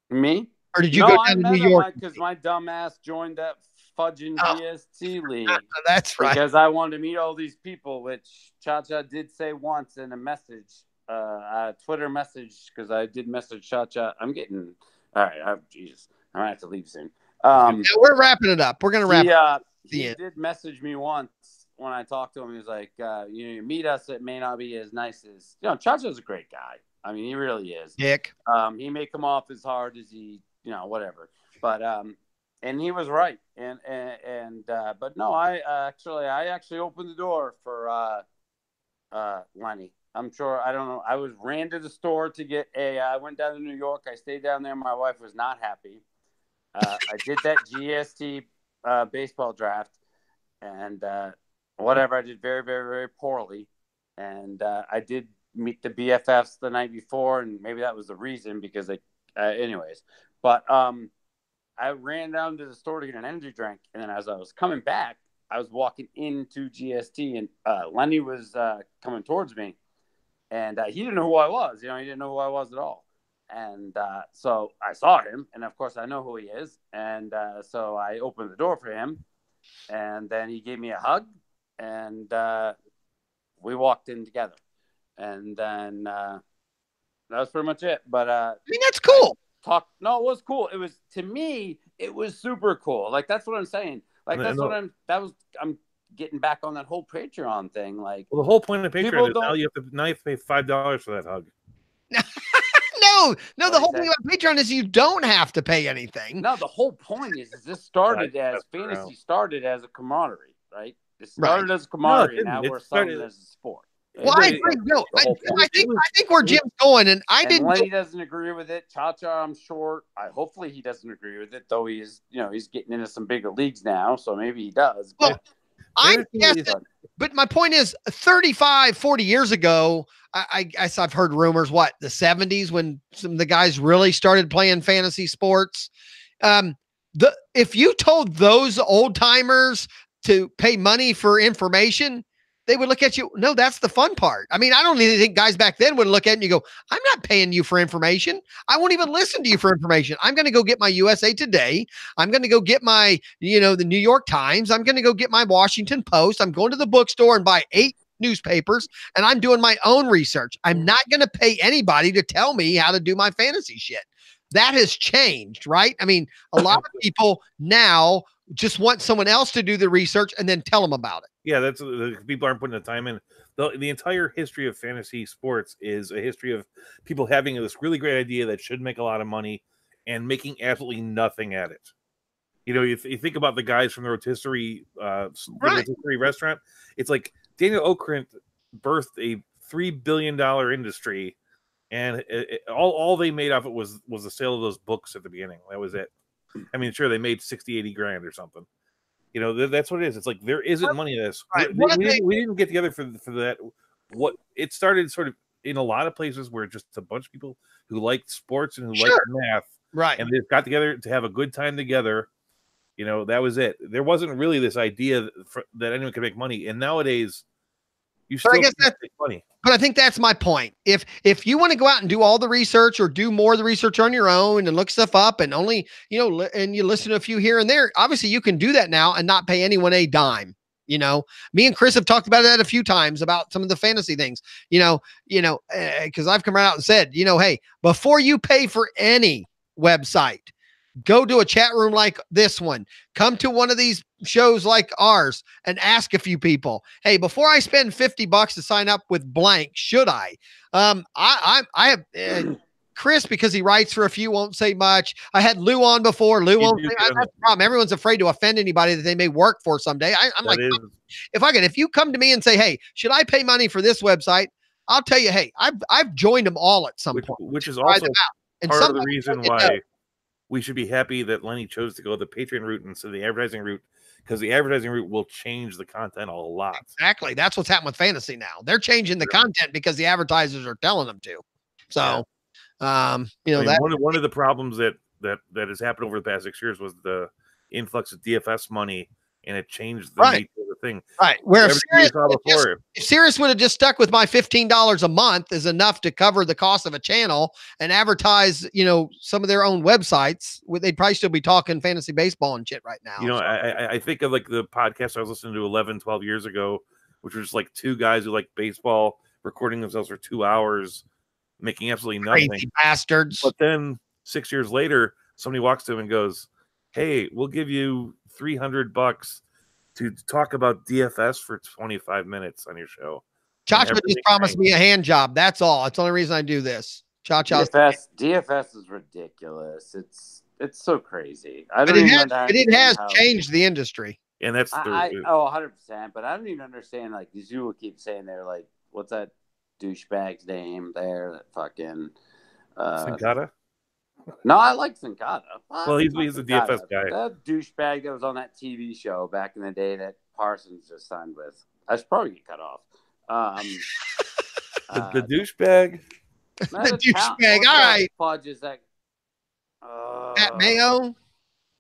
Me? Or did you go down to New York? Because my dumbass joined that fudging GST league. That's right. Because I wanted to meet all these people, which Cha-Cha did say once in a message, a Twitter message, because I did message Cha-Cha. I'm getting, all right, Jesus, I'm going to have to leave soon. We're wrapping it up. We're going to wrap it up. He did message me once when I talked to him. He was like, you meet us, it may not be as nice as, Cha-Cha's a great guy. I mean, he really is. Dick. He may come off as hard as he, whatever. But and he was right. But no, I actually opened the door for Lenny. I'm sure, I don't know. I ran to the store to get I went down to New York. I stayed down there. My wife was not happy. I did that GST baseball draft. and whatever. I did very, very, very poorly, and I did meet the BFFs the night before, and maybe that was the reason because they, anyways. But I ran down to the store to get an energy drink, and then as I was coming back, I was walking into GST, and Lenny was coming towards me, and he didn't know who I was. You know, he didn't know who I was at all. And so I saw him, and of course I know who he is. And so I opened the door for him, and then he gave me a hug, and we walked in together. And then that was pretty much it. But I mean, that's cool. No, it was cool. It was, to me, it was super cool. Like, that's what I'm saying. Like, I'm getting back on that whole Patreon thing. Like, well, the whole point of Patreon is now you have to pay $5 for that hug. No, the whole thing about Patreon is you don't have to pay anything. No, the whole point is this started as fantasy, started as a camaraderie, right? It started as a camaraderie, and now we're selling it as a sport. Well, I agree. No, I think where Jim's going, and Lenny doesn't agree with it. Cha-Cha, I'm sure. Hopefully he doesn't agree with it, though he's getting into some bigger leagues now, so maybe he does. Well, but my point is 35, 40 years ago, I guess I've heard rumors, the 70s when some of the guys really started playing fantasy sports. If you told those old timers to pay money for information, they would look at you. No, that's the fun part. I mean, I don't even think guys back then would look at you and go, I'm not paying you for information. I won't even listen to you for information. I'm going to go get my USA Today. I'm going to go get my, the New York Times. I'm going to go get my Washington Post. I'm going to the bookstore and buy 8 newspapers, and I'm doing my own research. I'm not going to pay anybody to tell me how to do my fantasy shit. That has changed, right? I mean, a lot of people now just want someone else to do the research and then tell them about it. Yeah, that's the people aren't putting the time in. The entire history of fantasy sports is a history of people having this really great idea that should make a lot of money and making absolutely nothing at it. You think about the guys from the rotisserie, rotisserie restaurant. It's like Daniel Okrent birthed a $3 billion industry, and all they made off it was the sale of those books at the beginning. That was it. I mean, sure, they made 60, 80 grand or something. That's what it is. It's like there isn't money in this. Right. We didn't get together for that. What it started sort of in a lot of places where just a bunch of people who liked sports and who liked math, right? And they got together to have a good time together. That was it. There wasn't really this idea that anyone could make money. And nowadays, you still make money. But I think that's my point. If you want to go out and do all the research or do more of the research on your own and look stuff up and only, and you listen to a few here and there, obviously you can do that now and not pay anyone a dime. Me and Chris have talked about that a few times about some of the fantasy things, because I've come right out and said, hey, before you pay for any website, go to a chat room like this one. Come to one of these shows like ours and ask a few people, hey, before I spend $50 to sign up with blank, should I? I have Chris, because he writes for a few, won't say much. I had Lou on before. Lou won't say. That's the problem. Everyone's afraid to offend anybody that they may work for someday. I'm like, if you come to me and say, hey, should I pay money for this website? I'll tell you, hey, I've joined them all at some point. Which is also part of the reason why we should be happy that Lenny chose to go the Patreon route instead of the advertising route, because the advertising route will change the content a lot. Exactly. That's what's happening with fantasy now. They're changing the content because the advertisers are telling them to. So, one of the problems that has happened over the past 6 years was the influx of DFS money, and it changed the nature of the thing. Right. Where if Sirius would have just stuck with my $15 a month is enough to cover the cost of a channel and advertise, some of their own websites, they'd probably still be talking fantasy baseball and shit right now. I think of like the podcast I was listening to 11, 12 years ago, which was like 2 guys who like baseball recording themselves for 2 hours, making absolutely nothing. Crazy bastards. But then 6 years later, somebody walks to him and goes, hey, we'll give you $300 to talk about DFS for 25 minutes on your show. Cha-Cha just promised me a hand job. That's all. That's the only reason I do this. Cha-Cha. DFS is ridiculous. It's so crazy. It has changed the industry. And that's 100%. But I don't even understand. Like, these people keep saying they're like, what's that douchebag's name there? That fucking Sincata? No, I like Sincata. Well, he's a DFS guy. That douchebag that was on that TV show back in the day that Parsons just signed with. I should probably get cut off. The douchebag. The douchebag. All right. Fudge is that? Pat Mayo.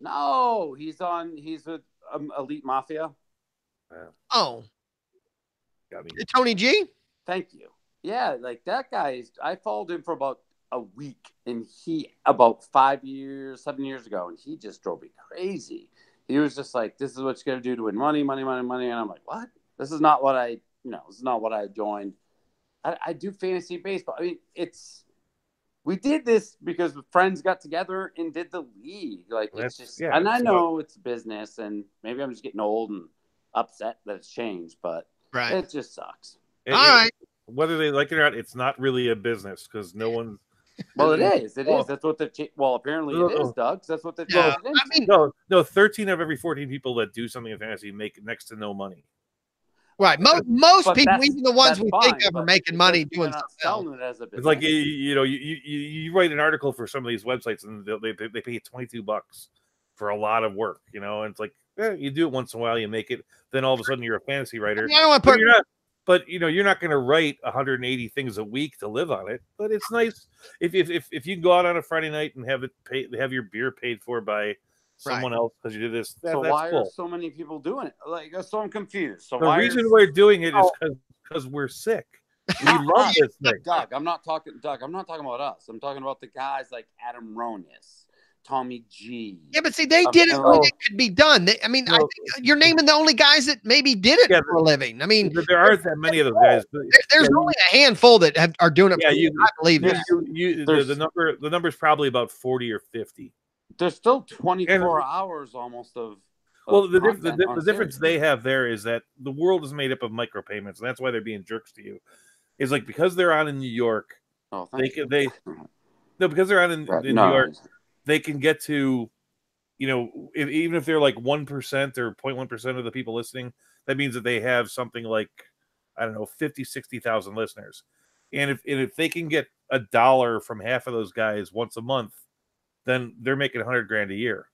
No, he's with Elite Mafia. Oh, Got me. Tony G. Thank you. Yeah, like that guy. I followed him for about a week, and he about 7 years ago, and he just drove me crazy. He was just like, "This is what you got to do to win money," and I'm like, "What? This is not what I joined." I do fantasy baseball. I mean, we did this because friends got together and did the league. Like, it's just, and I know it's business, and maybe I'm just getting old and upset that it's changed, but it just sucks. All right. Whether they like it or not, it's not really a business because no one. Well, it is. It is. That's what apparently it is, Doug. That's what they've Yeah. I mean, no. 13 of every 14 people that do something in fantasy make next to no money. Right. Most people, even the ones we think fine, of, are making money doing not something else. selling it as a business. It's like you write an article for some of these websites and they pay you $22 for a lot of work, and it's like you do it once in a while, you make it, then all of a sudden you're a fantasy writer. I mean, I don't want to put. But you're not going to write 180 things a week to live on it. But it's nice if you can go out on a Friday night and have your beer paid for by someone else because you did this. That's why cool. are so many people doing it? Like, so I'm confused. So the reason we're doing it is because we're sick. We love this thing. Doug, I'm not talking about us. I'm talking about the guys like Adam Ronis, Tommy G. Yeah, but see, they did it when it could be done. I think you're naming the only guys that maybe did it for a living. I mean, there aren't that many of those guys. There's only a handful that are doing it. Yeah, I believe that. The number is probably about 40 or 50. There's still 24 hours almost of. Well, the difference they have there is that the world is made up of micropayments, and that's why they're being jerks to you. Is like because they're on in New York, because they're on in New York, they can get to, even if they're like 1% or 0.1% of the people listening, that means that they have something like, I don't know, 50, 60,000 listeners. And if they can get $1 from half of those guys once a month, then they're making $100,000 a year.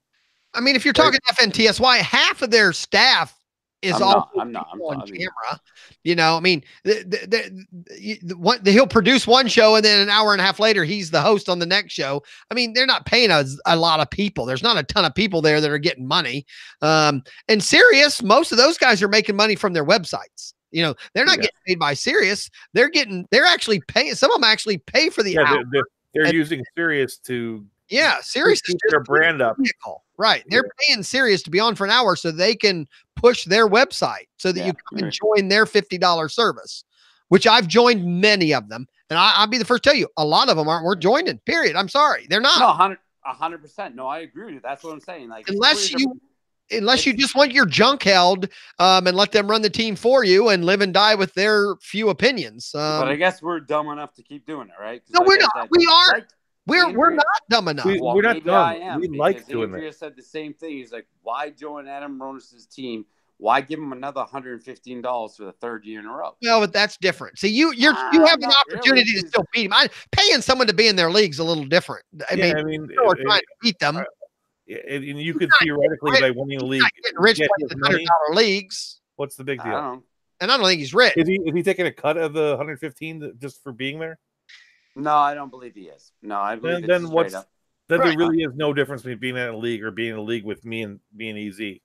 I mean, if you're talking FNTSY, half of their staff is on camera. I mean, he'll produce one show and then an hour and a half later, he's the host on the next show. I mean, they're not paying a lot of people. There's not a ton of people there that are getting money. And Sirius, most of those guys are making money from their websites. They're not getting paid by Sirius. They're actually paying. Some of them actually pay for the hour. They're using Sirius to. Yeah, Sirius is their brand up. Right. They're paying Sirius to be on for an hour so they can push their website so that you come and join their $50 service, which I've joined many of them. And I'll be the first to tell you, a lot of them aren't worth joining, period. I'm sorry. They're not. No, 100%. No, I agree with you. That's what I'm saying. Like, unless you just want your junk held and let them run the team for you and live and die with their few opinions. But I guess we're dumb enough to keep doing it, right? No, we're not. We are. We're not dumb enough. We're not dumb. We like doing that. Andrea said the same thing. He's like, why join Adam Ronis' team? Why give him another $115 for the third year in a row? Well, but that's different. See, you have an opportunity to still beat them. Paying someone to be in their league's a little different. I mean, we're trying to beat them. And you could theoretically, by winning the league, getting rich playing $100 leagues. What's the big deal? And I don't think he's rich. Is he taking a cut of the 115 just for being there? No, I don't believe he is. No, I believe then there really is no difference between being in a league or being in a league with me and being easy.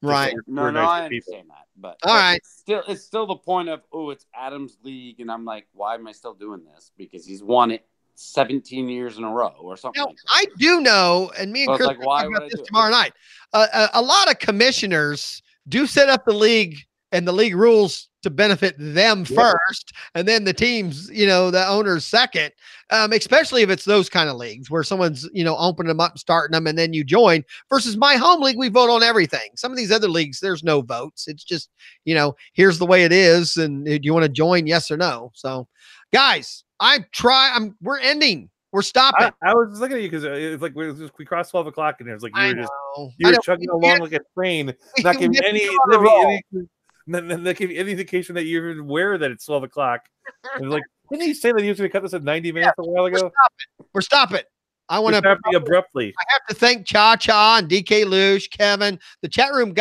Right. No, I understand that. But all right. It's still the point of, it's Adam's league, and I'm like, why am I still doing this? Because he's won it 17 years in a row or something. Like that. I do know, and me and Chris will talk about this tomorrow night. A lot of commissioners do set up the league and the league rules to benefit them first, and then the teams, the owners second, especially if it's those kind of leagues where someone's, opening them up and starting them, and then you join, versus my home league, we vote on everything. Some of these other leagues, there's no votes. It's just, here's the way it is, and do you want to join, yes or no? So, guys, we're ending. We're stopping. I was just looking at you because it's like we crossed 12 o'clock, and it's like you were chugging along like a train, not giving any indication that you're even aware that it's 12 o'clock. And like, didn't he say that he was going to cut this at 90 minutes a while ago? We're stopping. I want to happening abruptly. I have to thank Cha Cha and DK Lush, Kevin. The chat room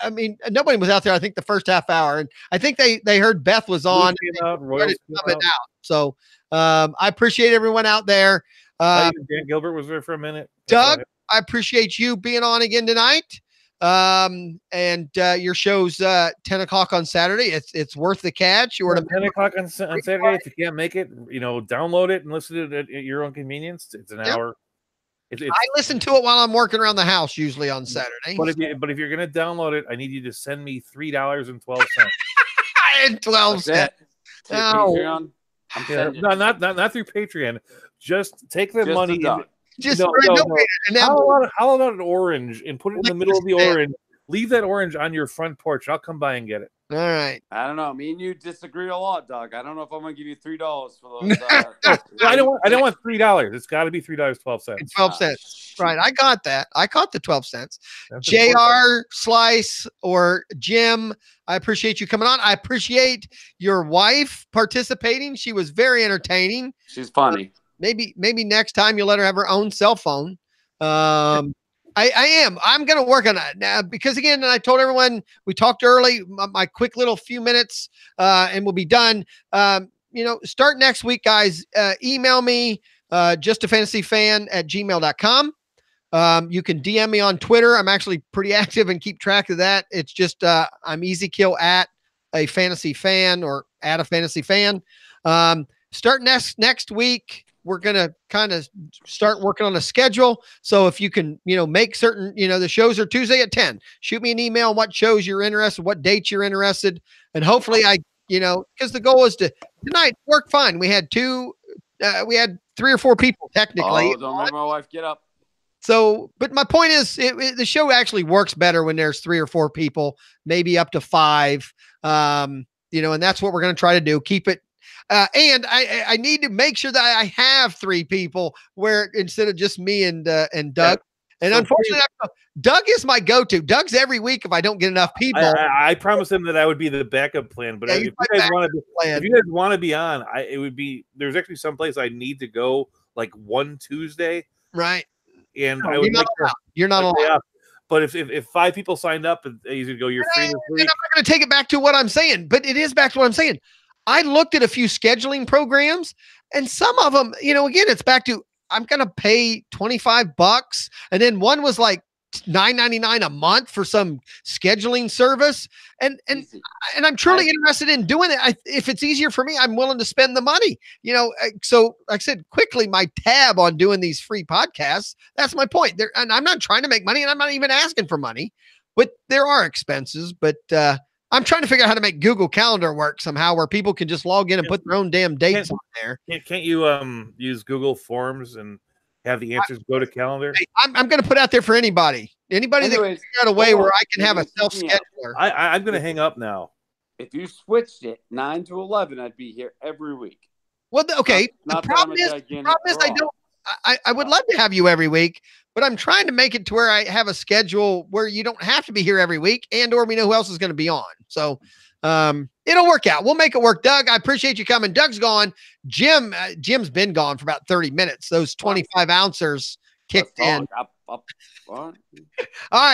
I mean, nobody was out there, I think, the first half hour. And I think they heard Beth was on. Royals coming out. So I appreciate everyone out there. Dan Gilbert was there for a minute. Doug, I appreciate you being on again tonight. And your show's 10 o'clock on Saturday. It's worth the catch. You were 10 o'clock on Saturday. If you can't make it, download it and listen to it at your own convenience. It's an hour. I listen to it while I'm working around the house, usually on Saturday. But if you're gonna download it, I need you to send me $3.12. And 12 cents. No, not through Patreon. Just take the money. How about an orange and put it in the middle of the orange? Leave that orange on your front porch. I'll come by and get it. All right. I don't know. Me and you disagree a lot, Doug. I don't know if I'm gonna give you $3 for those. I don't want $3. It's got to be $3.12. 12 cents. Right. I got that. I caught the 12 cents. JR, Slice, or Jim, I appreciate you coming on. I appreciate your wife participating. She was very entertaining. She's funny. Maybe next time you'll let her have her own cell phone. I'm going to work on that now because, again, I told everyone we talked early, my quick little few minutes, and we'll be done. Start next week, guys. Email me, justafantasyfan@gmail.com. You can DM me on Twitter. I'm actually pretty active and keep track of that. It's just I'm EasyKill at a fantasy fan or at a fantasy fan. Start next week. We're going to kind of start working on a schedule. So if you can, make certain, the shows are Tuesday at 10, shoot me an email on what shows you're interested, what dates you're interested. And hopefully because the goal is tonight work fine. We had 3 or 4 people technically. Oh, don't make my wife get up. So, but my point is the show actually works better when there's 3 or 4 people, maybe up to 5. And that's what we're going to try to do. Keep it. And I need to make sure that I have 3 people where instead of just me and Doug. Yeah. And so unfortunately, Doug is my go-to. Doug's every week if I don't get enough people. I promised him that I would be the backup plan. But if you guys want to be on, it would be. There's actually some place I need to go like one Tuesday, right? And I would you're not allowed. But if 5 people signed up and you go, you're free. And I'm not going to take it back to what I'm saying, but it is back to what I'm saying. I looked at a few scheduling programs and some of them, again, it's back to, I'm going to pay $25. And then one was like $9.99 a month for some scheduling service. And I'm truly interested in doing it. If it's easier for me, I'm willing to spend the money, so like I said, quickly, my tab on doing these free podcasts, that's my point there. And I'm not trying to make money and I'm not even asking for money, but there are expenses, but, I'm trying to figure out how to make Google Calendar work somehow where people can just log in and put their own damn dates on there. Can't you use Google Forms and have the answers go to calendar? I'm going to put out there for anybody that can figure out a way where I can have a self-scheduler. I'm going to hang up now. If you switched it 9 to 11, I'd be here every week. Well, okay. The problem is I would love to have you every week, but I'm trying to make it to where I have a schedule where you don't have to be here every week or we know who else is going to be on. So it'll work out. We'll make it work. Doug, I appreciate you coming. Doug's gone. Jim's been gone for about 30 minutes. Those 25 ounces kicked in. All right.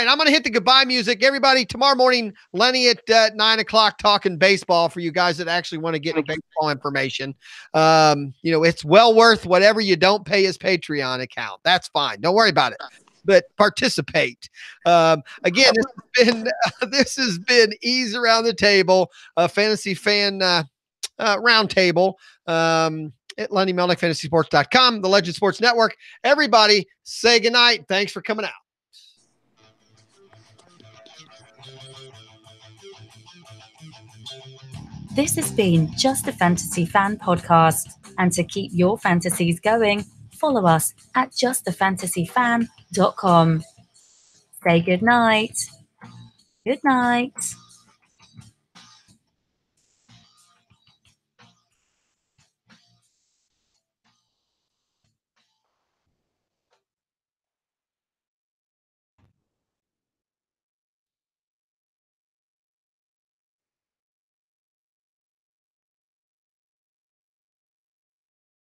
I'm going to hit the goodbye music. Everybody, tomorrow morning, Lenny at 9 o'clock talking baseball for you guys that actually want to get baseball information. It's well worth whatever you don't pay his Patreon account. That's fine. Don't worry about it, but participate. Again, this has been EEEZ Around the Table, a fantasy fan round table. At Lenny Melnick, fantasysports.com, the Legend Sports Network. Everybody say goodnight. Thanks for coming out. This has been Just a Fantasy Fan podcast. And to keep your fantasies going, follow us at justafantasyfan.com. Say goodnight. Good night.